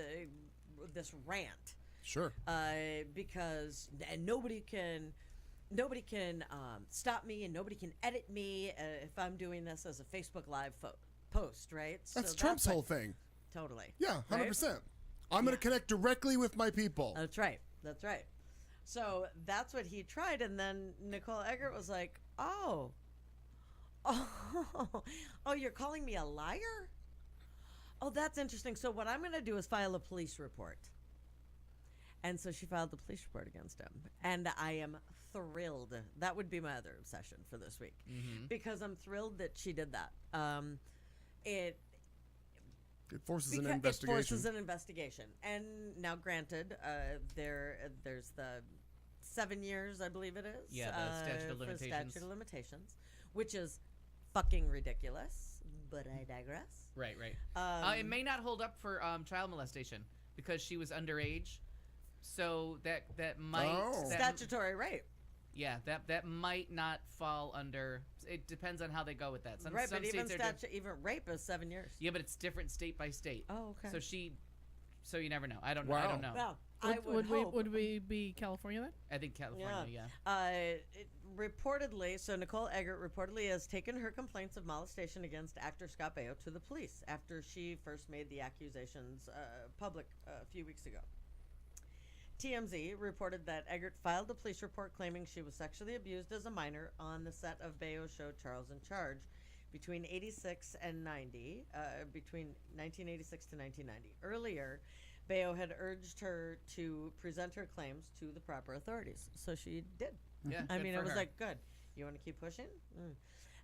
this rant. Sure. Because nobody can stop me, and nobody can edit me if I'm doing this as a Facebook Live post, right? That's Trump's whole thing. Totally. Yeah, 100%. Right? I'm going to connect directly with my people. That's right. That's right. So that's what he tried, and then Nicole Eggert was like, oh, you're calling me a liar? Oh, that's interesting. So what I'm going to do is file a police report. And so she filed the police report against him. And I am thrilled. That would be my other obsession for this week. Because I'm thrilled that she did that. It forces an investigation. It forces an investigation. And now, granted, there's the 7 years, I believe it is. Yeah, the statute of for limitations. statute of limitations, which is fucking ridiculous. But I digress. Right. It may not hold up for child molestation because she was underage. So that might statutory rape. Yeah, that might not fall under. It depends on how they go with that. Some but even states even rape is 7 years. Yeah, but it's different state by state. Oh, okay. So you never know. I don't Wow. know. Well, I would hope. Would we be California then? I think California. Yeah. Reportedly, so Nicole Eggert reportedly has taken her complaints of molestation against actor Scott Baio to the police after she first made the accusations public a few weeks ago. TMZ reported that Eggert filed a police report claiming she was sexually abused as a minor on the set of Baio's show Charles in Charge between 86 and 90, between 1986 to 1990. Earlier, Baio had urged her to present her claims to the proper authorities, so she did. Yeah, I good mean, for it was her. like, good. You want to keep pushing?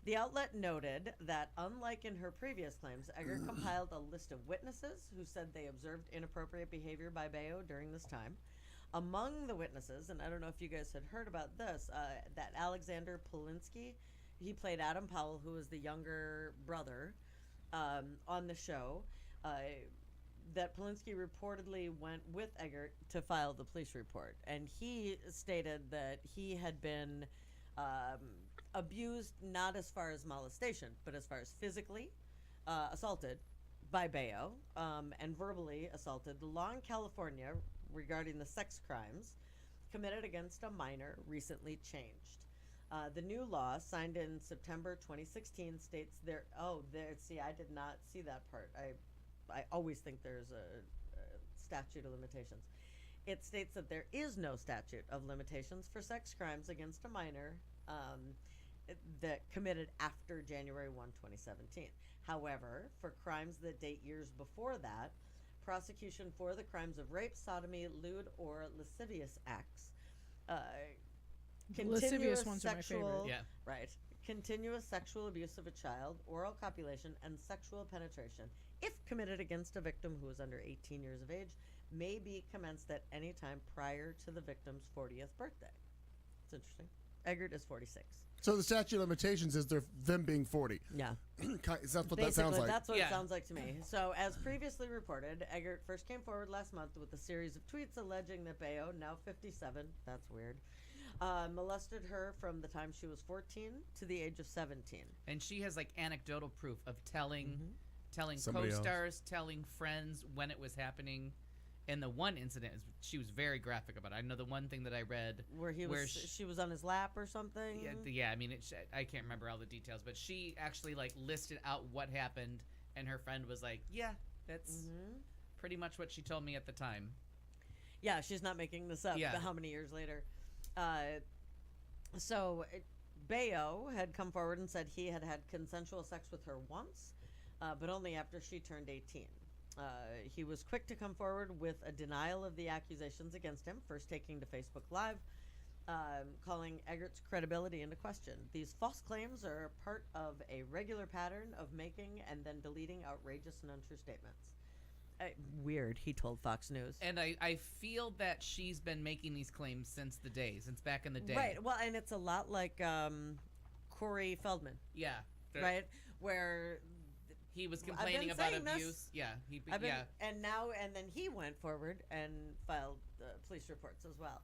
The outlet noted that, unlike in her previous claims, Eggert compiled a list of witnesses who said they observed inappropriate behavior by Baio during this time. Among the witnesses, and I don't know if you guys had heard about this, that Alexander Polinsky, he played Adam Powell, who was the younger brother on the show, that Polinsky reportedly went with Eggert to file the police report. And he stated that he had been abused, not as far as molestation, but as far as physically assaulted by Baio and verbally assaulted. The law in California regarding the sex crimes committed against a minor recently changed. The new law, signed in September 2016, states see, I did not see that part. I always think there's a statute of limitations. It states that there is no statute of limitations for sex crimes against a minor that committed after January 1, 2017. However, for crimes that date years before that, prosecution for the crimes of rape, sodomy, lewd, or lascivious acts, Lascivious ones are my favorite. Yeah. Right. Continuous sexual abuse of a child, oral copulation, and sexual penetration, if committed against a victim who is under 18 years of age, may be commenced at any time prior to the victim's 40th birthday. It's interesting. Eggert is 46. So the statute of limitations is them being 40. Yeah. Is that what Basically, that sounds like? that's what Yeah. it sounds like to me. So, as previously reported, Eggert first came forward last month with a series of tweets alleging that Baio, now 57, that's weird, molested her from the time she was 14 to the age of 17. And she has like anecdotal proof of telling Somebody else. co-stars, telling friends when it was happening. And the one incident is she was very graphic about it. I know the one thing that I read Where she was on his lap or something. Yeah. I mean, I can't remember all the details, but she actually like listed out what happened, and her friend was like, "Yeah, that's pretty much what she told me at the time." Yeah, she's not making this up. Yeah. But how many years later? Baio had come forward and said he had had consensual sex with her once, but only after she turned 18. He was quick to come forward with a denial of the accusations against him, first taking to Facebook Live, calling Eggert's credibility into question. These false claims are part of a regular pattern of making and then deleting outrageous and untrue statements. Weird, he told Fox News. And I feel that she's been making these claims since back in the day. Right, well, and it's a lot like Corey Feldman. Yeah. Right, where He was I've been complaining about saying this. abuse. Yeah, And then he went forward and filed police reports as well.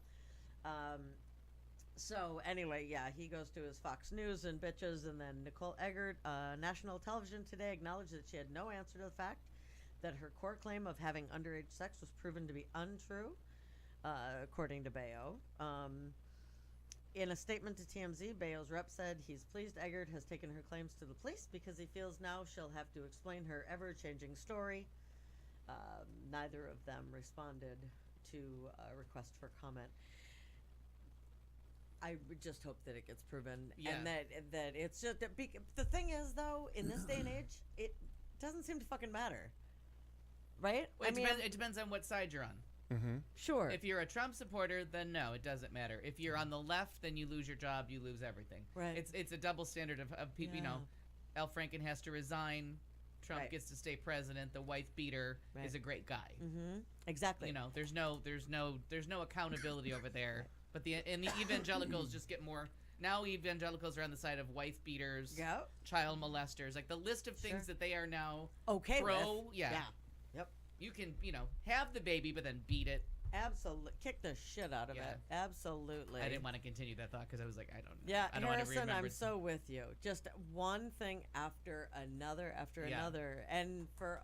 So anyway, yeah, he goes to his Fox News and bitches, and then Nicole Eggert, national television today, acknowledged that she had no answer to the fact that her court claim of having underage sex was proven to be untrue, according to Bayo. In a statement to TMZ, Bayo's rep said he's pleased Eggert has taken her claims to the police because he feels now she'll have to explain her ever-changing story. Neither of them responded to a request for comment. I would just hope that it gets proven, and that it's just the thing is, though, in this day and age, it doesn't seem to fucking matter, right? Well, it depends on what side you're on. Mm-hmm. Sure. If you're a Trump supporter, then no, it doesn't matter. If you're on the left, then you lose your job, you lose everything. Right. It's a double standard of people. You know, Al Franken has to resign. Trump gets to stay president. The wife beater is a great guy. Mm-hmm. Exactly. You know, there's no accountability over there. But the evangelicals just get more. Now evangelicals are on the side of wife beaters, child molesters, like the list of things that they are now pro. With. Yeah. Yep. You can, have the baby, but then beat it. Absolutely. Kick the shit out of it. Absolutely. I didn't want to continue that thought because I was like, I don't know. Yeah, I don't Harrison, want to remember. I'm so with you. Just one thing after another after another. And for,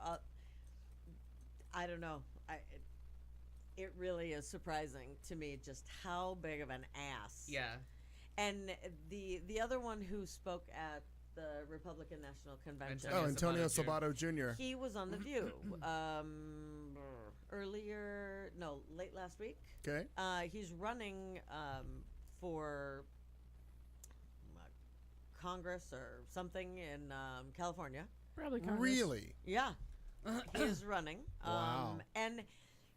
I don't know. It really is surprising to me just how big of an ass. Yeah. And the other one who spoke at the Republican National Convention. Antonio Sabato Jr. He was on The View late last week. Okay. He's running for Congress or something in California. Probably Congress. Really? Yeah. He is running. Wow. And,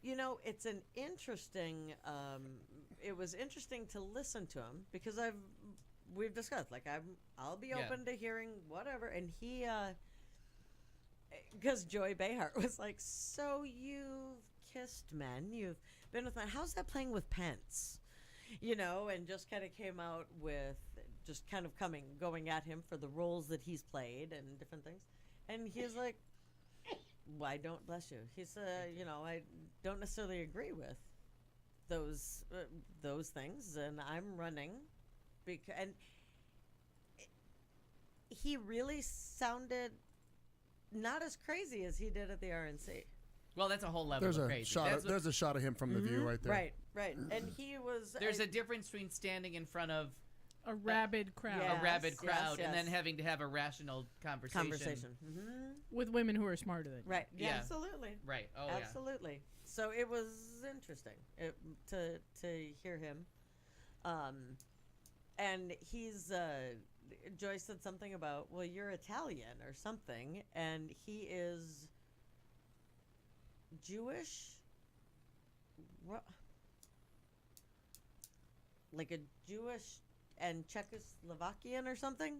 it's an interesting, it was interesting to listen to him because we've discussed, like, I'll be open to hearing whatever. And he, because Joy Behar was like, so you've kissed men, you've been with men. How's that playing with Pence? And just kind of came out with just kind of going at him for the roles that he's played and different things. And he's like, why don't, bless you. He's, I don't necessarily agree with those things, and I'm running and he really sounded not as crazy as he did at the RNC. Well, that's a whole level of crazy. There's a shot of him from The View right there. Right. And he was... There's a difference between standing in front of a rabid crowd. Yes, and then having to have a rational conversation. Mm-hmm. With women who are smarter than you. Right. Yeah. Absolutely. Right. Oh, absolutely. So it was interesting to hear him. And he's... Joyce said something about, well, you're Italian or something, and he is Jewish? What? Like a Jewish and Czechoslovakian or something?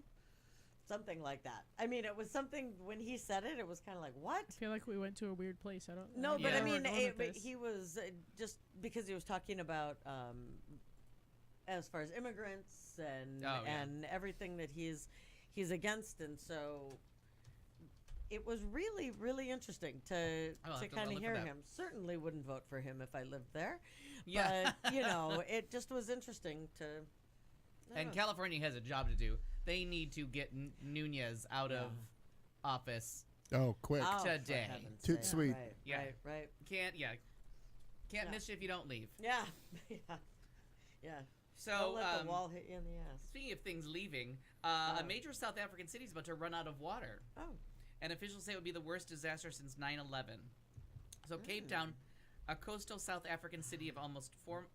Something like that. I mean, it was something, when he said it, it was kind of like, what? I feel like we went to a weird place. I don't know. No, but I mean, but he was just because he was talking about as far as immigrants and everything that he's against, and so it was really, really interesting to kind of hear him. Certainly wouldn't vote for him if I lived there. Yeah. But, it just was interesting to... And California has a job to do. They need to get Nunez out of office. Oh, quick. Today. Toot sweet. Right. Can't miss you if you don't leave. Yeah. So, don't let the wall hit you in the ass. Speaking of things leaving, a major South African city is about to run out of water. Oh. And officials say it would be the worst disaster since 9/11. So Cape Town, a coastal South African city of almost 4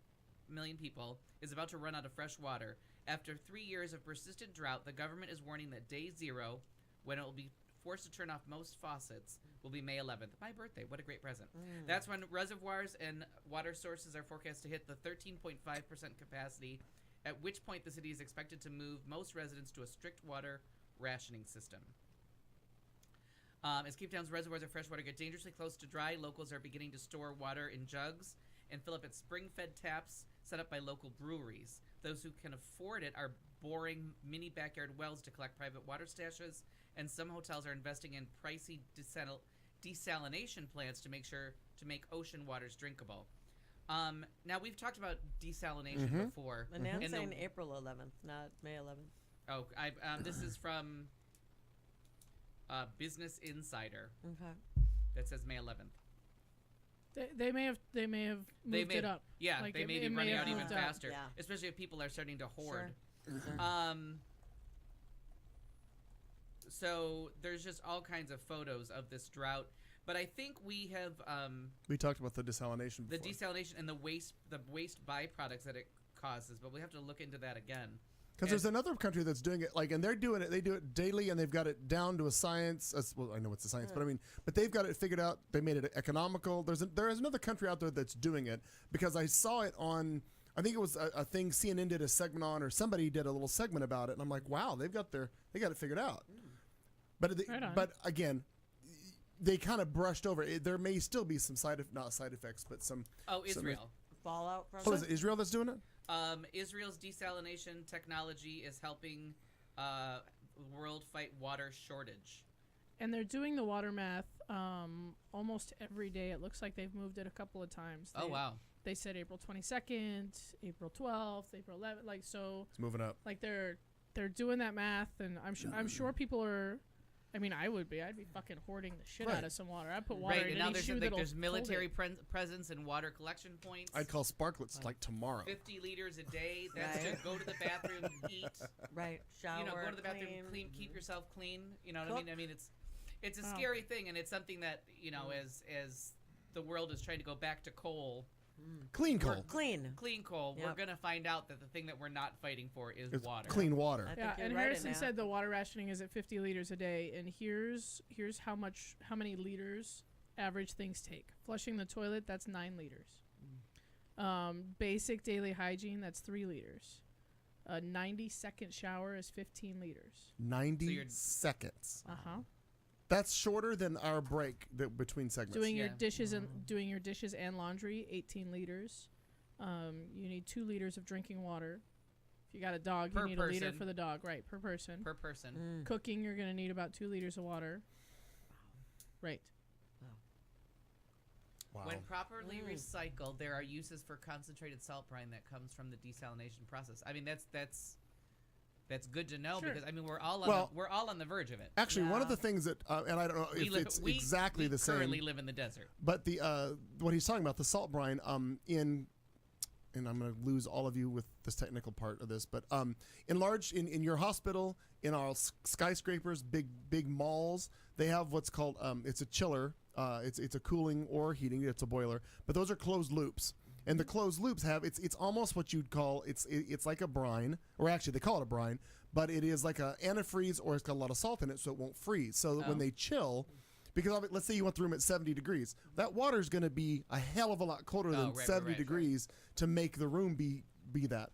million people, is about to run out of fresh water. After 3 years of persistent drought, the government is warning that day zero, when it will be forced to turn off most faucets, will be May 11th. My birthday. What a great present. That's when reservoirs and water sources are forecast to hit the 13.5% capacity, at which point the city is expected to move most residents to a strict water rationing system. As Cape Town's reservoirs of fresh water get dangerously close to dry, locals are beginning to store water in jugs and fill up at spring-fed taps set up by local breweries. Those who can afford it are boring mini backyard wells to collect private water stashes, and some hotels are investing in pricey desalination plants to make ocean waters drinkable. Now we've talked about desalination before. And Nan's in saying April 11th, not May 11th. Oh, this is from Business Insider. Okay. That says May 11th. They may have moved it up. Yeah, Like, they may be it running have out even moved up. faster, Yeah. especially if people are starting to hoard. Sure. So there's just all kinds of photos of this drought, but I think we have We talked about the desalination the before. desalination and the waste byproducts that it causes, but we have to look into that again. Because there's another country that's doing it, and they're doing it. They do it daily, and they've got it down to a science. Well, I know it's a science, but they've got it figured out. They made it economical. There is another country out there that's doing it, because I saw it on. I think it was a thing CNN did a segment on, or somebody did a little segment about it, and I'm like, wow, they got it figured out. But again, they kind of brushed over it. There may still be some not side effects, but some. Israel. Fallout from Is it Israel that's doing it? Israel's desalination technology is helping the world fight water shortage. And they're doing the water math almost every day. It looks like they've moved it a couple of times. Oh, wow. They said April 22nd, April 12th, April 11th. Like, so It's moving up. like they're doing that math, and I'm sure people are. I mean, I would be. I'd be fucking hoarding the shit out of some water. I'd put water Right, in and now any shoe there's military hold it. presence and water collection points. I'd call Sparklets like tomorrow. 50 liters a day. That's Right. to go to the bathroom, eat. Right. Shower. Go to the bathroom, clean. keep yourself clean. You know what Cook. I mean? I mean, it's a scary thing, and it's something that as the world is trying to go back to coal, Clean coal. Clean. clean coal, we're Yep. gonna find out that the thing that we're not fighting for is It's water. clean water. I think Yeah, you're and right, Harrison Annette. said the water rationing is at 50 liters a day, and here's how many liters average things take. Flushing the toilet, that's 9 liters. Basic daily hygiene, that's 3 liters. A 90-second shower is 15 liters. 90 seconds. Uh-huh. That's shorter than our break between segments. Doing your Yeah. dishes and laundry, 18 liters. You need 2 liters of drinking water. If you got a dog, Per you need a liter person. for the dog, right, per person. Per person. Cooking, you're going to need about 2 liters of water. Right. Wow. When properly recycled, there are uses for concentrated salt brine that comes from the desalination process. I mean, that's good to know, Sure. because I mean we're all on the verge of it. Actually, one of Yeah. the things that, and I don't know if it's exactly we the same, currently live in the desert. but the what he's talking about, the salt brine, and I'm going to lose all of you with this technical part of this, but in your hospital, in our skyscrapers, big malls, they have what's called it's a chiller. It's a cooling or heating. It's a boiler, but those are closed loops. And the closed loops have it's almost what you'd call it's like a brine, or actually they call it a brine, but it is like a antifreeze, or it's got a lot of salt in it, so it won't freeze. So that when they chill, because let's say you want the room at 70 degrees, that water is going to be a hell of a lot colder than 70 degrees to make the room be that.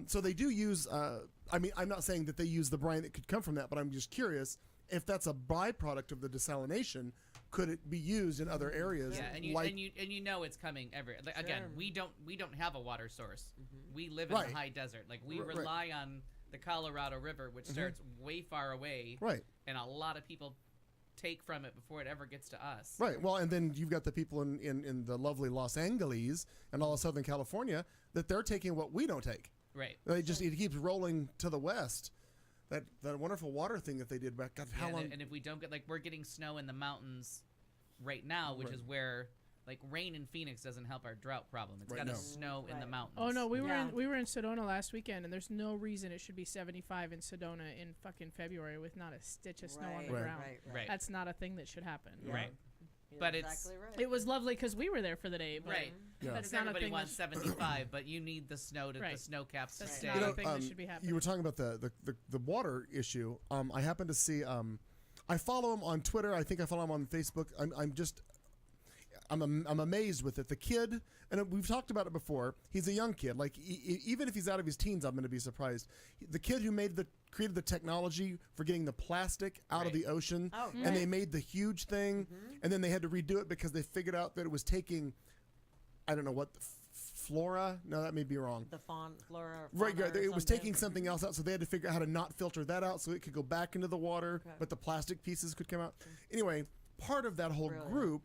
So they do use. I mean, I'm not saying that they use the brine that could come from that, but I'm just curious if that's a byproduct of the desalination. Could it be used in other areas? Yeah, and you know it's coming again. We don't have a water source. We live in the high desert. Like we rely on the Colorado River, which starts way far away. Right. And a lot of people take from it before it ever gets to us. Right. Well, and then you've got the people in the lovely Los Angeles and all of Southern California that they're taking what we don't take. Right. It keeps rolling to the west. That wonderful water thing that they did back. God, how long? And if we don't get we're getting snow in the mountains right now, which is where rain in Phoenix doesn't help our drought problem. It's got to snow in the mountains. Oh no, we were in Sedona last weekend, and there's no reason it should be 75 in Sedona in fucking February with not a stitch of snow on the ground. Right. That's not a thing that should happen. Yeah. Right. You're But exactly right. It was lovely because we were there for the day. But Right. Yeah. That's Because not a everybody thing. wants 75, but you need the snow to the snow caps to That's stay. not a thing that should be happening. You were talking about the water issue. I happen to see. I follow him on Twitter. I think I follow him on Facebook. I'm amazed with it. The kid, and we've talked about it before. He's a young kid. Like even if he's out of his teens, I'm going to be surprised. The kid who created the technology for getting the plastic out of the ocean, and they made the huge thing, and then they had to redo it because they figured out that it was taking, I don't know what, flora. No, that may be wrong. The flora. Or Right, fauna or it was something. taking something else out, so they had to figure out how to not filter that out so it could go back into the water, Okay. but the plastic pieces could come out. Anyway, part of that whole Brilliant. group,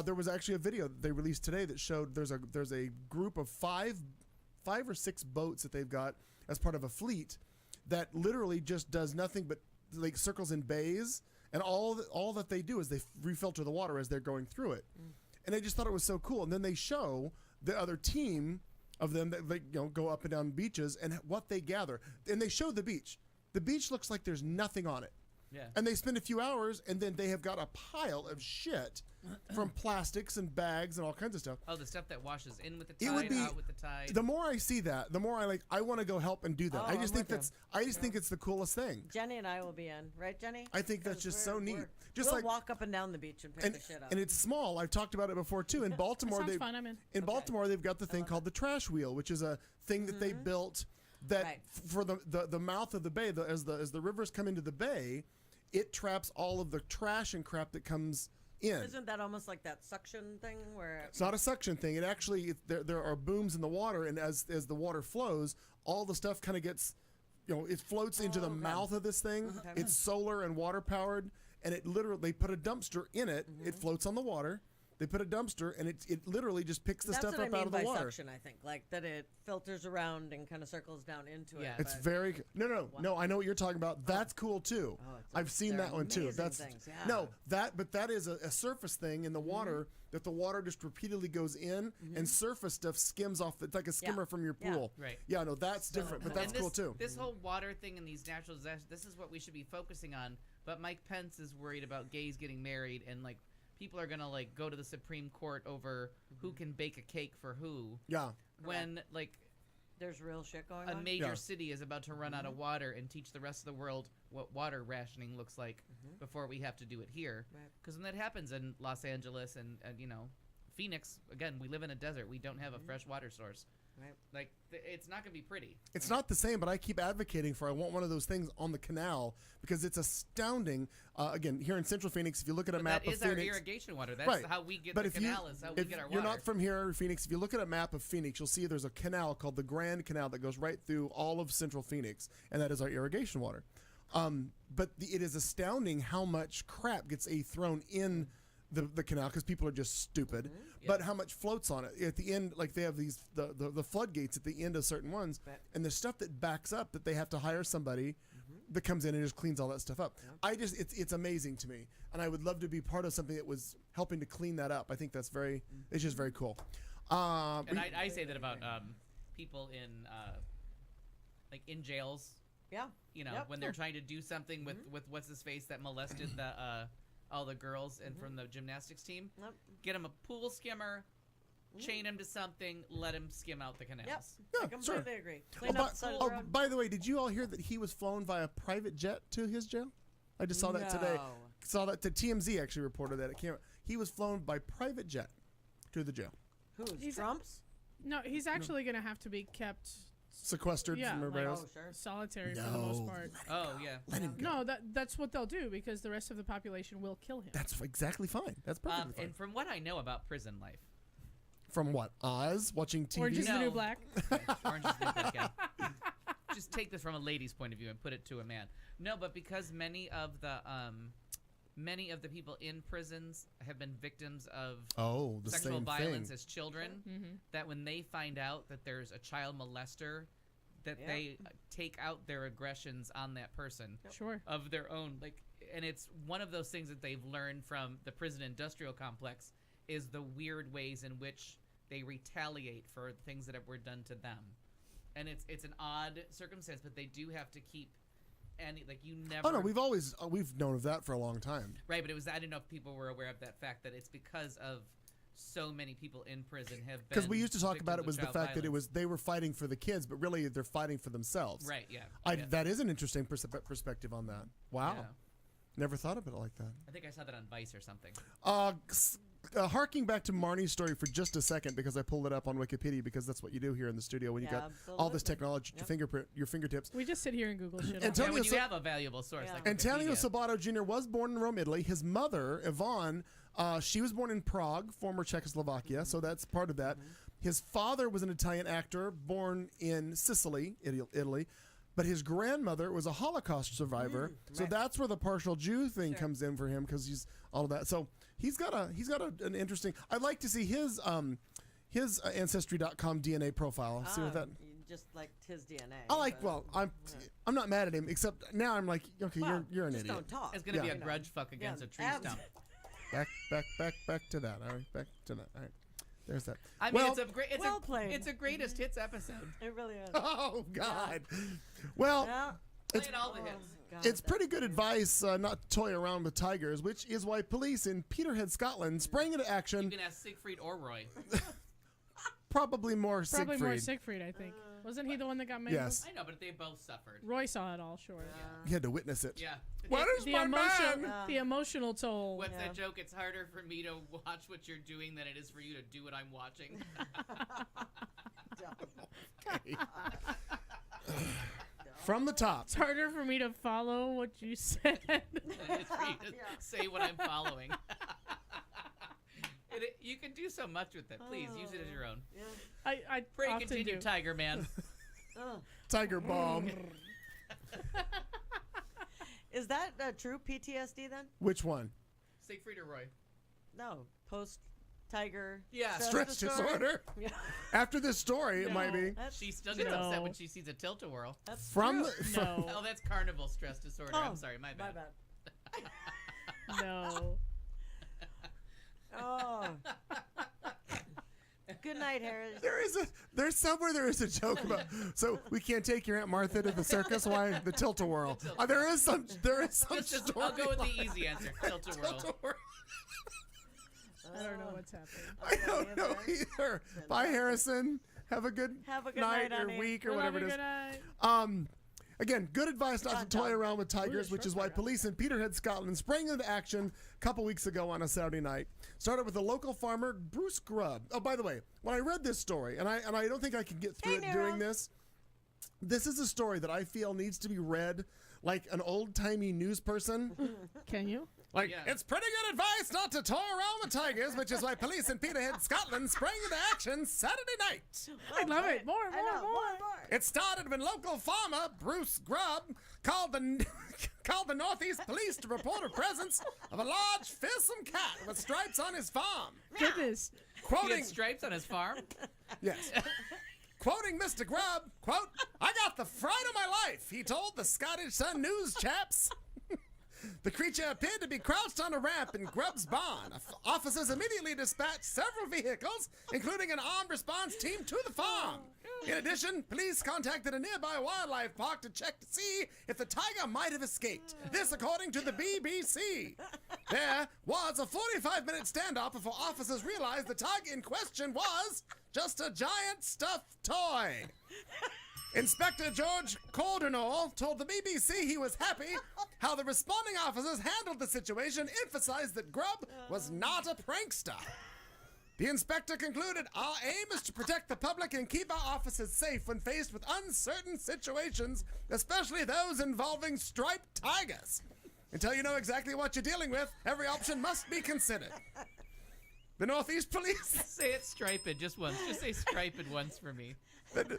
there was actually a video that they released today that showed there's a group of five or six boats that they've got as part of a fleet that literally just does nothing but like circles in bays, and all that they do is they refilter the water as they're going through it. And I just thought it was so cool. And then they show the other team of them that go up and down beaches and what they gather. And they show the beach. The beach looks like there's nothing on it. Yeah. And they spend a few hours, and then they have got a pile of shit from plastics and bags and all kinds of stuff. Oh, the stuff that washes in with the It tide, would be out with the tide. the more I see that, the more I want to go help and do that. Oh, I just I'm think with you. think it's the coolest thing. Jenny and I will be in, right, Jenny? I think that's 'Cause just so neat. Just we'll like walk up and down the beach and pick and, the shit up. and it's small. I've talked about it before too. In Baltimore, sounds they fun, I'm in. Baltimore they've got the thing called the trash wheel, which is a thing that they built that Right. for the mouth of the bay. As the rivers come into the bay, it traps all of the trash and crap that comes in. Isn't that almost like that suction thing where? It's not a suction thing. It actually there are booms in the water, and as the water flows, all the stuff kind of gets, it floats into the okay. mouth of this thing. Okay. It's solar and water powered, and it literally they put a dumpster in it. It floats on the water. They put a dumpster, and it literally just picks the That's stuff what I up mean out of the by water. suction. I think like that it filters around and kind of circles down into Yeah. it. It's but- very no. I know what you're talking about. That's cool too. Oh, it's I've seen they're that one too. amazing That's things, yeah. no but that is a surface thing in the water that the water just repeatedly goes in and surface stuff skims off. It's like a skimmer from your Yeah. pool. Right. Yeah, no, that's different, but that's And cool too. This whole water thing and these natural disasters, this is what we should be focusing on. But Mike Pence is worried about gays getting married, and like people are gonna like go to the Supreme Court over who can bake a cake for who. Yeah. When like There's real shit going a on. major Yeah. city is about to run out of water and teach the rest of the world what water rationing looks like before we have to do it here. Right. Because when that happens in Los Angeles and Phoenix, again, we live in a desert. We don't have a fresh water source. Right. Like it's not gonna be pretty. It's not the same, but I keep advocating for I want one of those things on the canal because it's astounding. Again, here in Central Phoenix, if you look at a But map that of is our Phoenix, irrigation water. That's right. how we get but the if canal. Is how we if get our you're water. not from here, Phoenix, if you look at a map of Phoenix, you'll see there's a canal called the Grand Canal that goes right through all of Central Phoenix, and that is our irrigation water. But it is astounding how much crap gets thrown in the canal because people are just stupid. But how much floats on it at the end? Like they have these the floodgates at the end of certain ones, Right. and the stuff that backs up that they have to hire somebody that comes in and just cleans all that stuff up. It's amazing to me, and I would love to be part of something that was helping to clean that up. I think that's it's just very cool. And I say that about people in like in jails. Yeah. Yep. When they're trying to do something with what's his face that molested the all the girls and from the gymnastics team. Yep. Get him a pool skimmer, chain him to something, let him skim out the canals. Yep. Yeah, I completely sure. agree. Oh, Clean up the side of the road. by the way, did you all hear that he was flown via private jet to his jail? I just saw that today. No. Saw that the TMZ actually reported that it came. He was flown by private jet to the jail, Who's He's- Trump's? No, he's actually going to have to be kept sequestered Yeah, from like- everybody else. Oh, sure. solitary for the most part. Oh yeah. Let him go. No, that's what they'll do because the rest of the population will kill him. That's exactly fine. That's perfectly fine. And from what I know about prison life, From what? Oz watching TV. Orange is the No. New Black. Orange is the New Black, yeah. Just take this from a lady's point of view and put it to a man. No, but because many of the people in prisons have been victims of Oh, the sexual same violence thing. as children, Mm-hmm. that when they find out that there's a child molester, that Yeah. they take out their aggressions on that person Sure. of their own. And it's one of those things that they've learned from the prison industrial complex is the weird ways in which they retaliate for things that were done to them. And it's an odd circumstance, but they do have to keep you never. Oh no, we've known of that for a long time. Right, but I didn't know if people were aware of that fact that it's because of so many people in prison have been. Because we used to talk about it victims was of the child fact that violence. they were fighting for the kids, but really they're fighting for themselves. Right. Yeah. Yeah. That is an interesting perspective on that. Wow, Yeah. never thought of it like that. I think I saw that on Vice or something. Harking back to Marnie's story for just a second because I pulled it up on Wikipedia because that's what you do here in the studio when you got all this absolutely. technology at your fingertips. We just sit here and Google shit. all Antonio Yeah, when you Sa- have a valuable source Yeah. like Antonio Wikipedia. Sabato Jr. was born in Rome, Italy. His mother, Yvonne, she was born in Prague, former Czechoslovakia, so that's part of that. His father was an Italian actor born in Sicily, Italy, but his grandmother was a Holocaust survivor. So that's where the partial Jew thing comes in for him, because he's all of that. So he's got an interesting. I'd like to see his Ancestry.com DNA profile. See what that. You just liked his DNA. I like. but- Well, I'm not mad at him, except now I'm like, okay, Well, you're an just idiot. don't talk. It's gonna be Yeah. a grudge fuck against a tree stump. Back to that. All right, back to that. All right, there's that. I mean, well, it's a great. well played. It's a greatest hits episode. It really is. oh God. Well, Yeah. Playing all the hits. God, it's pretty good advice not to toy around with tigers, which is why police in Peterhead, Scotland, sprang into You action. can ask Siegfried or Roy. Probably more Probably more Siegfried. Siegfried, I think. Wasn't he the one that got mangled? Yes, I know, but they both suffered. Roy saw it all, sure. he had to witness it. Yeah. What is The my emotion, man? the emotional toll. What's that joke? It's harder for me to watch what you're doing than it is for you to do what I'm watching. From the top. It's harder for me to follow what you said. It's for you to say what I'm following. You can do so much with it. Please use it as your own. I Pray often continue, do. Tiger Man. Tiger bomb. Is that true PTSD then? Which one? Siegfried or Roy? No, post Tiger. Yeah. Stress disorder. Yeah. After this story, it might be. That's, She still gets No. upset when she sees a tilt-a-whirl. that's From true. the, No, Oh, that's carnival stress disorder. Oh, I'm sorry, my My bad. bad. no. Oh. Good night, Harris. there's somewhere there is a joke about, so we can't take your Aunt Martha to the circus. Why the tilt-a-whirl? There is some Just, story. I'll go with the behind easy answer. Tilt-a-whirl. tilt-a-whirl. I don't know what's happening. I don't know either. Bye, Harrison. Have a good night, or honey. week or We'll whatever have it a is. good night. Again, good advice not to John toy Tom. around with tigers, Ooh, which is short why paragraph. police in Peterhead, Scotland, sprang into action a couple weeks ago on a Saturday night. Started with a local farmer, Bruce Grubb. Oh, by the way, when I read this story, and I don't think I can get through Hey, it Nero. doing this. This is a story that I feel needs to be read like an old-timey news person. Can you? Like, Yeah. it's pretty good advice not to toy around with tigers, which is why police in Peterhead, Scotland, sprang into action Saturday night. I love it. More. I know, more. It started when local farmer Bruce Grubb called the Northeast Police to report a presence of a large, fearsome cat with stripes on his farm. Goodness. He Quoting, had stripes on his farm. yes, quoting Mr. Grubb, quote, "I got the fright of my life," he told the Scottish Sun News chaps. The creature appeared to be crouched on a ramp in Grubb's barn. Officers immediately dispatched several vehicles, including an armed response team, to the farm. In addition, police contacted a nearby wildlife park to check to see if the tiger might have escaped. This, according to the BBC. There was a 45-minute standoff before officers realized the tiger in question was just a giant stuffed toy. Inspector George Cordernall told the BBC he was happy how the responding officers handled the situation, emphasized that Grubb was not a prankster. The inspector concluded, "Our aim is to protect the public and keep our officers safe when faced with uncertain situations, especially those involving striped tigers. Until you know exactly what you're dealing with, every option must be considered." The Northeast Police... Say it striped just once. Just say striped once for me.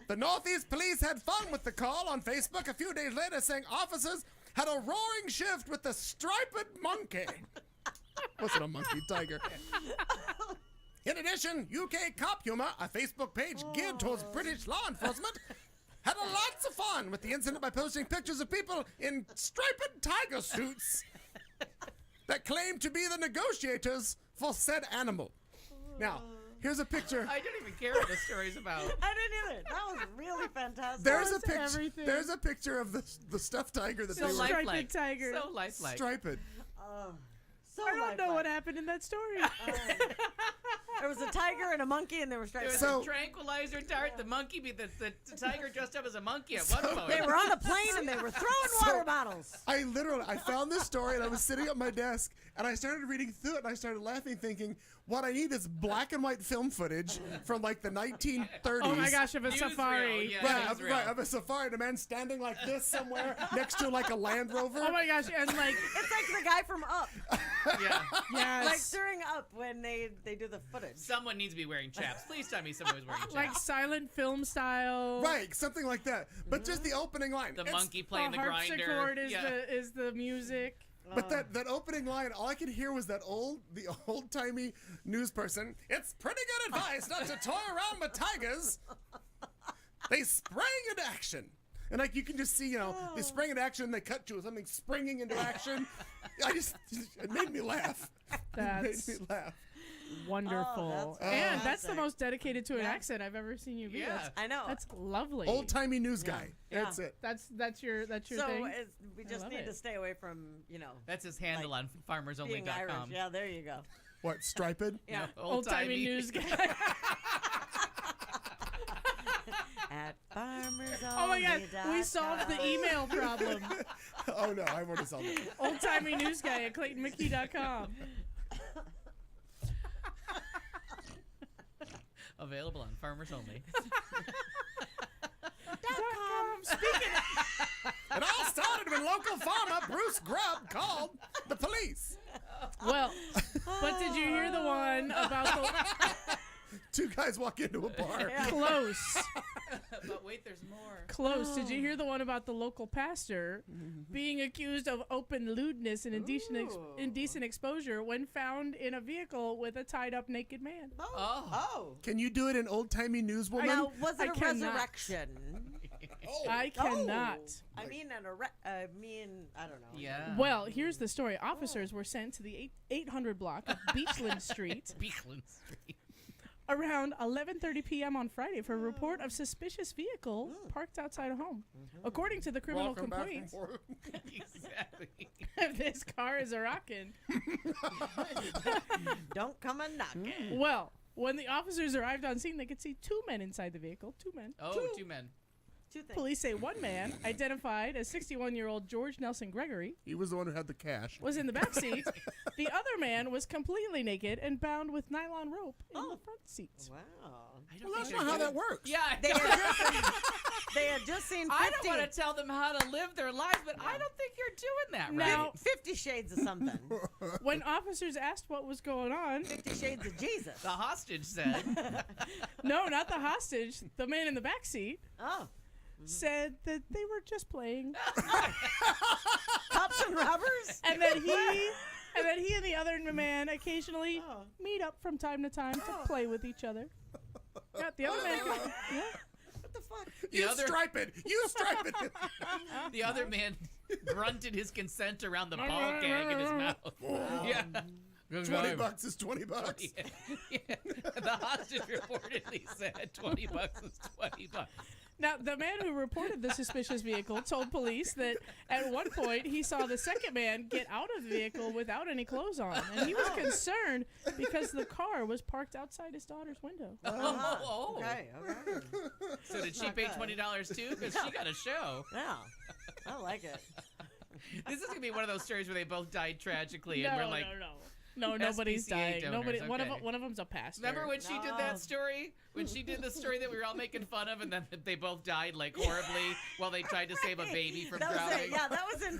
The Northeast Police had fun with the call on Facebook a few days later, saying officers had a roaring shift with the striped monkey. Wasn't a monkey, tiger. In addition, UK Cop Humor, a Facebook page geared towards British law enforcement, had lots of fun with the incident by posting pictures of people in striped tiger suits that claimed to be the negotiators for said animal. Now, here's a picture. I don't even care what this story's about. I didn't either. That was really fantastic. There's a was picture. everything. There's a picture of the stuffed tiger that So they were striped lifelike. tiger. So lifelike. striped. So I don't know lifelike. what happened in that story. There was a tiger and a monkey, and they were There striped. was So- a tranquilizer dart. The monkey, the tiger dressed up as a monkey at one point. They were on a plane, and they were throwing water bottles. I found this story and I was sitting at my desk and I started reading through it and I started laughing, thinking, What I need is black and white film footage from like the 1930s. Oh my gosh, of a safari. Yeah, Right, of a safari, and a man standing like this somewhere next to like a Land Rover. Oh my gosh, and like It's like the guy from Up. Yeah. yes, Like during Up when they do the footage. Someone needs to be wearing chaps. Please tell me someone was wearing chaps. like silent film style. Right, something like that. But just the opening line. The It's- monkey playing the grinder. harpsichord is Yeah. is the music. But that opening line, all I could hear was the old timey news person. It's pretty good advice not to toy around with tigers. They sprang into action, and like you can just see, they sprang into action. And they cut to something springing into action. It made me laugh. That's It made me laugh. wonderful, that's and that's the fantastic. most dedicated to an Yeah. accent I've ever seen you be. Yeah. That's, I know. that's lovely. Old timey news guy. Yeah. That's it. That's your So thing. we I just love need it. to stay away from, That's his handle like, on being Irish. farmersonly.com. Yeah, there you go. What, striped? Yeah. Old timey news guy. At Farmers Oh my god, we solved the email problem. Oh no, I've already solved it. Old timey news guy at ClaytonMcKee.com. Available on Farmers Only. Speaking It all started when local farmer Bruce Grubb called the police. well, but did you hear the one about the Two guys walk into a bar. close? But wait, there's more. Close. Did you hear the one about the local pastor being accused of open lewdness and indecent exposure when found in a vehicle with a tied up naked man? Oh. Can you do it in old timey newswoman? Now, was I it a cannot. resurrection? I cannot. I mean, I don't know. Yeah. Well, here's the story. Officers were sent to the 800 block of Beachland Street Beachland Street. around 11:30 p.m. on Friday for a report of suspicious vehicle parked outside a home. According to the criminal Welcome back complaints, from work. Exactly. this car is a rockin'. Don't come a knocking. Well, when the officers arrived on scene, they could see two men inside the vehicle. Two men. Oh, two men. Two things. Police say one man, identified as 61-year-old George Nelson Gregory, He was the one who had the cash. was in the back seat. The other man was completely naked and bound with nylon rope in the front seat. Wow. I don't Well, that's think not how they're that works. Yeah, I They know. had just seen 50, I don't want to tell them how to live their lives, but I don't think you're doing that right. Now, 50 Shades of something. when officers asked what was going on, 50 Shades of Jesus. The hostage said, no, not the hostage, the man in the back seat, Oh. said that they were just playing, Cops and robbers? and that he and the other man occasionally meet up from time to time to play with each other. Yeah, the other man. Yeah. What the fuck? You other- stripe it. You stripe it. the other man grunted his consent around the ball gag in his mouth. Yeah. Good 20 time. bucks is 20 bucks. Yeah. The hostage reportedly said $20 is $20. Now, the man who reported the suspicious vehicle told police that at one point he saw the second man get out of the vehicle without any clothes on, and he was concerned because the car was parked outside his daughter's window. Oh. Okay, okay. So did she pay $20 too? Because she got a show. Yeah. I like it. This is gonna be one of those stories where they both died tragically, and we're like, No, nobody's SPCA dying. donors, Nobody. okay. One of them's a pastor. remember when she did No. that story? When she did the story that we were all making fun of, and then they both died like horribly while they tried to save a baby from That was drowning. it. Yeah, that was in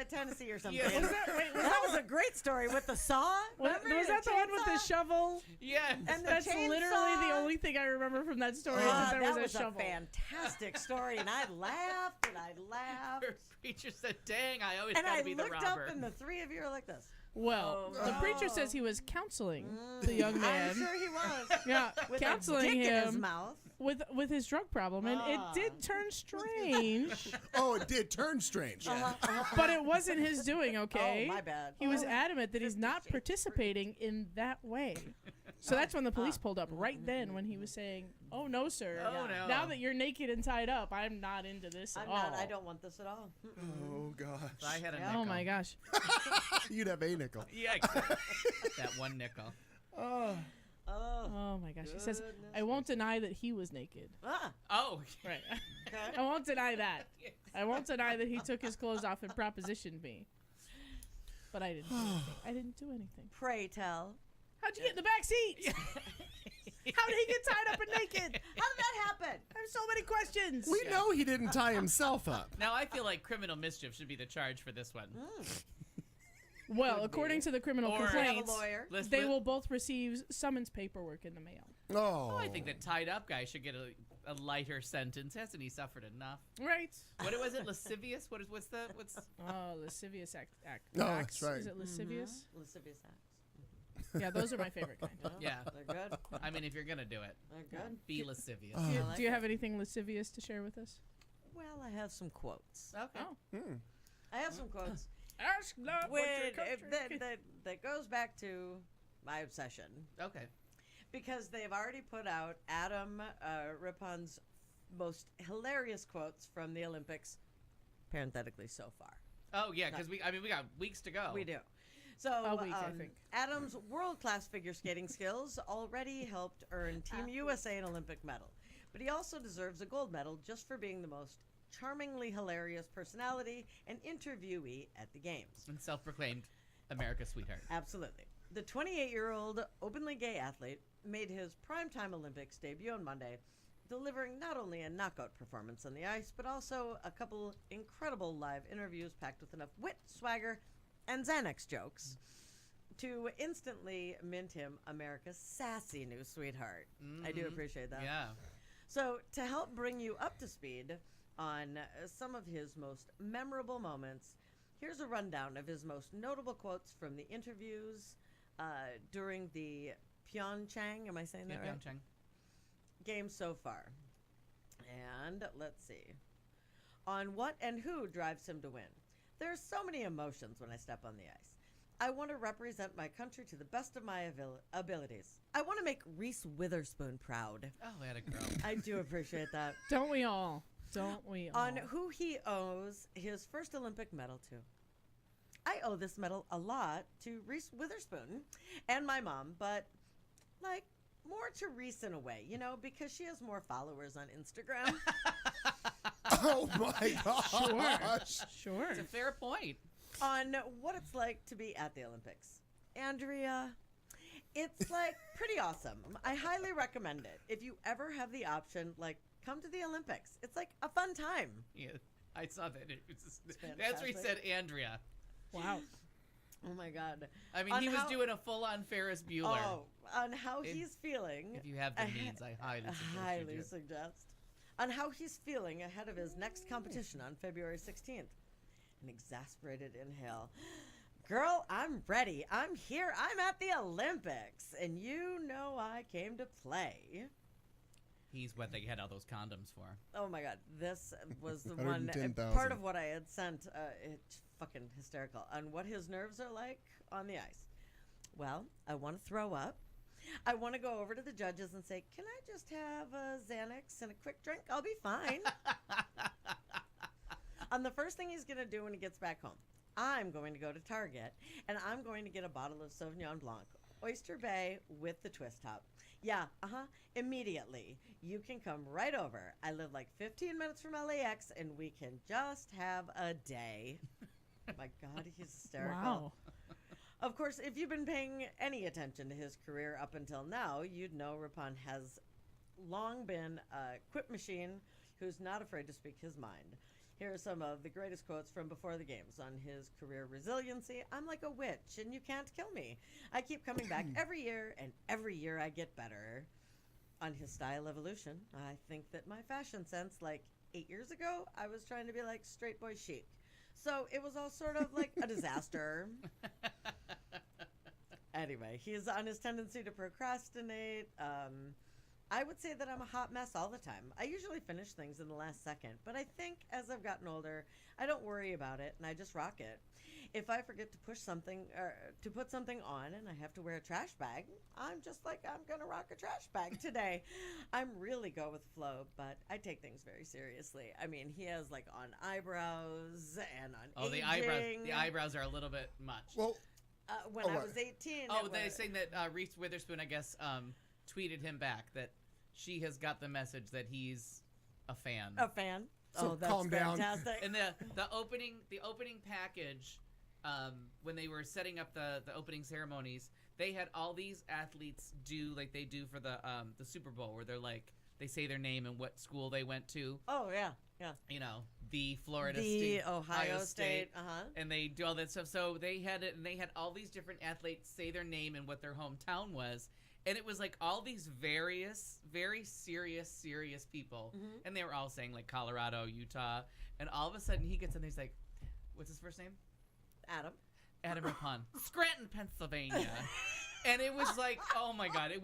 Tennessee or something. Yeah. Was that, That was a great story with the saw. was Remember that the one with the chainsaw? shovel? Yeah. And the That's chainsaw? literally the only thing I remember from that story. is that there that was a shovel. fantastic story, and I laughed and I laughed. Her preacher said, "Dang, I always And gotta I be the looked robber." up, and the three of you are like this. Well, Oh, the no. preacher says he was counseling the young man. I'm sure he was. Yeah, With counseling a dick in his him mouth. with his drug problem, and it did turn strange. Oh, it did turn strange. But it wasn't his doing, okay? Oh, my bad. He was adamant that he's not participating in that way. So that's when the police pulled up right then when he was saying, "Oh no, sir. Oh, no. Now that you're naked and tied up, I'm not into this at I'm all." not. I don't want this at all. Oh, gosh. So I had a Yeah. nickel. Oh my gosh. You'd have a nickel. Yeah, exactly. That one nickel. Oh. Oh my gosh. He says, Goodness "I won't deny that he was naked." Ah. Oh, Right. Okay. I won't deny that. I won't deny that he took his clothes off and propositioned me. But I didn't do anything. I didn't do anything. Pray tell. How'd you get in the back seat? How did he get tied up and naked? How did that happen? I have so many questions. We know he didn't tie himself up. Now I feel like criminal mischief should be the charge for this one. Well, according to the criminal Or- complaints, Have a lawyer. they will both receive summons paperwork in the mail. Oh. Oh, I think that tied up guy should get a lighter sentence. Hasn't he suffered enough? Right. What was it? Lascivious? What's? Oh, lascivious act. No, acts. that's right. Is it lascivious? Lascivious acts. Yeah, those are my favorite kind. Yeah. They're good. I mean, if you're gonna do it, They're good. be lascivious. Do you, I like do you it. have anything lascivious to share with us? Well, I have some quotes. Okay. Oh. I have some quotes. Ask not what your country that goes back to my obsession. Okay. Because they've already put out Adam Rippon's most hilarious quotes from the Olympics, parenthetically so far. Oh yeah, because we got weeks to go. We do. So A week, I think. Adam's world-class figure skating skills already helped earn Team USA an Olympic medal. But he also deserves a gold medal just for being the most charmingly hilarious personality and interviewee at the games. And self-proclaimed America's sweetheart. Absolutely. The 28-year-old openly gay athlete made his primetime Olympics debut on Monday, delivering not only a knockout performance on the ice, but also a couple incredible live interviews packed with enough wit, swagger, and Xanax jokes to instantly mint him America's sassy new sweetheart. I do appreciate that. Yeah. So, to help bring you up to speed on some of his most memorable moments, here's a rundown of his most notable quotes from the interviews during the Pyeongchang, am I saying that right? Pyeongchang. Game so far. And let's see. On what and who drives him to win? There's so many emotions when I step on the ice. I want to represent my country to the best of my abilities. I want to make Reese Witherspoon proud. Oh, I had a girl. I do appreciate that. Don't we all? Don't we all? On who he owes his first Olympic medal to. I owe this medal a lot to Reese Witherspoon and my mom, but like more to Reese in a way, you know, because she has more followers on Instagram. Oh my gosh. Sure. It's a fair point. On what it's like to be at the Olympics. Andrea, it's like pretty awesome. I highly recommend it. If you ever have the option, like come to the Olympics. It's like a fun time. Yeah, I saw that. That's where he fantastic. said Andrea. Wow. Oh my God. I mean, On he was how- doing a full-on Ferris Bueller. Oh, on how he's feeling. If you have the means, I highly suggest you do. suggest. On how he's feeling ahead of his next competition on February 16th. An exasperated inhale. Girl, I'm ready. I'm here. I'm at the Olympics. And you know I came to play. He's what they had all those condoms for. Oh my God. This was the one. 110,000. Part of what I had sent. It's fucking hysterical. On what his nerves are like on the ice. Well, I want to throw up. I want to go over to the judges and say, can I just have a Xanax and a quick drink? I'll be fine. On the first thing he's going to do when he gets back home, I'm going to go to Target and I'm going to get a bottle of Sauvignon Blanc, Oyster Bay with the twist top. Yeah, immediately. You can come right over. I live like 15 minutes from LAX and we can just have a day. My God, he's hysterical. Wow. Of course, if you've been paying any attention to his career up until now, you'd know Rippon has long been a quip machine who's not afraid to speak his mind. Here are some of the greatest quotes from before the games on his career resiliency. I'm like a witch, and you can't kill me. I keep coming back every year, and every year I get better. On his style evolution, I think that my fashion sense, like 8 years ago, I was trying to be like straight boy chic. So it was all sort of like a disaster. Anyway, he's on his tendency to procrastinate. I would say that I'm a hot mess all the time. I usually finish things in the last second, but I think as I've gotten older, I don't worry about it and I just rock it. If I forget to push something or to put something on and I have to wear a trash bag, I'm just like, I'm going to rock a trash bag today. I'm really go with the flow, but I take things very seriously. I mean, he has like on eyebrows and on aging. The eyebrows are a little bit much. Well, when I was 18. They're saying that Reese Witherspoon, I guess, tweeted him back that she has got the message that he's a fan. A fan? So oh, that's calm down. fantastic. And the opening package when they were setting up the opening ceremonies, they had all these athletes do like they do for the Super Bowl, where they're like they say their name and what school they went to. Oh yeah, yeah. You know, the Florida The State, Ohio State, uh-huh. and they do all that stuff. So they had it, and they had all these different athletes say their name and what their hometown was, and it was like all these very serious people, and they were all saying like Colorado, Utah, and all of a sudden he gets in there, he's like, what's his first name? Adam Rippon. Scranton, Pennsylvania. And it was like, oh my God, it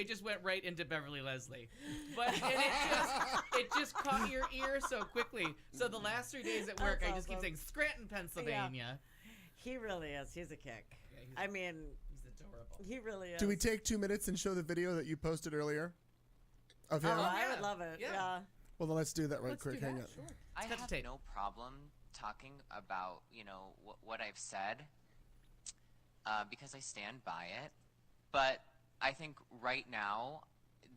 just went right into Beverly Leslie. But and it just caught your ear so quickly. So the last 3 days at work, I just keep saying Scranton, Pennsylvania. Yeah. He really is. He's a kick. Yeah, he's adorable. He really is. Do we take 2 minutes and show the video that you posted earlier of him? Oh, I would love it. Yeah. Well, then let's do that right quick. Hang on. Sure. I have no problem talking about, what I've said because I stand by it. But I think right now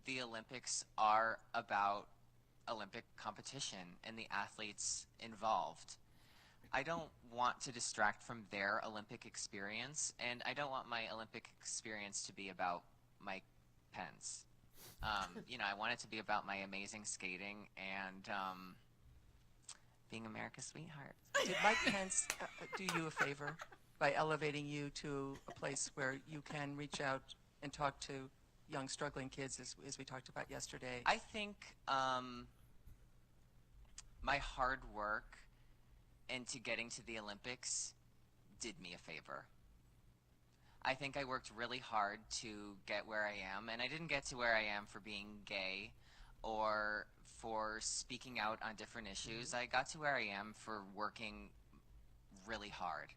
the Olympics are about Olympic competition and the athletes involved. I don't want to distract from their Olympic experience, and I don't want my Olympic experience to be about Mike Pence. I want it to be about my amazing skating and being America's sweetheart. Did Mike Pence do you a favor by elevating you to a place where you can reach out and talk to young struggling kids as we talked about yesterday? I think my hard work into getting to the Olympics did me a favor. I think I worked really hard to get where I am, and I didn't get to where I am for being gay or for speaking out on different issues. I got to where I am for working really hard.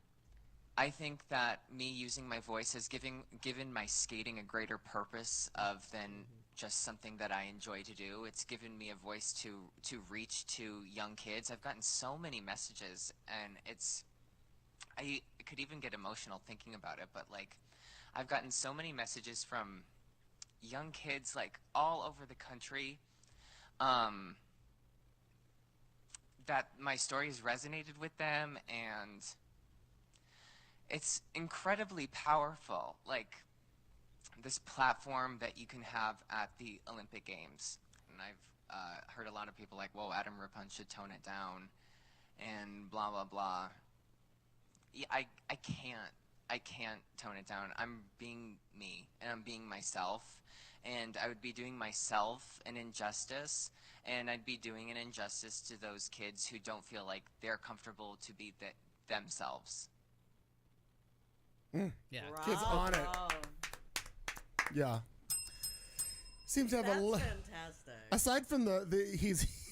I think that me using my voice has given my skating a greater purpose of than just something that I enjoy to do. It's given me a voice to reach to young kids. I've gotten so many messages, and I could even get emotional thinking about it, but like I've gotten so many messages from young kids like all over the country that my story has resonated with them, and it's incredibly powerful, like this platform that you can have at the Olympic Games. And I've heard a lot of people like, whoa, Adam Rippon should tone it down and blah, blah, blah. Yeah, I can't tone it down. I'm being me, and I'm being myself, and I would be doing myself an injustice, and I'd be doing an injustice to those kids who don't feel like they're comfortable to be themselves. Yeah. Kids on it. Yeah. Seems to have That's a lot. fantastic. Aside from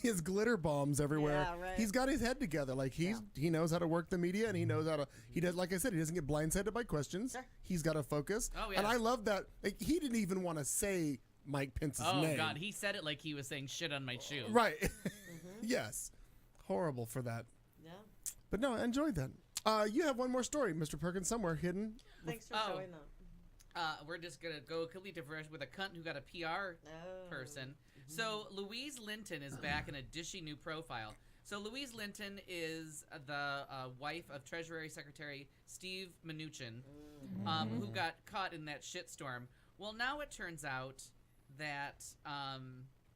his glitter bombs everywhere, Yeah, right. he's got his head together. Like he knows how to work the media, and he knows how to. He does, like I said, he doesn't get blindsided by questions. Sure. He's got to focus. Oh, yeah. And I love that. Like, he didn't even want to say Mike Pence's name. Oh God, he said it like he was saying shit on my shoe. Right. Yes. Horrible for that. Yeah. But no, I enjoyed that. You have one more story, Mr. Perkins, somewhere hidden. Thanks for showing that. We're just gonna go completely different with a cunt who got a PR person. So Louise Linton is back in a dishy new profile. So Louise Linton is the wife of Treasury Secretary Steve Mnuchin, who got caught in that shitstorm. Well, now it turns out that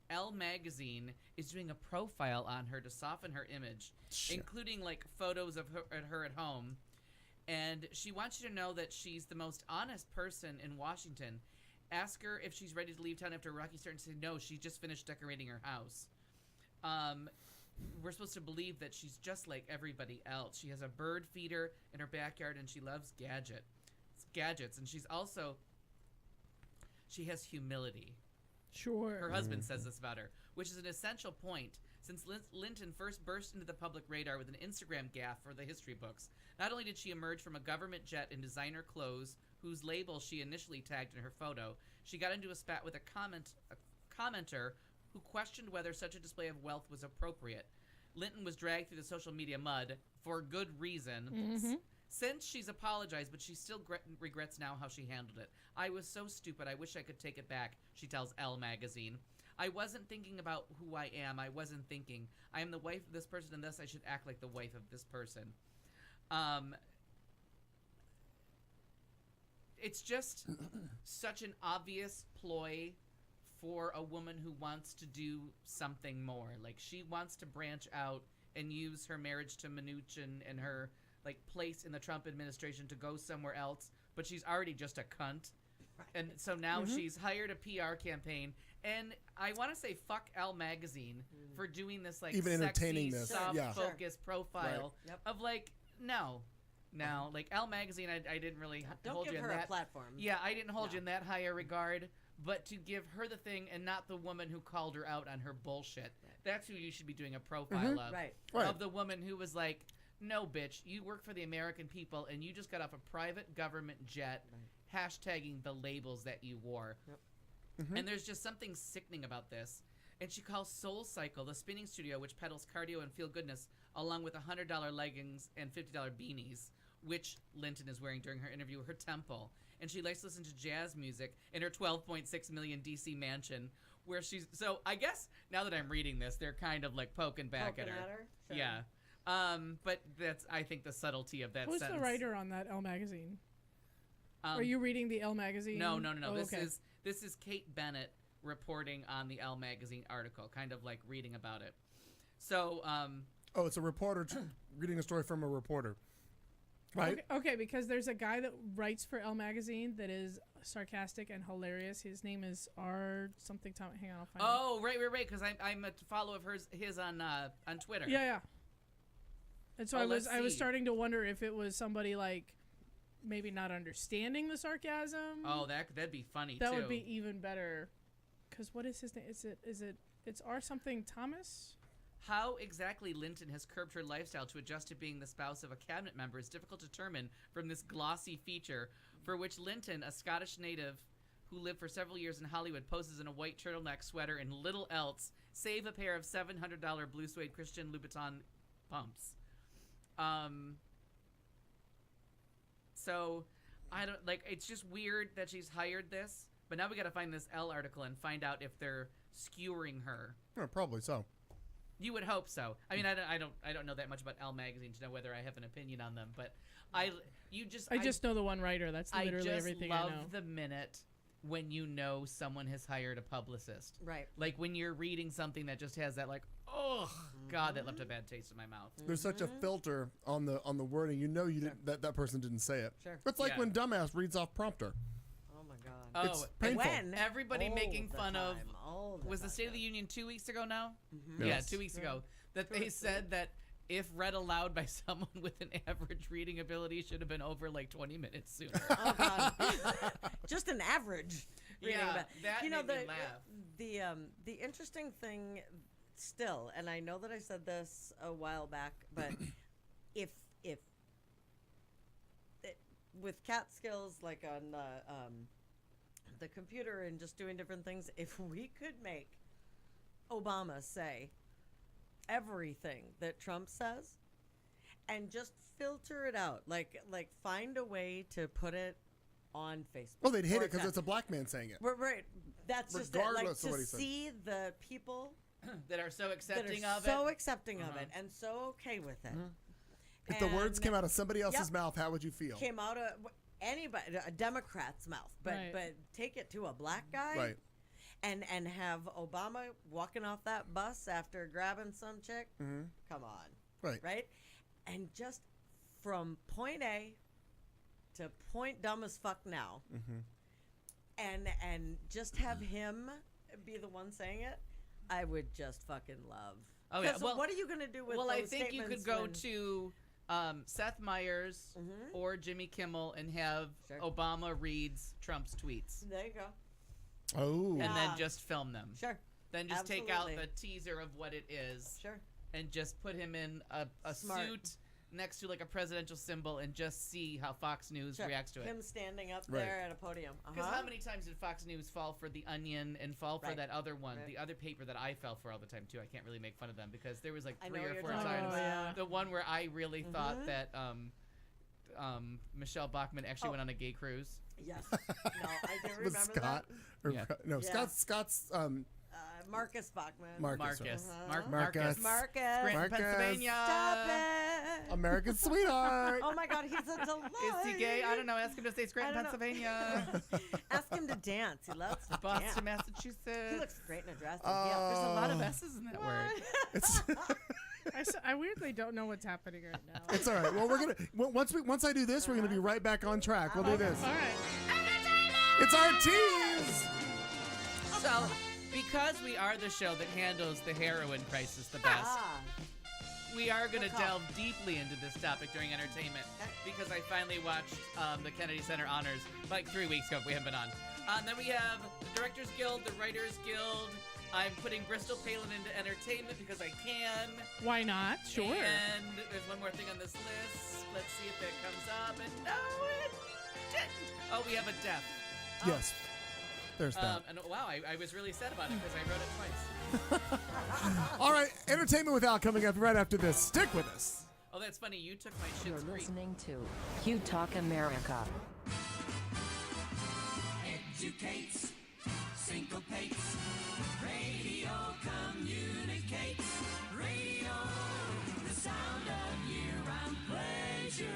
Elle Magazine is doing a profile on her to soften her image, including like photos of her at home. And she wants you to know that she's the most honest person in Washington. Ask her if she's ready to leave town after a rocky start and say no, she just finished decorating her house. We're supposed to believe that she's just like everybody else. She has a bird feeder in her backyard and she loves gadgets. And she has humility. Sure. Her husband says this about her, which is an essential point since Linton first burst into the public radar with an Instagram gaffe for the history books. Not only did she emerge from a government jet in designer clothes, whose label she initially tagged in her photo, she got into a spat with a commenter who questioned whether such a display of wealth was appropriate. Linton was dragged through the social media mud for good reason. Since she's apologized, but she still regrets now how she handled it. I was so stupid, I wish I could take it back, she tells Elle Magazine. I wasn't thinking about who I am. I wasn't thinking, I am the wife of this person, and thus I should act like the wife of this person. it's just such an obvious ploy for a woman who wants to do something more. Like, she wants to branch out and use her marriage to Mnuchin and her like place in the Trump administration to go somewhere else, but she's already just a cunt. And so now she's hired a PR campaign, and I want to say fuck Elle magazine for doing this like Even entertaining sexy, this. soft Yeah. focus profile Yep. of like no. Like Elle magazine, I didn't really Don't hold give you in her a that platform. Yeah, I didn't hold you in that higher regard, but to give her the thing and not the woman who called her out on her bullshit. That's who you should be doing a profile of. Right. Of the woman who was like, no, bitch, you work for the American people and you just got off a private government jet hashtagging the labels that you wore. And there's just something sickening about this. And she calls Soul Cycle, the spinning studio, which peddles cardio and feel goodness, along with $100 leggings and $50 beanies, which Linton is wearing during her interview, her temple. And she likes to listen to jazz music in her $12.6 million DC mansion, where she's... So I guess now that I'm reading this, they're kind of like poking back at her. Sure. Yeah. But that's, I think, the subtlety of that Who's sentence. the writer on that Elle magazine? Um, Are you reading the Elle magazine? No. Oh, This okay. is Kate Bennett reporting on the Elle magazine article, kind of like reading about it. So, Oh, it's a reporter reading a story from a reporter. Right? Okay, because there's a guy that writes for Elle magazine that is sarcastic and hilarious. His name is R something. Hang on, I'll find it. oh, right, because I'm a follower of his on Twitter. Yeah. And so Oh, I was let's see. starting to wonder if it was somebody like maybe not understanding the sarcasm. Oh, that'd be funny that too. would be even better. Cause what is his name? It's R something Thomas? How exactly Linton has curbed her lifestyle to adjust to being the spouse of a cabinet member is difficult to determine from this glossy feature, for which Linton, a Scottish native who lived for several years in Hollywood, poses in a white turtleneck sweater and little else, save a pair of $700 blue suede Christian Louboutin pumps. So I don't like. It's just weird that she's hired this, but now we got to find this Elle article and find out if they're skewering her. Yeah, probably so. You would hope so. I mean, I don't know that much about Elle magazine to know whether I have an opinion on them, but I just know the one writer. That's literally everything I know. I just love the minute when you know someone has hired a publicist. Right. Like when you're reading something that just has that like, oh God, that left a bad taste in my mouth. There's such a filter on the wording. You know you didn't, that person didn't say it. Sure. It's like Yeah. when dumbass reads off prompter. Oh my God. Oh, It's painful. When? everybody All making the fun of time, all the was the time, State of the yeah. Union 2 weeks ago now? Mhm. Yeah, Yes. 2 weeks ago. That they said that if read aloud by someone with an average reading ability should have been over like 20 minutes sooner. Oh God. Just an average. reading Yeah, about- that you know, made me laugh. The interesting thing still, and I know that I said this a while back, but if with cat skills like on the computer and just doing different things, if we could make Obama say everything that Trump says and just filter it out, like find a way to put it on Facebook. Well, they'd hate or it because text. it's a black man saying it. Right. That's just it. Like Regardless of to what he said. see the people that are so that accepting are of so it. accepting of it and so okay with it. If the words And came out of somebody else's Yep. mouth, how would you feel? came out of anybody, a Democrat's mouth, but Right. but take it to a black guy, Right. And have Obama walking off that bus after grabbing some chick. Mm-hmm. Come on, Right. right? And just from point A to point dumb as fuck now, and just have him be the one saying it, I would just fucking love. Oh, yeah. 'Cause Well- what are you gonna do with? Well, I those think you could statements go when- to Seth Meyers or Jimmy Kimmel and have Sure. Obama reads Trump's tweets. There you go. Oh. And Yeah. then just film them. Sure. Then just take out Absolutely. the teaser of what it is. Sure. And just put him in a Smart. suit next to like a presidential symbol and just see how Fox News Sure. reacts to it. Him standing up Right. there at a podium. Because how many times did Fox News fall for The Onion and fall for Right. that other one, Right. the other paper that I fell for all the time too? I can't really make fun of them because there was like I know three what or you're four talking times. about. Yeah. The one where I really thought that Michelle Bachmann actually went on a gay cruise. Yes. No, I do With remember Scott? that. Or, Yeah. No, Yeah. Scott's Marcus Bachman. Marcus. Marcus. right. Marcus. Marcus. Scranton, Marcus. Pennsylvania. Stop it. America's sweetheart. Oh my God, he's a delight. Is he gay? I don't know. Ask him to stay Scranton, I don't know. Pennsylvania. Ask him to dance. He loves to Boston, dance. Massachusetts. He looks great in a dress. There's a lot of S's in that word. It's I weirdly don't know what's happening right now. it's all right. Well, we're gonna once I do this, we're gonna be right back on track. We'll do this. All right. It's our tease. So, because we are the show that handles the heroin crisis the best, we are going to delve deeply into this topic during entertainment because I finally watched the Kennedy Center Honors like 3 weeks ago. We haven't been on. Then we have the Directors Guild, the Writers Guild. I'm putting Bristol Palin into entertainment because I can. Why not? Sure. And there's one more thing on this list. Let's see if it comes up. And no, it didn't. Oh, we have a death. Yes. There's that. And wow, I was really sad about it because I wrote it twice. All right, entertainment with Al coming up right after this. Stick with us. Oh, that's funny. You took my You're Schitt's Creek. listening to Q Talk America. Educates, syncopates, radio communicates, radio, the sound of year-round pleasure.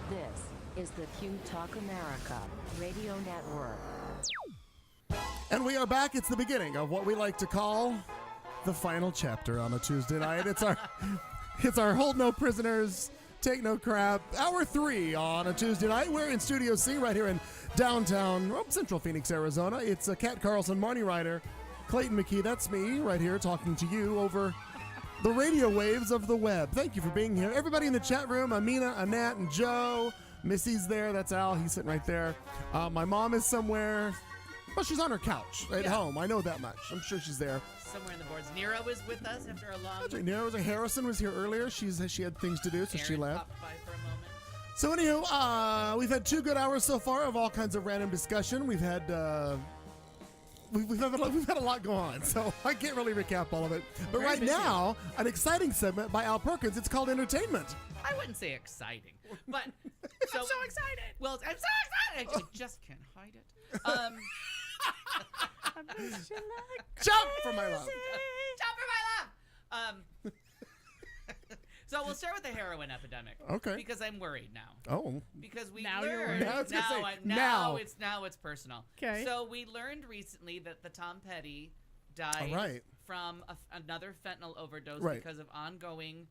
This is the Q Talk America Radio Network. And we are back. It's the beginning of what we like to call the final chapter on a Tuesday night. It's our Hold No Prisoners, Take No Crap, Hour 3 on a Tuesday night. We're in Studio C right here in downtown Central Phoenix, Arizona. It's Kat Carlson, Marnie Ryder, Clayton McKee. That's me right here talking to you over the radio waves of the web. Thank you for being here. Everybody in the chat room, Amina, Annette, and Joe. Missy's there. That's Al. He's sitting right there. My mom is somewhere. Well, she's on her couch at home. I know that much. I'm sure she's there. Somewhere in the boards. Nero is with us after a long... Nero Harrison was here earlier. She had things to do, so she left. Popped by for a moment. So anywho, we've had 2 good hours so far of all kinds of random discussion. We've had we've had a lot going on, so I can't really recap all of it. But right now, an exciting segment by Al Perkins. It's called Entertainment. I wouldn't say exciting, but I'm so excited. Well, I'm so excited. I just can't hide it. Jump for my love. Jump for my love. So we'll start with the heroin epidemic. Okay. Because I'm worried now. Oh. Because we Now you're learned. worried. Now I was gonna say, now it's personal. Okay. So we learned recently that the Tom Petty died All right. from another fentanyl overdose Right. because of ongoing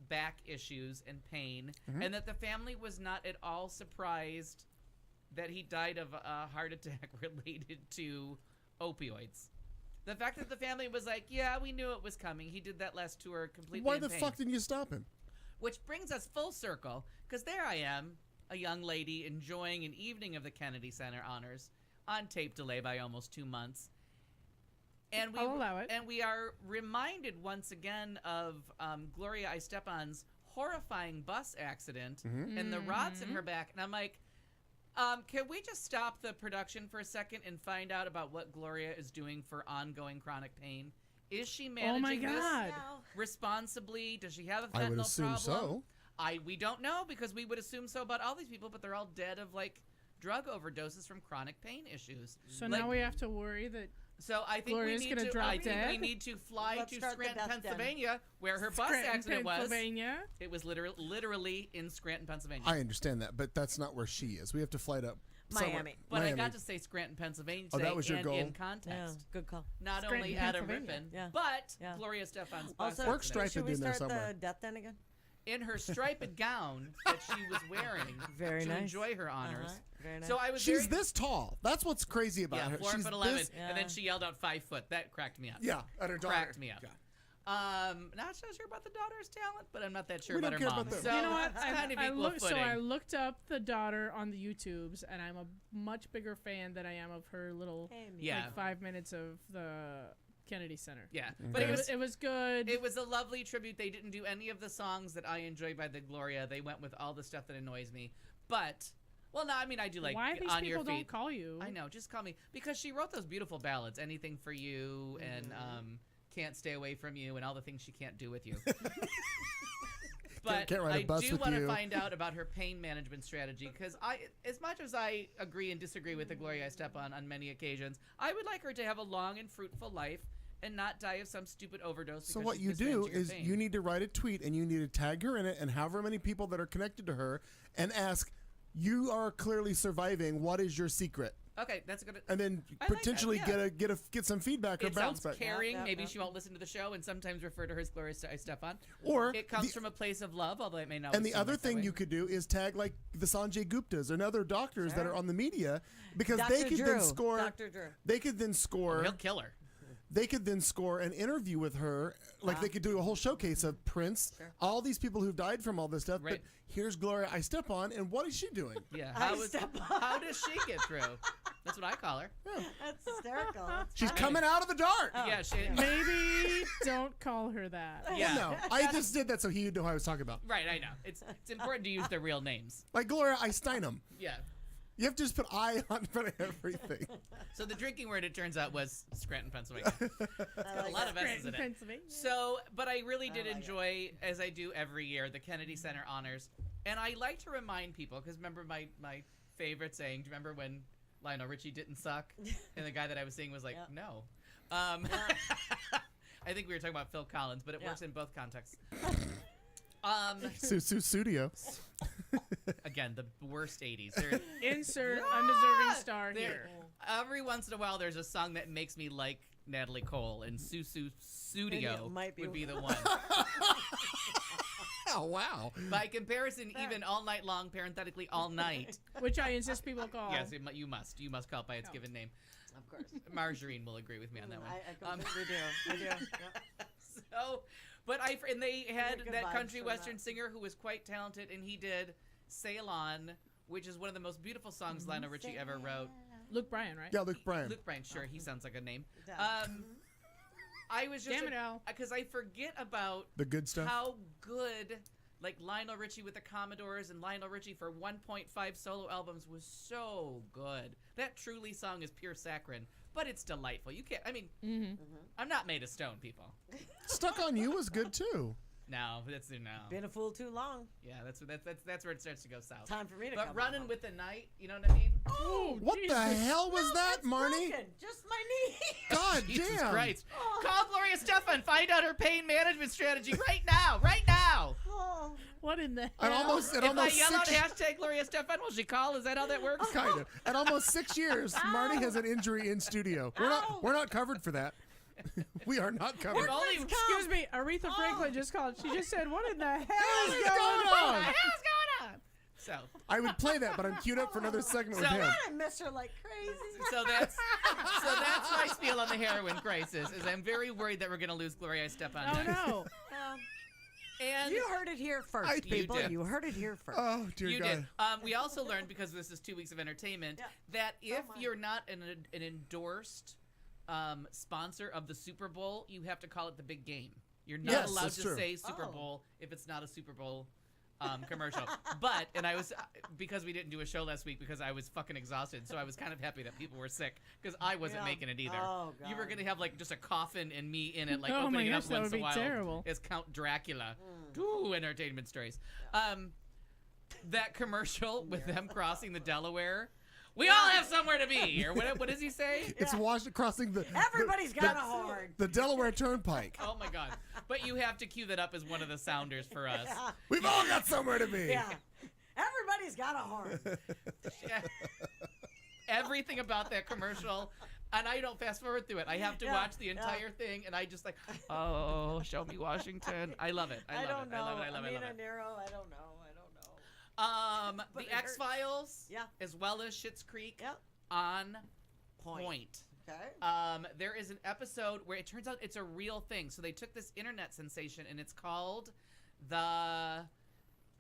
back issues and pain, Mm-hmm. and that the family was not at all surprised that he died of a heart attack related to opioids. The fact that the family was like, yeah, we knew it was coming. He did that last tour completely Why in the pain. fuck didn't you stop him? Which brings us full circle, because there I am, a young lady enjoying an evening of the Kennedy Center honors on tape delay by almost 2 months. And I'll allow it. And we are reminded once again of Gloria Estefan's horrifying bus accident and the rods in her back. And I'm like, can we just stop the production for a second and find out about what Gloria is doing for ongoing chronic pain? Is she managing this responsibly? Does she have a fentanyl I would assume problem? so. We don't know, because we would assume so about all these people, but they're all dead of like drug overdoses from chronic pain issues. So Like, now we have to worry that. so I think Gloria's we need gonna to. drop I think we dead? need to fly Let's to start the Scranton, death den. Pennsylvania, where her bus Scranton, accident was. Pennsylvania. It was literally in Scranton, Pennsylvania. I understand that, but that's not where she is. We have to fly to somewhere- Miami. But Miami. I got to say Scranton, Pennsylvania Oh, that today, was your and goal? in Yeah, context. good call. Not Scranton, only Adam Pennsylvania. Rippon, Yeah. but Yeah. Gloria Estefan's bus Also, Work striped should we in there start somewhere. the death den again? in her striped gown that she was wearing Very to nice. enjoy her honors. Very nice. So I was She's very, this tall. That's what's crazy about yeah, her. 4 She's foot 11, this- and then she yelled out 5 foot. That cracked me up. Yeah, at her daughter. Cracked me up. Yeah. Not so sure about the daughter's talent, but I'm not that sure We about don't her care mom. about them. So You know what? it's kind of I equal looked, so footing. I looked up the daughter on the YouTubes, and I'm a much bigger fan than I am of her little Yeah. like 5 minutes of the Kennedy Center. Yeah, Mm-hmm. but It was good. It was a lovely tribute. They didn't do any of the songs that I enjoy by the Gloria. They went with all the stuff that annoys me. But, well, no, I mean, I do like Why these On people Your Feet. don't call you? I know, just call me. Because she wrote those beautiful ballads, Anything for You and Can't Stay Away from You and all the things she can't do with you. But Can't ride a I bus do with want to you. find out about her pain management strategy, because as much as I agree and disagree with the Gloria Estefan on many occasions, I would like her to have a long and fruitful life and not die of some stupid overdose. So because what she's you do mismanaging her is pain. you need to write a tweet and you need to tag her in it and however many people that are connected to her and ask, you are clearly surviving. What is your secret? Okay, that's good. And then I like that, potentially yeah. get some feedback or It bounce sounds back. caring. Yeah, Maybe yeah. she won't listen to the show and sometimes refer to her as Gloria Estefan. Or it comes the- from a place of love, although it may not. And the seem other like that thing way. you could do is tag like the Sanjay Guptas and other doctors that Sure. are on the media because Dr. they could then Drew. score. Dr. Drew. They could then score. He'll kill her. They could then score an interview with her. Like they could do a whole showcase of Prince, all these people who've died from all this stuff. Right. But here's Gloria Estefan, and what is she doing? Yeah. I How, is, step how does she get through? That's what I call her. That's hysterical. She's coming out of the dark. Yeah. She, Maybe don't call her that. yeah. No, I just did that so he would know who I was talking about. Right. I know. It's important to use their real names. Like Gloria Esteinum. Yeah. You have to just put I on front of everything. So the drinking word, it turns out, was Scranton, Pennsylvania. Got a lot of S's in it. Pennsylvania. So, but I really did enjoy, as I do every year, the Kennedy Center honors. And I like to remind people, because remember my favorite saying, do you remember when Lionel Richie didn't suck? And the guy that I was seeing was like, no. I think we were talking about Phil Collins, but it works in both contexts. Studio. Again, the worst 80s. They're, Insert undeserving star they're- here. every once in a while, there's a song that makes me like Natalie Cole, and Studio might be would be the one. Oh, wow. By comparison, even All Night Long, parenthetically All Night. Which I insist people call. Yes, you must. You must call it by its given name. Of course. Margarine will agree with me on that one. I completely do. I do. Yep. So, but and they had get good that vibes country from western that. singer who was quite talented, and he did "Sail On," which is one of the most beautiful songs Lionel Richie ever wrote. Luke Bryan, right? Yeah, Luke Bryan. Luke Bryan, sure, he sounds like a name. does. I was just Damn it, Al. because I forget about The good stuff. how good. Like Lionel Richie with the Commodores and Lionel Richie for 1.5 solo albums was so good. That truly song is pure saccharine, but it's delightful. You can't. I mean, I'm not made of stone, people. Stuck on You was good too. No, that's no. Been a fool too long. Yeah, that's where it starts to go south. Time for me to But come running home. with the night, you know what I mean? Oh, What the hell was that, It's Marnie? broken. Just my knee. God Jesus damn. Christ! Call Gloria Estefan. Find out her pain management strategy right now. Right now. Oh. What in the At hell? almost If I yell out 6 hashtag Gloria Estefan, will she call? Is that how that works? kind of. At almost 6 years, Marnie has an injury in studio. We're not covered for that. We are not covered. If only Excuse me, Aretha Franklin just called. She just said, "What in the hell is is going going on?" What the hell's going on? So I would play that, but I'm queued up for another segment with So- him. I miss her like crazy. so that's my spiel on the heroin crisis. Is I'm very worried that we're gonna lose Gloria Estefan. Oh next. no. And You heard it here first, I- people. You did. You heard it here first. Oh, dear You God. did. We also learned, because this is 2 weeks of entertainment, Yeah. that if my. you're not an endorsed sponsor of the Super Bowl, you have to call it the big game. You're not Yes, allowed that's to true. say Super Oh. Bowl if it's not a Super Bowl commercial. But, and I was, because we didn't do a show last week because I was fucking exhausted, so I was kind of happy that people were sick because I wasn't Yeah. making it either. Oh, You were God. going to have like just a coffin and me in it, like Oh my opening it gosh, up that once would in a be while terrible. as Count Dracula. Ooh, entertainment stories. That commercial with them crossing the Delaware. We all have somewhere to be. Or what does he say? It's crossing the Everybody's got a horn. the Delaware Turnpike. Oh my God. But you have to cue that up as one of the sounders for us. Yeah. We've all got somewhere to be. Yeah. Everybody's got a horn. Yeah. Everything about that commercial. And I don't fast forward through it. I have to Yeah, watch the yeah. entire thing, and I just like, oh, show me Washington. I love it. I love don't it. know. I love it. I love it. I love Amina it. Nero, I don't know. But The it hurts. X-Files, Yeah. as well as Schitt's Creek, Yep. on point. Okay. There is an episode where it turns out it's a real thing. So they took this internet sensation, and it's called the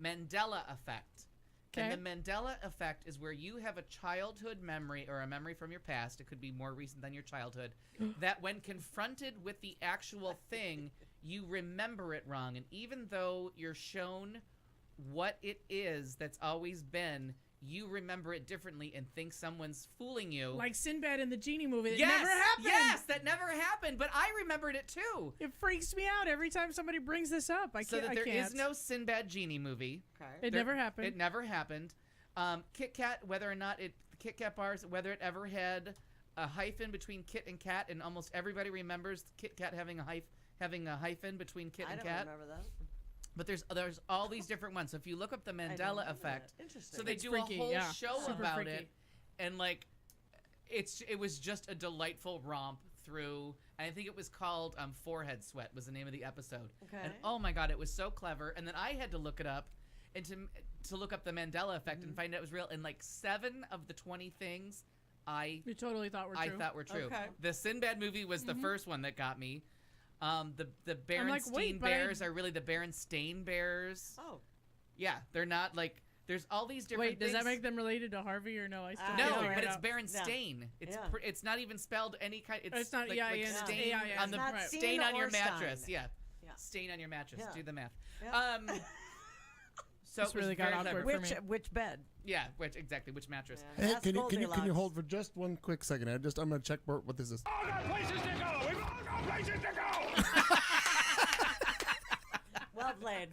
Mandela Effect. Okay. And the Mandela Effect is where you have a childhood memory or a memory from your past, it could be more recent than your childhood, that when confronted with the actual thing, you remember it wrong. And even though you're shown what it is that's always been, you remember it differently and think someone's fooling you. Like Sinbad in the Genie movie. It yes, never happened. Yes, that never happened, but I remembered it too. It freaks me out every time somebody brings this up. I So can't. that there I can't. is no Sinbad Genie movie. Okay. It never happened. It never happened. Kit Kat, whether or not it, Kit Kat bars, whether it ever had a hyphen between Kit and Kat, and almost everybody remembers Kit Kat having a hyphen between Kit I and don't Kat. remember that. But there's all these different ones. So if you look up the Mandela remember Effect, that. Interesting. so they It's do freaky, a whole yeah. show Super about freaky. it, and like, it was just a delightful romp through. And I think it was called Forehead Sweat was the name of the episode. Okay. And oh my God, it was so clever. And then I had to look it up, and to look up the Mandela Effect and find out it was real. And like 7 of the 20 things You totally thought were true. I thought were true. Okay. The Sinbad movie was the first one that got me. The like, Berenstain wait, but I- Bears are really the Berenstain Bears. Oh. Yeah, they're not like. There's all these different. Wait, does that things. make them related to Harvey or no? I still I No, can't don't figure but it it's out. Berenstain. It's Yeah. it's not even spelled any kind. It's not- like, yeah, like yeah, no. stain Yeah, yeah, on the it's not stain Steen on your or Stein. mattress. Yeah. Yeah. Stain on your mattress. Yeah. Do the math. Yeah. So This it was really got very awkward clever. for me. Which bed? Yeah, which mattress? Yeah. Hey, That's can you Goldilocks. hold for just one quick second? I'm gonna check what this is. All got places to go. We've all got places to go. Well played.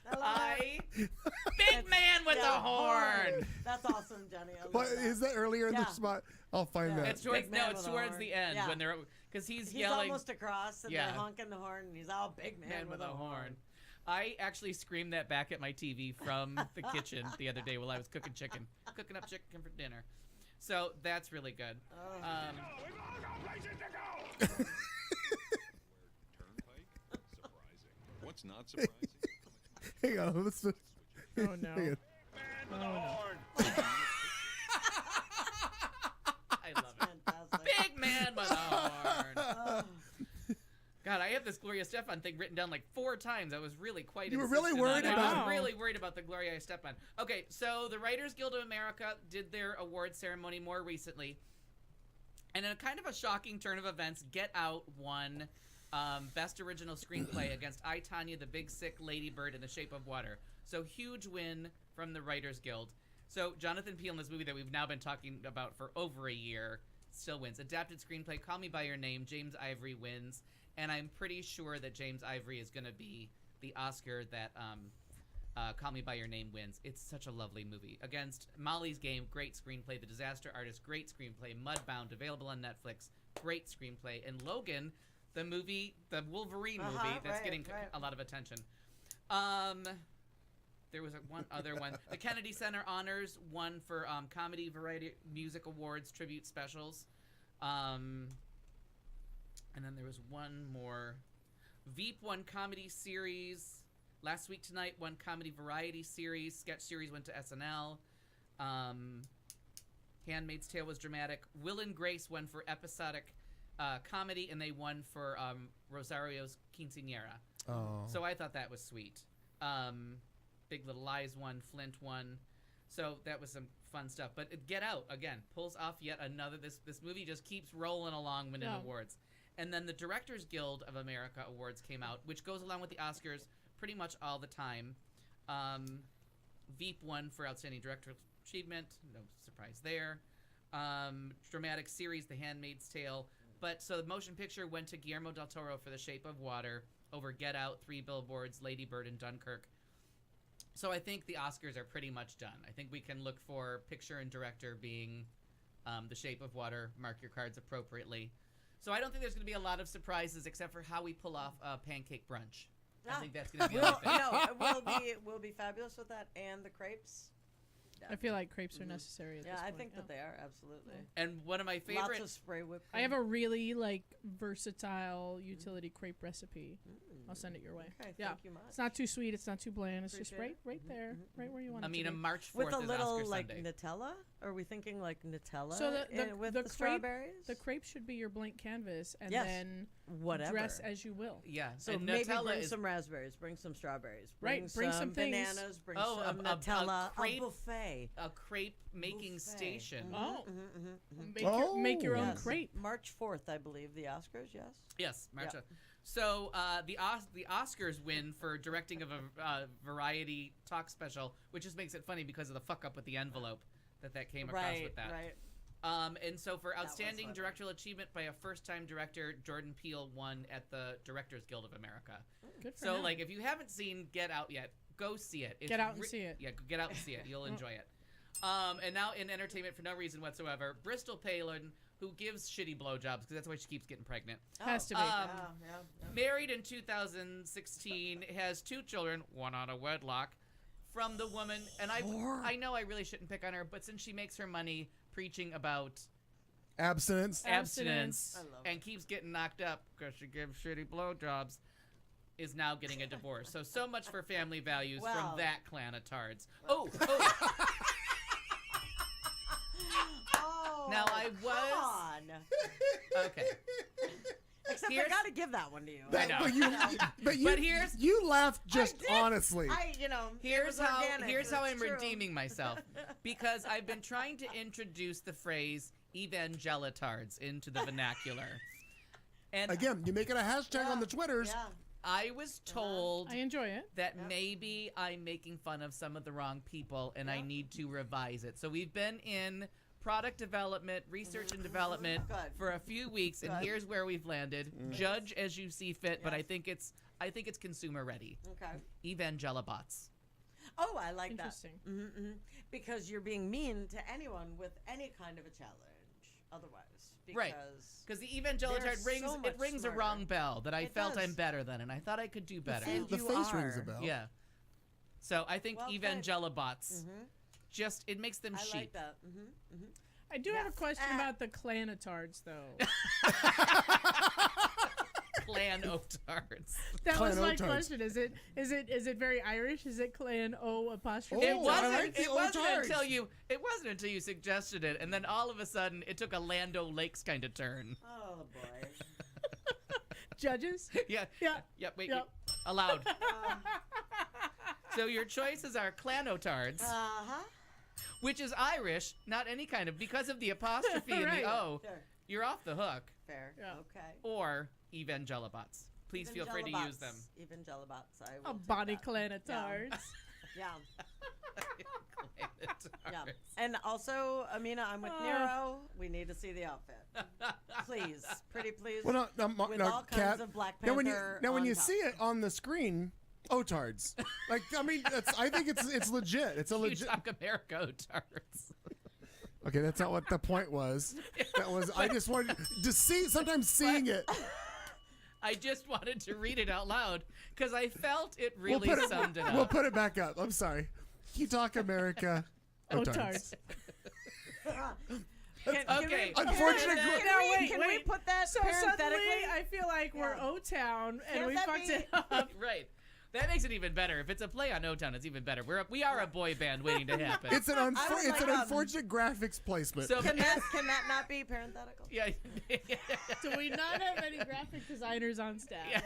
I love it. Big man with Yeah, a horn. That's awesome, Jenny. I love What that. is that earlier in Yeah. the spot? I'll find Yeah. that. It's towards Big man it's with a towards horn. the end Yeah. when they're because he's He's yelling. almost across and Yeah. they're honking the horn and he's all big man, with a horn. I actually screamed that back at my TV from the kitchen the other day while I was cooking up chicken for dinner. So that's really good. We've all got places to go. What's not surprising? Hang on, let's. Oh no. Man Hang on. with a horn. I love it. Fantastic. Big man with a horn. Oh, God, I have this Gloria Estefan thing written down like 4 times. I was really quite. You were really insistent on worried it. about I it. was really worried about the Gloria Estefan. Okay, so the Writers Guild of America did their award ceremony more recently, and in a kind of a shocking turn of events, Get Out won Best Original Screenplay against I, Tanya, the Big Sick Lady Bird, and The Shape of Water. So huge win from the Writers Guild. So Jonathan Peele in this movie that we've now been talking about for over a year still wins. Adapted screenplay, Call Me By Your Name, James Ivory wins. And I'm pretty sure that James Ivory is going to be the Oscar that Call Me By Your Name wins. It's such a lovely movie. Against Molly's Game, great screenplay. The Disaster Artist, great screenplay. Mudbound, available on Netflix, great screenplay. And Logan, the movie, the Wolverine movie that's right, getting right. a lot of attention. There was one other one. The Kennedy Center Honors won for Comedy Variety Music Awards tribute specials. And then there was one more. Veep won comedy series. Last Week Tonight won comedy variety series. Sketch series went to SNL. Handmaid's Tale was dramatic. Will and Grace won for episodic comedy, and they won for Rosario's Quinceañera. Oh. So I thought that was sweet. Big Little Lies won. Flint won. So that was some fun stuff. But Get Out, again, pulls off yet another. This movie just keeps rolling along winning awards. And then the Directors Guild of America Awards came out, which goes along with the Oscars pretty much all the time. Veep won for Outstanding Directorial Achievement. No surprise there. Dramatic series, The Handmaid's Tale. But so the motion picture went to Guillermo del Toro for The Shape of Water over Get Out, Three Billboards, Lady Bird, and Dunkirk. So I think the Oscars are pretty much done. I think we can look for picture and director being The Shape of Water. Mark your cards appropriately. So I don't think there's going to be a lot of surprises except for how we pull off Pancake Brunch. I think that's going to be a thing. We'll be fabulous with that, and the crepes. I feel like crepes are necessary at this point. I think that they are, absolutely. And one of my favorite... Lots of spray whipped cream. I have a really, versatile utility crepe recipe. I'll send it your way. Okay, yeah. thank you much. It's not too sweet. It's not too bland. It's just Appreciate right there, right where you want it to be. March 4th with a is little, Oscar Sunday. Nutella? Are we thinking, Nutella So with the the crepe, strawberries? The crepe should be your blank canvas, and Yes. then Whatever. dress as you will. Yeah. So and maybe Nutella bring is... some raspberries, bring some strawberries, Right, bring some things. bananas, bring Oh, some a Nutella, crepe- a buffet. A crepe making station. Oh. Mhm. Make your own Yes. crepe. March 4th, I believe, the Oscars, yes? Yes, March. Yeah. So the Oscars win for directing of a variety talk special, which just makes it funny because of the fuck up with the envelope that came across with that. Right. And so for was outstanding funny. directorial achievement by a first-time director, Jordan Peele won at the Directors Guild of America. Good for So him. if you haven't seen Get Out yet, go see it. It's Get out and see it. Yeah, get out and see it. You'll enjoy it. And now in entertainment for no reason whatsoever, Bristol Palin, who gives shitty blowjobs because that's why she keeps getting pregnant. Has to be. Married in 2016, has 2 children, one out of wedlock, from the woman. And I know I really shouldn't pick on her, but since she makes her money preaching about Abstinence. abstinence and keeps getting knocked up because she gives shitty blowjobs, is now getting a divorce. So much for family values Wow. from that clan of tards. Oh, Now I was come on. okay. Except Here's- I gotta give that one to you. I know. But here's you laughed just did. honestly. Here's it was how organic, here's how it's I'm true. redeeming myself because I've been trying to introduce the phrase evangelitards into the vernacular. And Again, you make it a hashtag on the Twitters. Yeah. I was told I enjoy it. that maybe I'm making fun of some of the wrong people and I need to revise it. So we've been in product development, research and development Good. for a few weeks, and Good. here's where we've landed. Judge as you see fit, but I think it's consumer ready. Okay. Evangelibots. Oh, I like Interesting. that. Mm-hmm. Because you're being mean to anyone with any kind of a challenge. Otherwise, because Right. Because the evangelitard they're rings so it much rings smarter. a wrong bell that I It felt does. I'm better than, and I thought I could do better. And The you face rings a are. bell. Yeah. So I think Well played. evangelibots just it makes them I sheep. like that. Mm-hmm. I do have a Yes. question about the clanatards, though. Clan otards. That was my Clanotards. question. Is it very Irish? Is it clan O apostrophe? It Oh, I wasn't. like the It wasn't otards. until you suggested it, and then all of a sudden it took a Land O'Lakes kind of turn. Oh boy. Judges? Yeah. Yeah. Yep. Wait. Yep. Allowed. So your choices are clanotards, Uh-huh. which is Irish, not any kind of because of the apostrophe and Right. the O. Sure. You're off the hook. Fair. Yeah. Okay. Or evangelibots. Please feel free to use them. Evangelibots. I will A take body that. clanatards. Yeah. Yeah. Clanotards. And also, Amina, I'm with Oh. Nero. We need to see the outfit. Please. Pretty please. Well, no, with no, all kinds Kat, of Black now when Panther you on top. see it on the screen, otards. I think it's legit. It's a You legit. talk America otards. Okay, that's not what the point was. That was I just wanted to see. Sometimes seeing it. I just wanted to read it out loud because I felt it really summed it up. We'll put it back up. I'm sorry. You talk America. Otards. Okay. Unfortunate. Can we put that So parenthetically? suddenly I feel like we're O-Town and Can't we that fucked be- it up. Right. That makes it even better. If it's a play on O-Town, it's even better. We are a boy band waiting to happen. It's an like, unfortunate graphics placement. So Can that not be parenthetical? yeah. Do we not have any graphic designers on staff?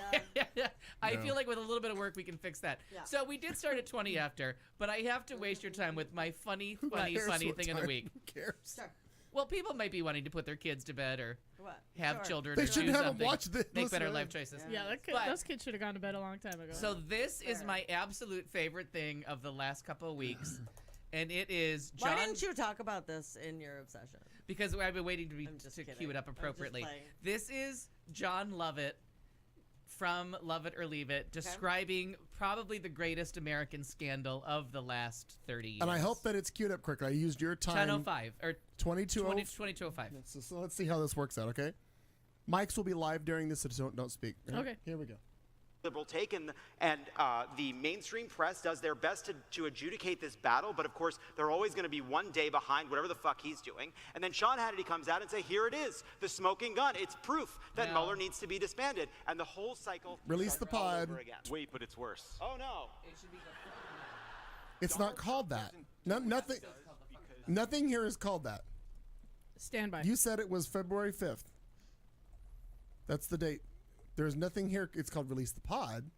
I No. feel like with a little bit of work, we can fix that. Yeah. So we did start at 20 after, but I have to waste your time with my funny cares what thing of the time? week. Who cares? Sure. Well, people might be wanting to put their kids to bed or What? have Sure. children They or shouldn't do have 'em something, watch this. make better Listen. life choices. Yeah, But- those kids should have gone to bed a long time ago. So this is Fair. my absolute favorite thing of the last couple of weeks, and it is John. Why didn't you talk about this in your obsession? Because I've been waiting I'm just to kidding. cue it up I'm just appropriately. playing. This is John Lovett from Love It or Leave It, describing probably the greatest American scandal of the last 30 years. And I hope that it's queued up quickly. I used your time. 10:05 or 22:05. 22:05. So let's see how this works out, okay? Mics will be live during this, so don't speak. Right? Okay. Here we go. Liberal take, and the mainstream press does their best to adjudicate this battle, but of course they're always going to be one day behind whatever the fuck he's doing. And then Sean Hannity comes out and say, here it is, the smoking gun. It's proof that No. Mueller needs to be disbanded, and the whole cycle Release the starts all pod. over again. Wait, but it's worse. Oh no. It's not called that. Nothing. Nothing here is called that. Stand by. You said it was February 5th. That's the date. There's nothing here. It's called Release the Pod.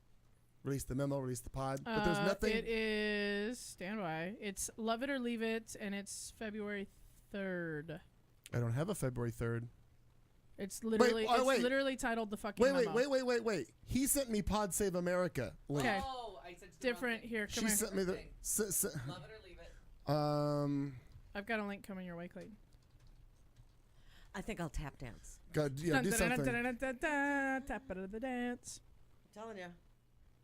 Release the memo, release the pod. But there's nothing. It is stand by. It's Love It or Leave It, and it's February 3rd. I don't have a February 3rd. It's literally wait. literally titled the fucking Wait, memo. wait. He sent me Pod Save America link. Okay. Oh, I said Different here. Come She here. sent me the. Love it or leave it. I've got a link coming your way, Clayton. I think I'll tap dance. God, yeah, do something. Tap it of the dance. I'm telling you.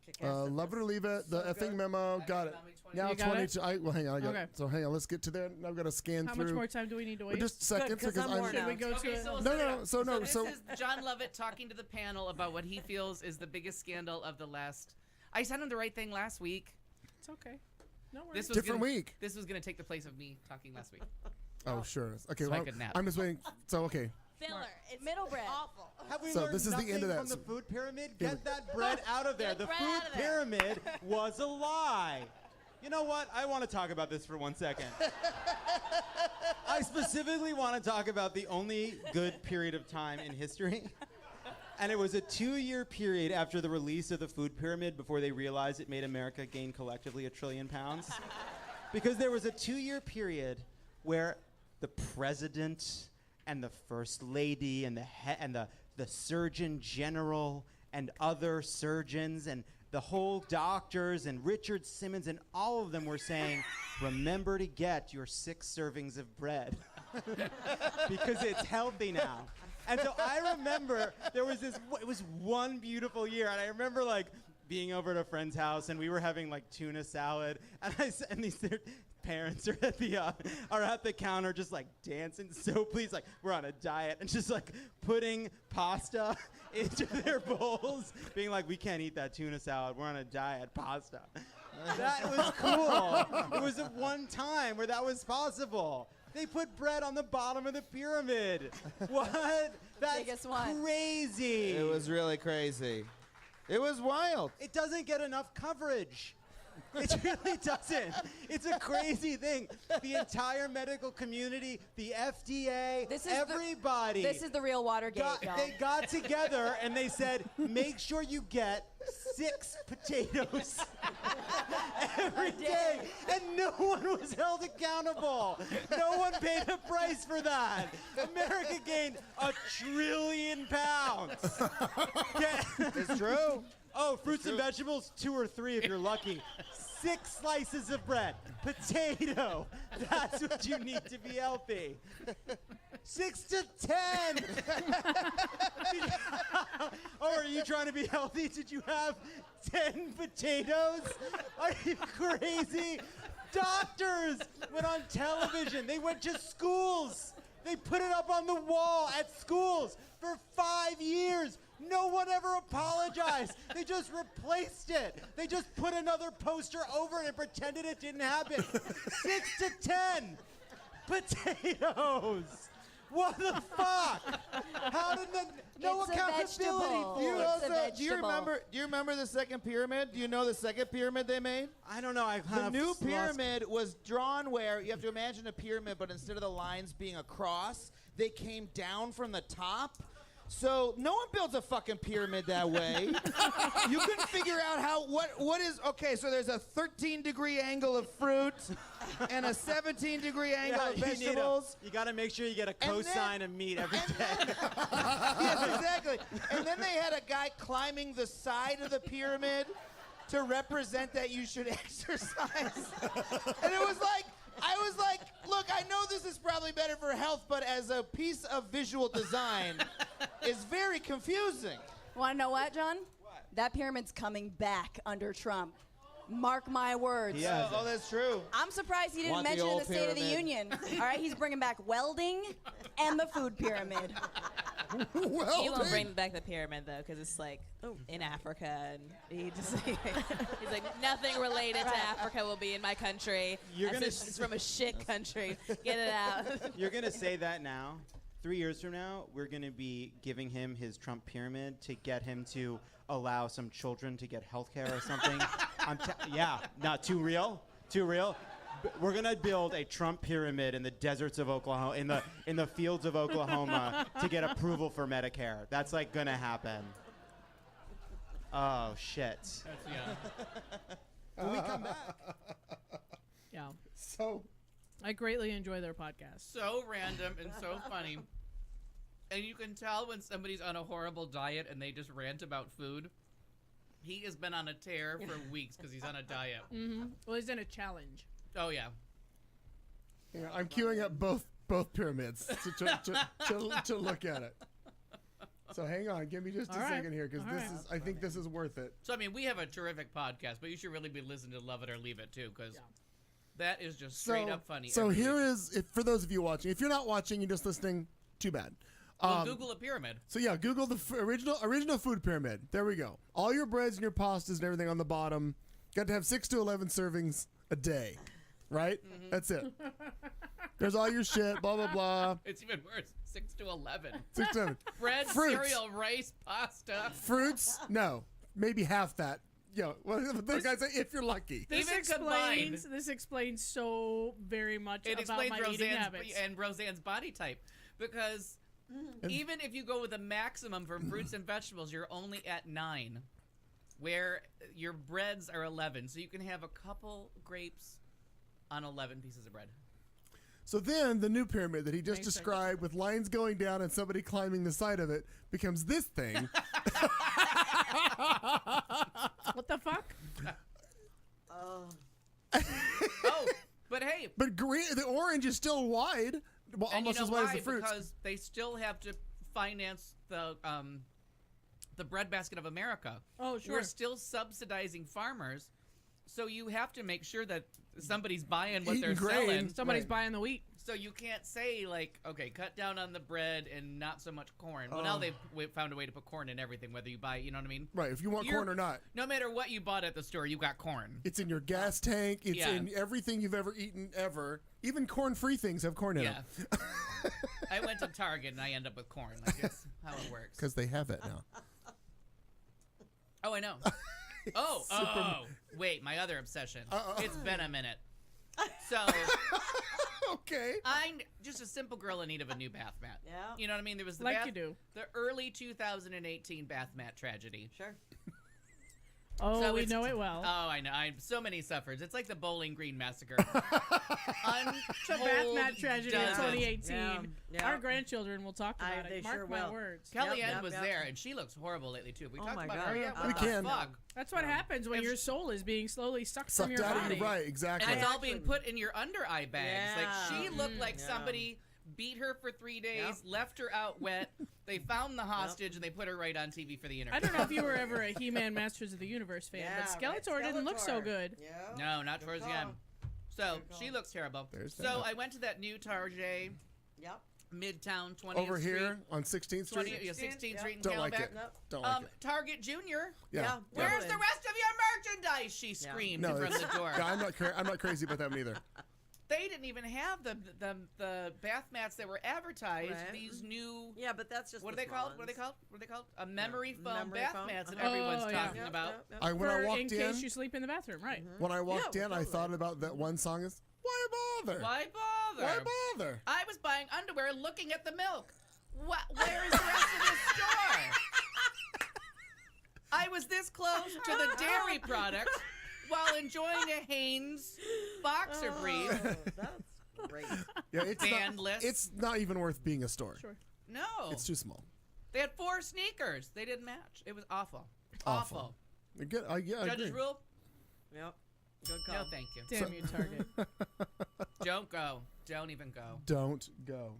Kick-ass at Love it this. or leave it. The So effing good. memo. Got it. Now You got it? 22. Well, hang on. I got Okay. it. So hang on. Let's get to there. I've got to scan How through. much more time do we need to wait? Just seconds Good, 'cause I'm worn Should out. we go Okay, to so it? No. this is John Lovett talking to the panel about what he feels is the biggest scandal of the last. I sent him the right thing last week. It's okay. No worries. This was Different week. This was going to take the place of me talking last week. Oh, sure. Okay. So I well, could nap. I'm just waiting. So, okay. Filler. It's middle bread. Awful. Have we So learned this is the nothing end of that. from the food pyramid? Here Get that bread out of there. Get The bread food out of there. pyramid was a lie. You know what? I want to talk about this for 1 second. I specifically want to talk about the only good period of time in history. And it was a 2-year period after the release of the food pyramid before they realized it made America gain collectively £1 trillion. Because there was a 2-year period where the president and the first lady and the surgeon general and other surgeons and the whole doctors and Richard Simmons and all of them were saying, remember to get your 6 servings of bread because it's healthy now. And so I remember there was it was one beautiful year, and I remember like being over at a friend's house, and we were having like tuna salad, and these their parents are at the counter just like dancing so pleased, like we're on a diet, and just like putting pasta into their bowls, being like, we can't eat that tuna salad, we're on a diet, pasta. That was cool. It was at one time where that was possible. They put bread on the bottom of the pyramid. What? That's Biggest one. crazy. It was really crazy. It was wild. It doesn't get enough coverage. It really doesn't. It's a crazy thing. The entire medical community, the FDA, everybody. This is the real Watergate, y'all. They got together and they said, make sure you get 6 potatoes every day. And no one was held accountable. No one paid a price for that. America gained £1 trillion. It's true. Oh, fruits and vegetables, 2 or 3 if you're lucky. 6 slices of bread. Potato. That's what you need to be healthy. 6 to 10. Oh, are you trying to be healthy? Did you have 10 potatoes? Are you crazy? Doctors went on television. They went to schools. They put it up on the wall at schools for 5 years. No one ever apologized. They just replaced it. They just put another poster over it and pretended it didn't happen. 6 to 10 potatoes. What the fuck? How did the no It's a accountability? vegetable. You It's a also, do you vegetable. remember? Do you remember the second pyramid? Do you know the second pyramid they made? I don't know. I kind The of new lost- pyramid was drawn where you have to imagine a pyramid, but instead of the lines being across, they came down from the top. So no one builds a fucking pyramid that way. You can figure out what is okay. So there's a 13-degree angle of fruit and a 17-degree angle of vegetables. You got to make sure you get a And then- cosine of meat every day. Yes, exactly. And then they had a guy climbing the side of the pyramid to represent that you should exercise. And it was like, I was like, look, I know this is probably better for health, but as a piece of visual design, it's very confusing. Want to know what, John? That pyramid's coming back under Trump. Mark my words. Yeah, oh, that's true. I'm surprised he didn't Want the mention in old the State of the pyramid. Union. All right, he's bringing back welding and the food pyramid. He won't bring back the pyramid though, because it's like in Africa, and he just he's like nothing related to Africa will be in my country. You're gonna It's from a shit country. Get it out. You're gonna say that now. 3 years from now, we're gonna be giving him his Trump pyramid to get him to allow some children to get health care or something. Yeah, not too real. Too real. We're gonna build a Trump pyramid in the deserts of Oklahoma, in the fields of Oklahoma, to get approval for Medicare. That's like gonna happen. Oh shit. When we come back. Yeah. So I greatly enjoy their podcast. So random and so funny. And you can tell when somebody's on a horrible diet and they just rant about food. He has been on a tear for weeks because he's on a diet. Mm-hmm. Well, he's in a challenge. Oh, yeah. Yeah, I'm queuing up both pyramids to look at it. So hang on, give me just a second here, because I think this is worth it. So I mean, we have a terrific podcast, but you should really be listening to Love It or Leave It too, because that is just straight up funny. So every here week. is, for those of you watching. If you're not watching, you're just listening. Too bad. Well, Google a pyramid. So yeah, Google the original food pyramid. There we go. All your breads and your pastas and everything on the bottom. Got to have 6 to 11 servings a day, right? Mm-hmm. That's it. There's all your shit. Blah blah blah. It's even worse. 6 to 11. 6 to 11. Bread, Fruits. cereal, rice, pasta. Fruits? No, maybe half that. Yo, the guys say if you're lucky. This Even explains. combined- This explains so very much It about explains my eating Roseanne's habits. and Roseanne's body type, because even if you go with a maximum for fruits and vegetables, you're only at 9, where your breads are 11. So you can have a couple grapes on 11 pieces of bread. So then the new pyramid that he just Makes sense. described with lines going down and somebody climbing the side of it becomes this thing. What the fuck? Oh, but hey. But the orange is still wide, well, And almost you know as wide why? as the fruits. Because they still have to finance the breadbasket of America. Oh, sure. We're still subsidizing farmers, so you have to make sure that somebody's buying what they're Eating grain. selling. Somebody's buying the wheat. So you can't say, like, okay, cut down on the bread and not so much corn. Well, now they've found a way to put corn in everything, whether you buy, you know what I mean? Right, if you want corn or not. No matter what you bought at the store, you got corn. It's in your gas tank. It's Yeah. in everything you've ever eaten ever. Even corn-free things have corn in Yeah. them. I went to Target and I end up with corn. Like, it's how it works. Because they have it now. Oh, I know. Wait, my other obsession. It's been a minute. So, okay. I'm just a simple girl in need of a new bath mat. Yeah. You know what I mean? There was the Like bath, you do. the early 2018 bath mat tragedy. Sure. Oh, So we it's- know it well. Oh, I know. So many suffers. It's like the Bowling Green massacre. The bath mat tragedy of dozens. 2018. Yeah. Our grandchildren will talk about They it. Mark sure my will. words. Kellyanne was there, and she looks horrible lately too. We Oh talked my about God. her yet? We What can. the fuck? That's what happens when your soul is being slowly sucked from Sucked your out body. of your right, exactly. And it's all being put in your under eye bags. Like Yeah. she looked like Yeah. somebody beat her for 3 days, left her out wet. They found the hostage and they put her right on TV for the interview. I don't know if you were ever a He-Man Masters of the Universe fan, Yeah, but right. Skeletor didn't look so Skeletor. good. Yeah. No, not towards the end. So Good call. she looks terrible. There's So that. I went to that new Target, Yep. Midtown 20th Over Street. here on 16th Street. 20, yeah, 16th Street in Don't like Camelback. it. Don't like it. Target Junior. Yeah. Where's the rest of your merchandise? She screamed No, from it's- the door. Yeah, I'm not crazy about that one either. They didn't even have the bath mats that were advertised. Right. These new. Yeah, but that's just What are the they called? small What are they ones. called? What are they called? A memory foam Memory bath foam. mats that Uh-huh. everyone's Oh, yeah. talking Yep, about. yep, yep. When I For walked in case in, you sleep in the bathroom, right? when I walked Yeah, in, I totally. thought about that one song is Why Bother? Why bother? Why bother? I was buying underwear looking at the milk. What? Where is the rest of this store? I was this close to the dairy product while enjoying a Hanes boxer brief. That's great. Yeah, it's Bandless. it's not even worth being a store. Sure. No. It's too small. They had 4 sneakers. They didn't match. It was awful. Awful. Good. Yeah, I Judge's agree. rule? Yep. Good call. No, thank you. Damn you, Target. Don't go. Don't even go. Don't go.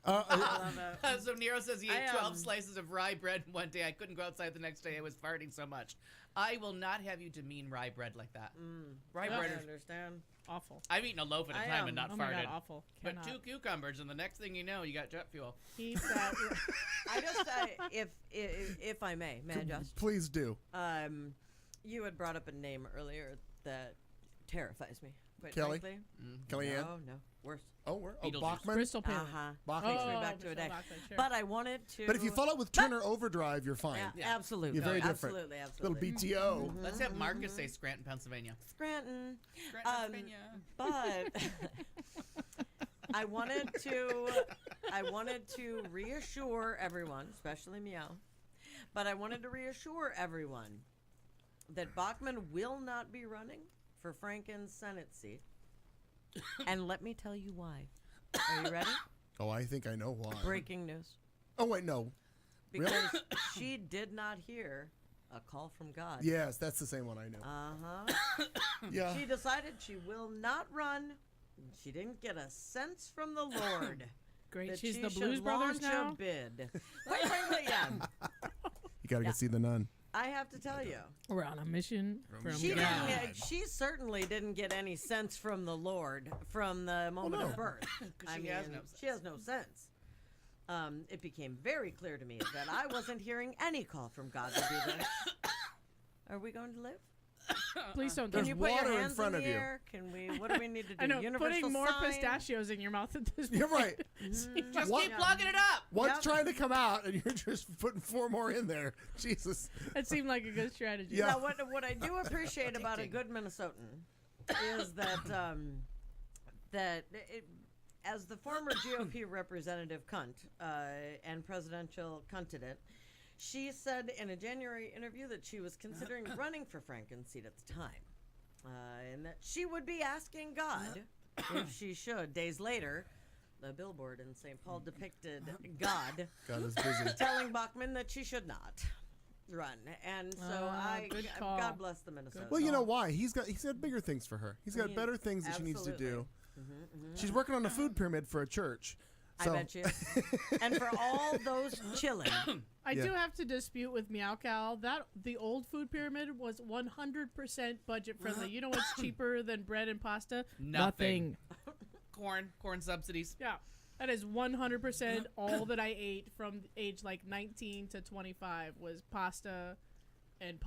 So Nero says he ate I, 12 slices of rye bread in one day. I couldn't go outside the next day. I was farting so much. I will not have you demean rye bread like that. Rye I bread is understand. Awful. I've eaten a loaf at a time and not Oh farted. my God, awful. But Cannot. 2 cucumbers, and the next thing you know, you got jet fuel. Keep that. I just, if I may I just? Please do. You had brought up a name earlier that terrifies me. Quite Kelly? frankly. Kellyanne? No, worse. Oh, Beetlejuice. Bachman? Crystal Palin. Bachman. Takes me Oh, back to a Michelle day. Bachman, sure. But I wanted to. But if you follow it with Turner Overdrive, you're fine. Yeah, absolutely. You're very different. Absolutely, Little absolutely. BTO. Let's have Marcus say Scranton, Pennsylvania. Scranton. Scranton, Pennsylvania. But I wanted to reassure everyone, especially Meow, but I wanted to reassure everyone that Bachman will not be running for Franken's Senate seat. And let me tell you why. Are you ready? Oh, I think I know why. Breaking news. Oh, wait, no. Because Really? she did not hear a call from God. Yes, that's the same one I know. Uh-huh. Yeah. She decided she will not run. She didn't get a sense from the Lord. Great. that She's she the should Blues Brothers launch now. a bid. Quite frankly, yeah. You got to go see the nun. I have to tell you. We're on a mission from She, God. she certainly didn't get any sense from the Lord from the moment of birth. She has no sense. She has no sense. It became very clear to me that I wasn't hearing any call from God to do this. Are we going to live? Please don't. Can There's you put water your in hands front in of the you. air? Can we? What do we need to do? I know. Universal Putting more sign? pistachios in your mouth at this point. You're right. Just What? keep plugging it up. One's Yep. trying to come out, and you're just putting 4 more in there. Jesus. That seemed like a good strategy. Yeah. Now, what I do appreciate about a good Minnesotan is that as the former GOP representative cunt and presidential candidate, she said in a January interview that she was considering running for Franken's seat at the time, and that she would be asking God if she should. Days later, the billboard in St. Paul depicted God God is busy. telling Bachman that she should not run, and so good call. God bless the Minnesota. Well, you know why? He's got bigger things for her. He's got better things that she needs to do. She's working on a food pyramid for a church. So. I bet you. And for all those chilling. I do have to dispute with Meow Cow that the old food pyramid was 100% budget friendly. You know what's cheaper than bread and pasta? Nothing. Corn subsidies. Yeah. That is 100% all that I ate from age like 19 to 25 was pasta and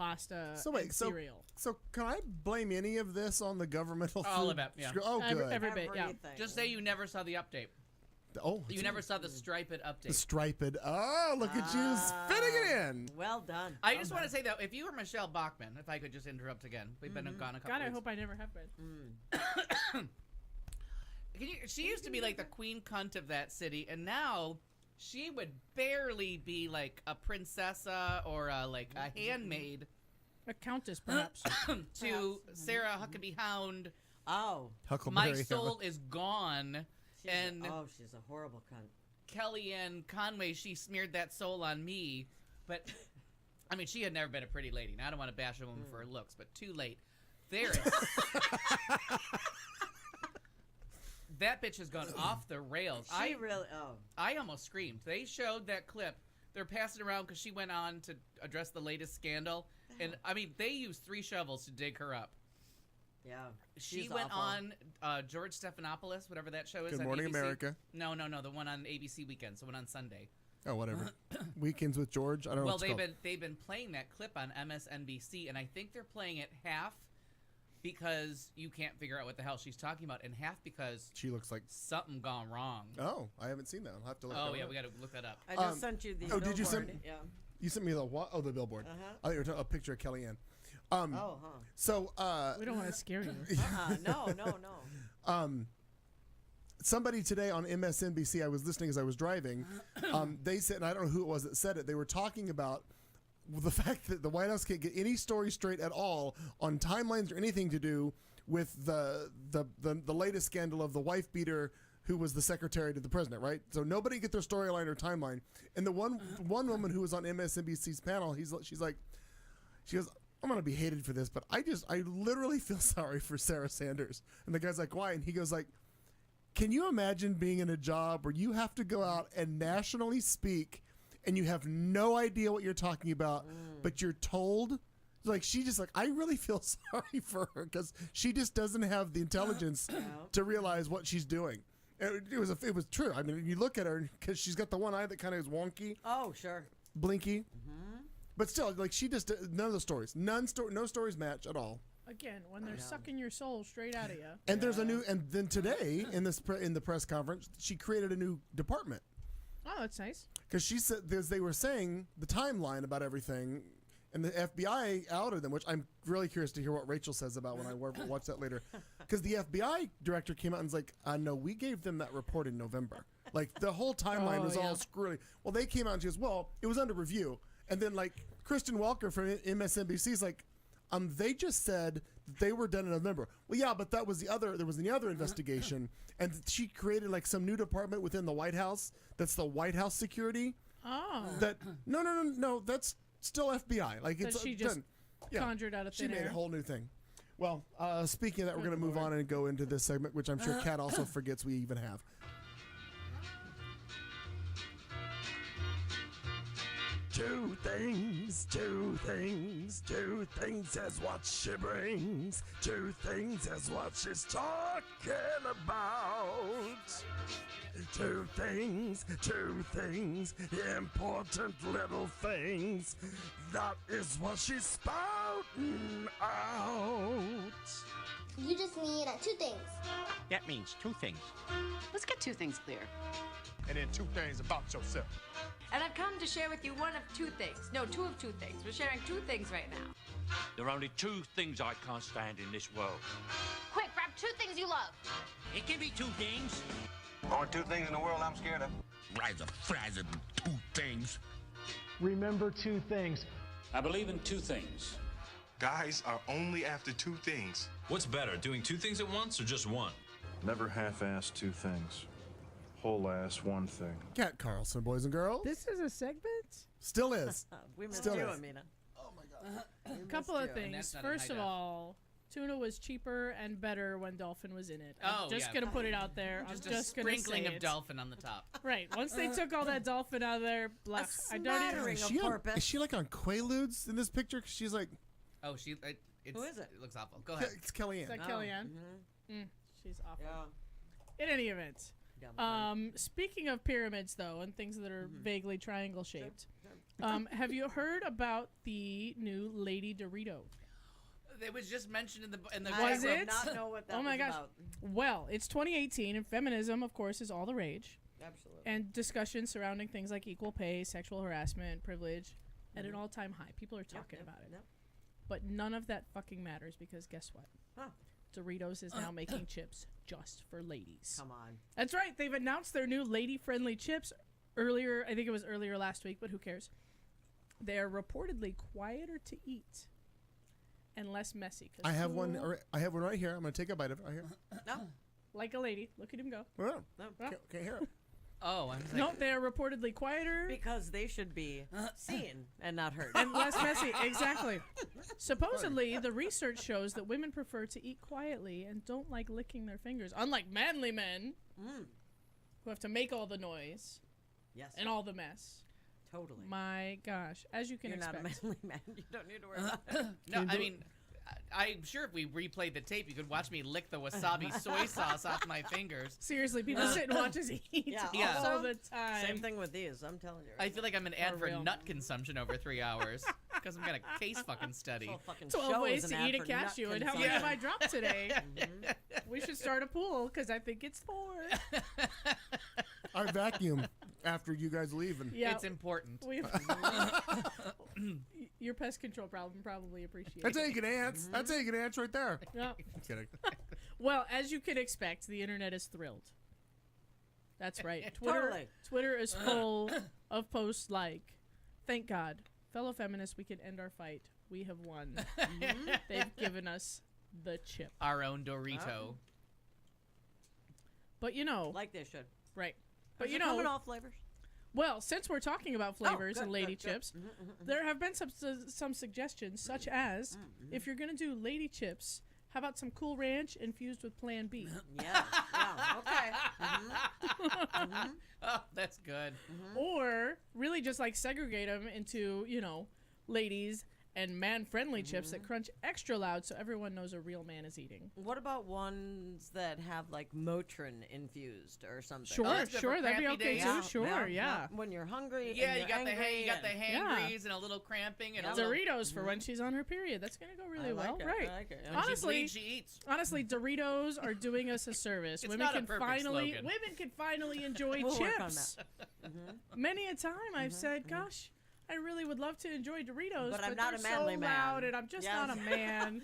wait, cereal. So can I blame any of this on the governmental All food? of it, yeah. Oh, good. Every bit, yeah. Just say you never saw the update. Oh, You never saw the Striped update. the striped. Oh, look at you fitting it in. Well done. I just want to say, though, if you were Michelle Bachman, if I could just interrupt again. We've been gone a couple God, I weeks. hope I never have been. She used to be like the queen cunt of that city, and now she would barely be like a princessa or like a handmaid. A countess, perhaps. To Sarah Huckabee Hound. Oh. My soul is gone. And she's a horrible cunt. Kellyanne Conway, she smeared that soul on me. But, I mean, she had never been a pretty lady. Now, I don't want to bash a woman for her looks, but too late. There is... That bitch has gone off the rails. She really... Oh. I almost screamed. They showed that clip. They're passing around because she went on to address the latest scandal. And, I mean, they used 3 shovels to dig her up. Yeah. She she's went awful. on George Stephanopoulos, whatever that show is. Good on Morning ABC. America. No, the one on ABC Weekends, the one on Sunday. Oh, whatever. Weekends with George. I don't know. Well, what it's called. they've been playing that clip on MSNBC, and I think they're playing it half because you can't figure out what the hell she's talking about, and half because she looks like something gone wrong. Oh, I haven't seen that. I'll have to look. Oh that yeah, up. we got to look that up. I just sent you the Oh, did you send? billboard, yeah. You sent me the what? Oh, the billboard. Uh-huh. I thought you were talking a picture of Kellyanne. So we don't want to scare you. No. Somebody today on MSNBC, I was listening as I was driving. They said, and I don't know who it was that said it. They were talking about the fact that the White House can't get any story straight at all on timelines or anything to do with the latest scandal of the wife beater who was the secretary to the president, right? So nobody get their storyline or timeline. And the one woman who was on MSNBC's panel, she goes, I'm gonna be hated for this, but I literally feel sorry for Sarah Sanders. And the guy's like, why? And he goes like, can you imagine being in a job where you have to go out and nationally speak and you have no idea what you're talking about, but you're told? Like, she just like, I really feel sorry for her because she just doesn't have the intelligence to realize what she's doing. It was true. I mean, you look at her because she's got the one eye that kind of is wonky. Oh, sure. Blinky. But still, like, she just, none of the stories. No stories match at all. Again, when they're sucking your soul straight out of you. And there's a new, and then today in the press conference, she created a new department. Oh, that's nice. Because she said, because they were saying the timeline about everything, and the FBI outed them, which I'm really curious to hear what Rachel says about when I watch that later. Because the FBI director came out and was like, no, we gave them that report in November. Like, the whole timeline was all screwy. Well, they came out and she goes, well, it was under review. And then, like, Kristen Welker from MSNBC is like, they just said that they were done in November. Well, yeah, but there was the other investigation, and she created like some new department within the White House. That's the White House security. Oh. No, that's still FBI. Like, it's she just done. conjured out of thin She made air. a whole new thing. Well, speaking of that, we're going to move on and go into this segment, which I'm sure Kat also forgets we even have. Two things is what she brings. Two things is what she's talking about. Two things, important little things. That is what she's spouting out. You just need two things. That means two things. Let's get two things clear. And then two things about yourself. And I've come to share with you one of two things. No, two of two things. We're sharing two things right now. There are only two things I can't stand in this world. Quick, grab two things you love. It can be two things. Only two things in the world I'm scared of. Rise of frazzing two things. Remember two things. I believe in two things. Guys are only after two things. What's better, doing two things at once or just one? Never half-ass two things. Whole-ass one thing. Kat Carlson, boys and girls. This is a segment? Still is. We missed Still you, is. Amina. Oh, my God. A couple of things. First of all, tuna was cheaper and better when dolphin was in it. I'm just going to put it out there. Just I'm just going to say sprinkling of it. dolphin on the top. Right. Once they took all that dolphin out of there, I don't even... Is she like on Quaaludes in this picture? 'Cause she's like... Oh, who is it? It looks awful. Go ahead. It's Kellyanne. Is that Kellyanne? Mm-hmm. She's awful. In any event, speaking of pyramids, though, and things that are vaguely triangle shaped, have you heard about the new Lady Dorito? It was just mentioned in the. Was it? Not know what that oh my was gosh! about. Well, it's 2018, and feminism, of course, is all the rage. Absolutely. And discussions surrounding things like equal pay, sexual harassment, privilege, at an all-time high. People are talking about it. But none of that fucking matters because guess what? Doritos is now making chips just for ladies. Come on. That's right. They've announced their new lady-friendly chips earlier. I think it was earlier last week, but who cares? They're reportedly quieter to eat and less messy. I have one right here. I'm going to take a bite of it right here. No. Like a lady. Look at him go. Well, can't hear it. Oh, I'm no, they are reportedly quieter. Because they should be seen and not heard. And less messy, exactly. Supposedly, the research shows that women prefer to eat quietly and don't like licking their fingers, unlike manly men who have to make all the noise and all the mess. Totally. My gosh, as you can You're expect. not a manly man. You don't need to worry about it. No, I mean, I'm sure if we replayed the tape, you could watch me lick the wasabi soy sauce off my fingers. Seriously, people sit and watch us eat Yeah. all the time. Same thing with these. I'm telling you. I feel like I'm an ad for real. nut consumption over 3 hours because I'm gonna case fucking study. Whole fucking 12 show ways is to an ad eat a for nut cashew, and how many consumption. have I dropped today? We should start a pool because I think it's 4. I vacuum after you guys leave. And Yeah. It's important. Your pest control problem probably appreciates. That's how you get ants. That's how you get ants right there. Yeah. I'm kidding. Well, as you can expect, the internet is thrilled. That's right. Totally. Twitter is full of posts like, "Thank God, fellow feminists, we can end our fight. We have won. They've given us the chip." Our own Dorito. But you know, Like they should. right? But Is you it coming know, all flavors? well, since we're talking about flavors good, and lady good, good. chips, there have been some suggestions, such as if you're gonna do lady chips, how about some Cool Ranch infused with Plan B? Yeah. Okay. Oh, that's good. Or really just like segregate them into, you know, ladies and man-friendly chips that crunch extra loud so everyone knows a real man is eating. What about ones that have like Motrin infused or something? Sure, that's good for sure, that'd be crampy okay days. too. Sure, yeah. When you're hungry. Yeah, and you you're got the angry you got the and- hangries and a little cramping and a little. Doritos for when she's on her period. That's gonna go really I like well, it, right? I like it, yeah. When she Honestly, bleeds, she eats. honestly, Doritos are doing us a service. It's not a perfect slogan. Women can finally enjoy We'll work on chips. Many a time I've said, "Gosh, I really would love to enjoy Doritos, But I'm they're not a manly so man." loud, and I'm just Yes. not a man.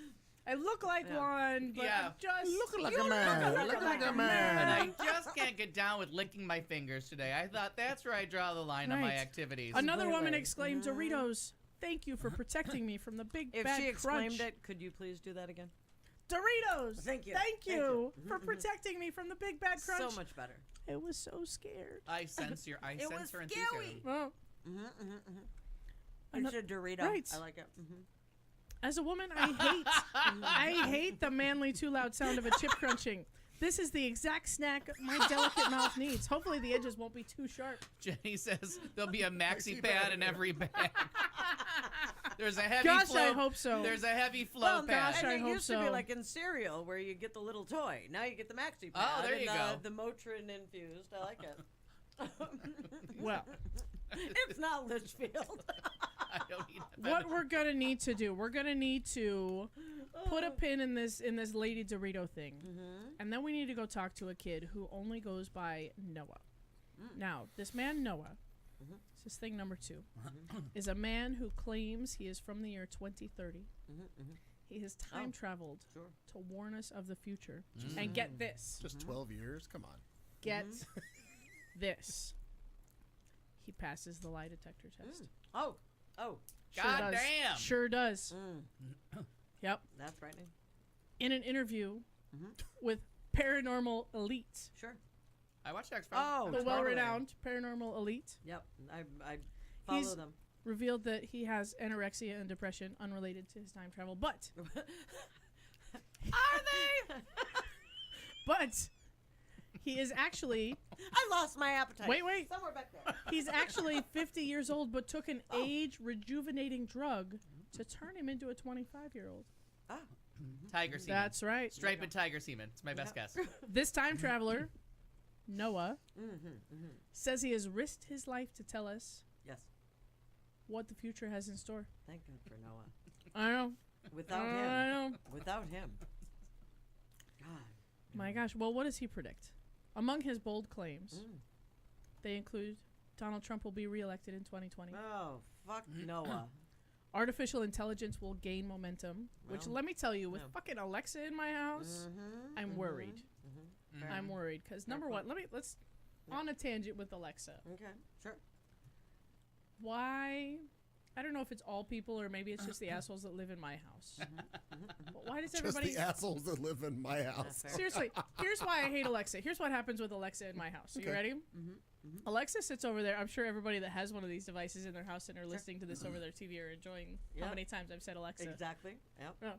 I look like one, but Yeah. I'm just Look like you a look man. like Look like a And man. I just can't get down with licking my fingers today. I thought that's where I draw the line on my Right. activities. Another woman Completely. exclaimed, "Doritos, thank you for protecting me from the big If bad she exclaimed crunch." it, could you please do that again? Doritos, Thank you. thank Thank you you. for protecting me from the big bad crunch. So much better. I was so scared. I sense your It sense was her scary. enthusiasm. Well, It's a Dorito. Right. I like it. as a woman, I hate the manly too loud sound of a chip crunching. This is the exact snack my delicate mouth needs. Hopefully the edges won't be too sharp. Jenny says there'll be a maxi pad in every bag. There's a heavy Gosh, flow. I hope so. There's a heavy flow Well, pad. gosh, and I it hope used to be so. like in cereal where you get the little toy. Now you get the maxi pad. Oh, there and you go. The Motrin infused. I like it. Well, It's not Litchfield. I don't need that. what we're gonna need to do, we're gonna need to put a pin in this Lady Dorito thing, and then we need to go talk to a kid who only goes by Noah. Now, this man Noah, this is thing number 2, is a man who claims he is from the year 2030. He has time traveled to warn us of the future. And get this. Just 12 years? Come on. Get this. He passes the lie detector test. Oh. Sure God does. damn. Sure does. Yep. That's frightening. In an interview with Paranormal Elite, Sure. I watched X-Files. Oh, the well-renowned Paranormal Elite, Yep. I follow He's- them. revealed that he has anorexia and depression unrelated to his time travel. But Are they? but he is actually I lost my appetite. Wait. Somewhere back there. he's actually 50 years old, but took an age rejuvenating drug to turn him into a 25-year-old. Tiger semen. That's right. Striped tiger semen. It's my best guess. This time traveler, Noah, says he has risked his life to tell us Yes. what the future has in store. Thank God for Noah. I know. Without I him. know. Without him. God. My gosh. Well, what does he predict? Among his bold claims, they include Donald Trump will be reelected in 2020. Oh, fuck Noah. Artificial intelligence will gain momentum, which Well, let me tell you, with yeah. fucking Alexa in my house, I'm worried. I'm worried because number one, let's on a tangent with Alexa. Okay, sure. Why? I don't know if it's all people or maybe it's just the assholes that live in my house. But why does Just everybody? the assholes that live in my house. Seriously, here's why I hate Alexa. Here's what happens with Alexa in my house. Are you Okay. ready? Alexa sits over there. I'm sure everybody that has one of these devices in their house and are listening to this over their TV are enjoying how Yep. many times I've said Alexa. Exactly. Yep. Oh.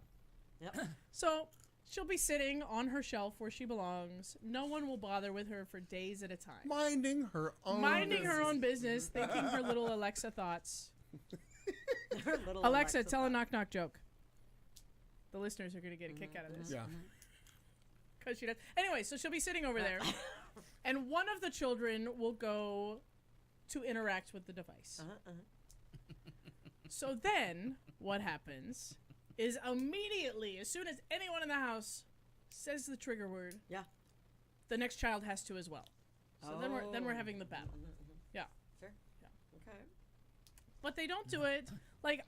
Yep. So she'll be sitting on her shelf where she belongs. No one will bother with her for days at a time. Minding her own business, thinking her little Alexa thoughts. Her little Alexa, tell a knock knock joke. The listeners are going to get a kick out of this. Yeah. Because she does. Anyway, so she'll be sitting over there, and one of the children will go to interact with the device. So then, what happens is immediately, as soon as anyone in the house says the trigger word, the next child has to as well. So then we're having the battle. Yeah. Sure. Yeah. Okay. But they don't do it like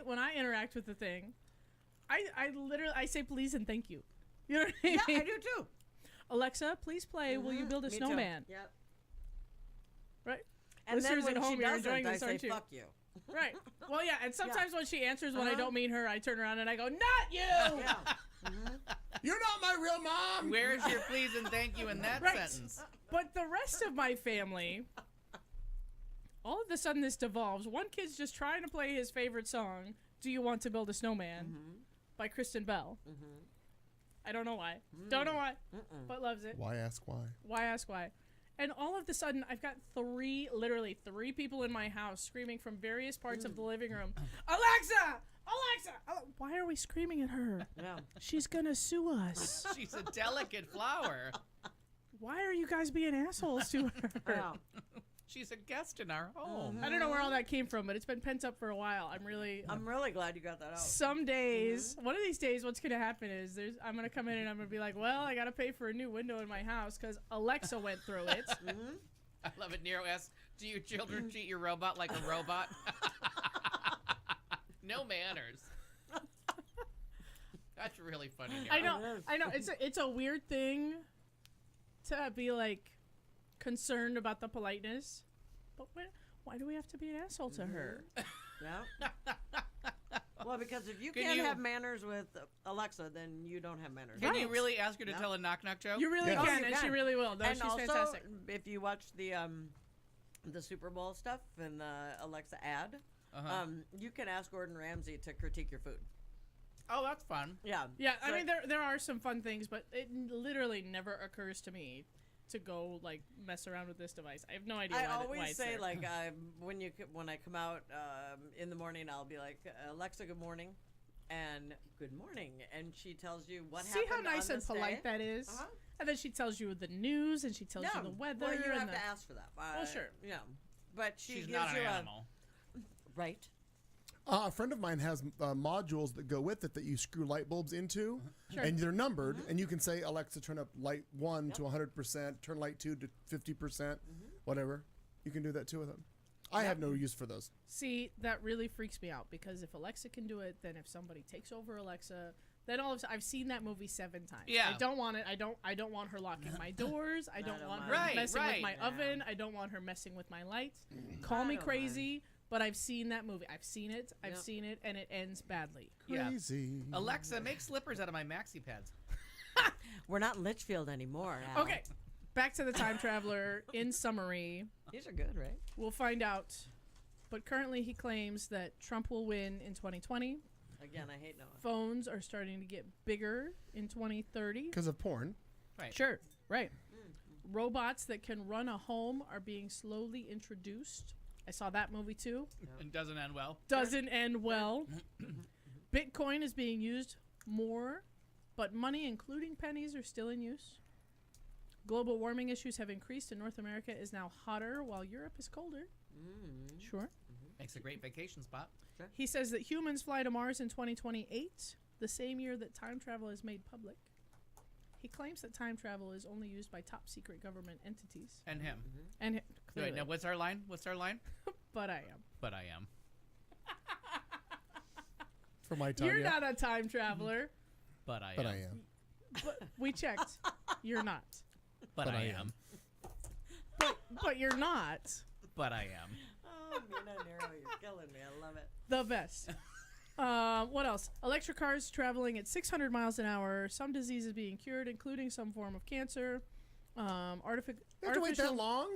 when I interact with the thing, I literally say please and thank you. You know what I mean? Yeah, I do too. Alexa, please play Will You Build a Me Snowman? Too. Yep. Right? And then Listeners when at home, she you're doesn't, enjoying I this, say aren't you? fuck you. Right. Well, yeah, and sometimes when she answers when I Uh-huh. don't mean her, I turn around and I go, not you! Yeah. You're not my real mom! Where's your please and thank you in that Right. sentence? But the rest of my family, all of a sudden this devolves. One kid's just trying to play his favorite song, Do You Want to Build a Snowman, by Kristen Bell. I don't know why. Don't know why, but loves it. Why ask why? Why ask why? And all of a sudden, I've got literally three people in my house screaming from various parts of the living room, Alexa! Alexa! Why are we screaming at her? Yeah. She's gonna sue us. She's a delicate flower. Why are you guys being assholes to her? Yeah. She's a guest in our home. I don't know where all that came from, but it's been pent up for a while. I'm really glad you got that out. Some days, one of these days, what's gonna happen is I'm gonna come in and I'm gonna be like, well, I gotta pay for a new window in my house because Alexa went through it. I love it. Nero asks, do your children treat your robot like a robot? No manners. That's really funny, Nero. I know. It's a weird thing to be like concerned about the politeness, but why do we have to be an asshole to her? Yeah. Well, because if you Can can't you- have manners with Alexa, then you don't have manners. Can you really ask her to tell a knock-knock joke? You really Oh, can, you and she really will. No, and she's also, fantastic. if you watch the Super Bowl stuff and the Alexa ad, you can ask Gordon Ramsay to critique your food. Oh, that's fun. Yeah. Yeah, I So- mean there are some fun things, but it literally never occurs to me to go like mess around with this device. I have no idea. I why always it's say there. like when I come out in the morning, I'll be like, Alexa, good morning, and good morning, and she tells you what See happened. how nice on and this polite day. that is? Uh-huh. And then she tells you the news, and she tells you the weather. Well, you and have the- to ask for that. Well, sure. Yeah, but she She's gives not you an animal. right. A friend of mine has modules that go with it that you screw light bulbs into, Sure. and they're numbered, and you can say, Alexa, turn up light 1 to 100%, turn light 2 to 50%, whatever. You can do that too with them. I have no use for those. See, that really freaks me out because if Alexa can do it, then if somebody takes over Alexa, then all of I've seen that movie 7 times. Yeah. I don't want it. I don't want her locking my doors. I don't want her mind. messing Right, with my yeah. oven. I don't want her messing with my lights. Call me don't crazy, but I've seen that movie. I've seen it. I've Yep. seen it, and it ends badly. Yeah. Crazy. Alexa, make slippers out of my maxi pads. We're not in Litchfield anymore. Al. Okay, back to the time traveler. In summary, These are good, right? we'll find out. But currently, he claims that Trump will win in 2020. Again, I hate Noah. Phones are starting to get bigger in 2030. Because of porn. Right. Sure, right. Robots that can run a home are being slowly introduced. I saw that movie too. It doesn't end well. Doesn't end well. Bitcoin is being used more, but money, including pennies, are still in use. Global warming issues have increased, and North America is now hotter while Europe is colder. Sure. Makes a great vacation spot. He says that humans fly to Mars in 2028, the same year that time travel is made public. He claims that time travel is only used by top secret government entities. And him. And him, Wait, clearly. now what's our line? What's our line? But I am. But I am. For my time. You're yeah. not a time traveler. But I am. But I am. But we checked. You're not. But I am. But you're not. But I am. Oh, Mina Nero, you're killing me. I love it. The best. What else? Electric cars traveling at 600 miles an hour. Some diseases being cured, including some form of cancer. You have to wait that long?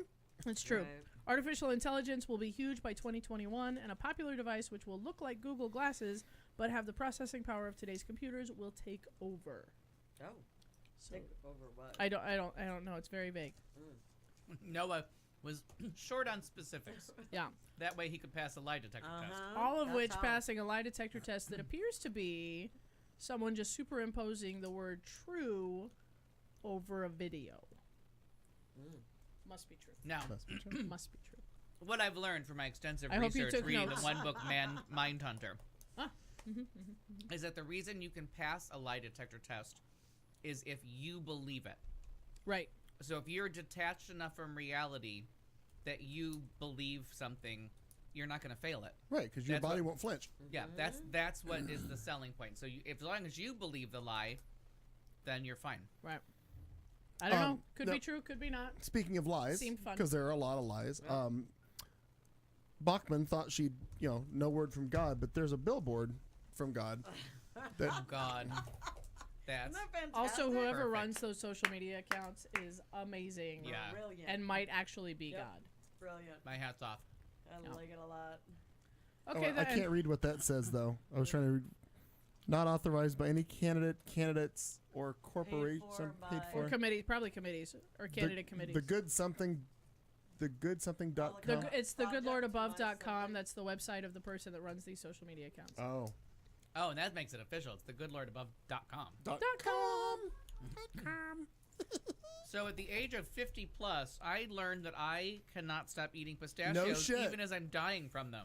That's true. Right. Artificial intelligence will be huge by 2021, and a popular device which will look like Google Glasses but have the processing power of today's computers will take over. Oh. So Take over what? I don't know. It's very vague. Noah was short on specifics. Yeah. That way he could pass a lie detector test. All of That's which how. passing a lie detector test that appears to be someone just superimposing the word true over a video. Must be true. Now, Must be true. what I've learned from my extensive I hope you research took reading notes. the one book, Mindhunter, Mm-hmm, is that the reason you can pass a lie detector test is if you believe it. Right. So if you're detached enough from reality that you believe something, you're not going to fail it. Right, because your That's body what- won't flinch. Yeah, that's what is the selling point. So as long as you believe the lie, then you're fine. Right. I don't know. Could now, be true, could be not. Speaking of lies, Seemed fun. because there are a lot of lies. Bachman thought she'd, no word from God, but there's a billboard from God. That Oh, God. That's Also, whoever perfect. runs those social media accounts is amazing. Yeah. Brilliant. And might actually be Yep. God. Brilliant. My hat's off. I like it a lot. Okay, I can't read what that says, though. I was trying to read. Not authorized by any candidates, or corporation paid for. Or committee, probably committees or candidate committees. The good something. TheGoodSomething.com. It's thegoodlordabove.com. That's the website of the person that runs these social media accounts. Oh. Oh, and that makes it official. It's thegoodlordabove.com. .com. So at the age of 50 plus, I learned that I cannot stop eating pistachios shit. even as I'm dying from them.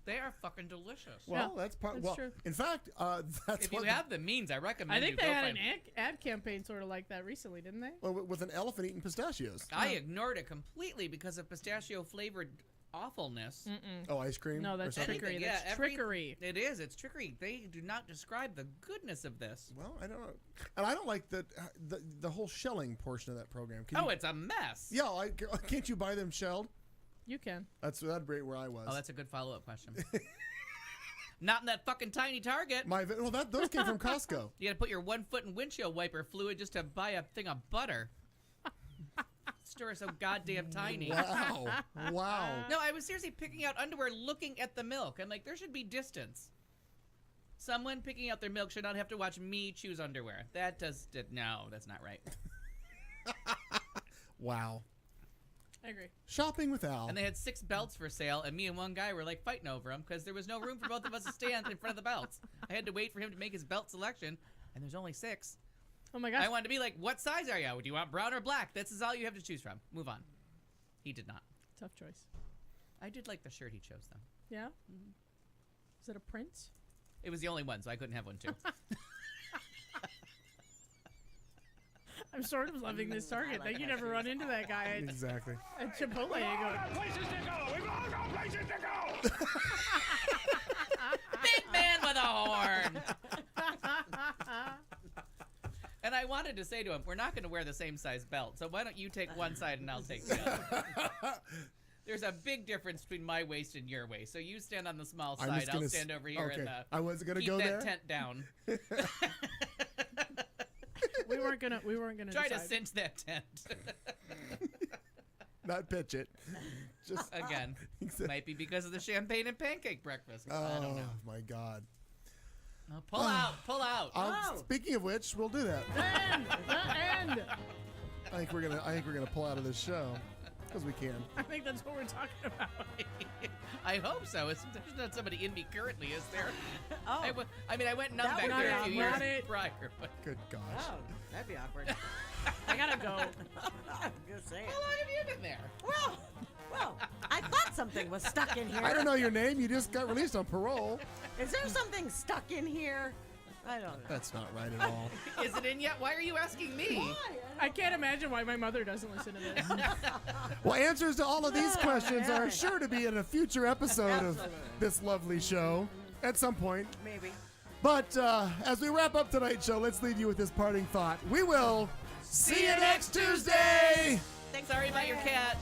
They are fucking delicious. Well, that's part. that's Well, true. in fact, that's if you what have the means, I recommend I think you they go had find an ad campaign sort of like that recently, didn't they? well, with an elephant eating pistachios. I ignored it completely because of pistachio flavored awfulness. Oh, ice cream. No, or that's something? trickery. Yeah, That's trickery. It is. It's trickery. They do not describe the goodness of this. Well, I don't know, and I don't like the whole shelling portion of that program. Can you, It's a mess. yeah, can't you buy them shelled? You can. That'd be where I was. Oh, that's a good follow-up question. Not in that fucking tiny Target. Those came from Costco. You gotta put your 1 foot in windshield wiper fluid just to buy a thing of butter. Store is so goddamn tiny. Wow. No, I was seriously picking out underwear looking at the milk. I'm like, there should be distance. Someone picking out their milk should not have to watch me choose underwear. No, that's not right. Wow. I agree. Shopping with Al. And they had 6 belts for sale, and me and one guy were like fighting over them because there was no room for both of us to stand in front of the belts. I had to wait for him to make his belt selection, and there's only 6. Oh my gosh. I wanted to be like, what size are you? Do you want brown or black? This is all you have to choose from. Move on. He did not. Tough choice. I did like the shirt he chose, though. Yeah? Is it a Prince? It was the only one, so I couldn't have one, too. I'm sort of loving this Target thing. You never run into that guy at, Exactly. at Chipotle. We've all You got go, places to go. We've all got places to go. Big man with a horn! And I wanted to say to him, we're not going to wear the same size belt, so why don't you take one side and I'll take the other. There's a big difference between my waist and your waist, so you stand on the small I'm side, just I'll gonna stand over here okay. and I wasn't gonna keep go that there. tent down. we weren't gonna Try to decide. cinch that tent. Not pitch it. Just Again, might be because of the champagne and pancake breakfast. I don't know. Oh my God. Pull out, pull out. Speaking of which, we'll do that. The end. I think we're gonna pull out of this show because we can. I think that's what we're talking about. I hope so. There's not somebody in me currently, is there? Oh. I went numb That back would there not a few it. years prior. But Good gosh. Oh, that'd be awkward. I gotta go. I'm just saying. how long have you been there? Well, I thought something was stuck in here. I don't know your name. You just got released on parole. Is there something stuck in here? I don't know. That's not right at all. Is it in yet? Why are you asking me? I can't imagine why my mother doesn't listen to this. Well, answers to all of these questions are sure to be in a future episode of this lovely show at some point. Maybe. But as we wrap up tonight's show, let's leave you with this parting thought. We will see you next Tuesday. Sorry about your cat.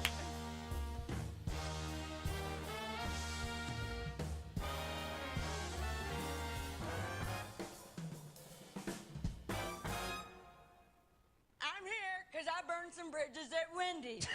I'm here because I burned some bridges at Wendy's.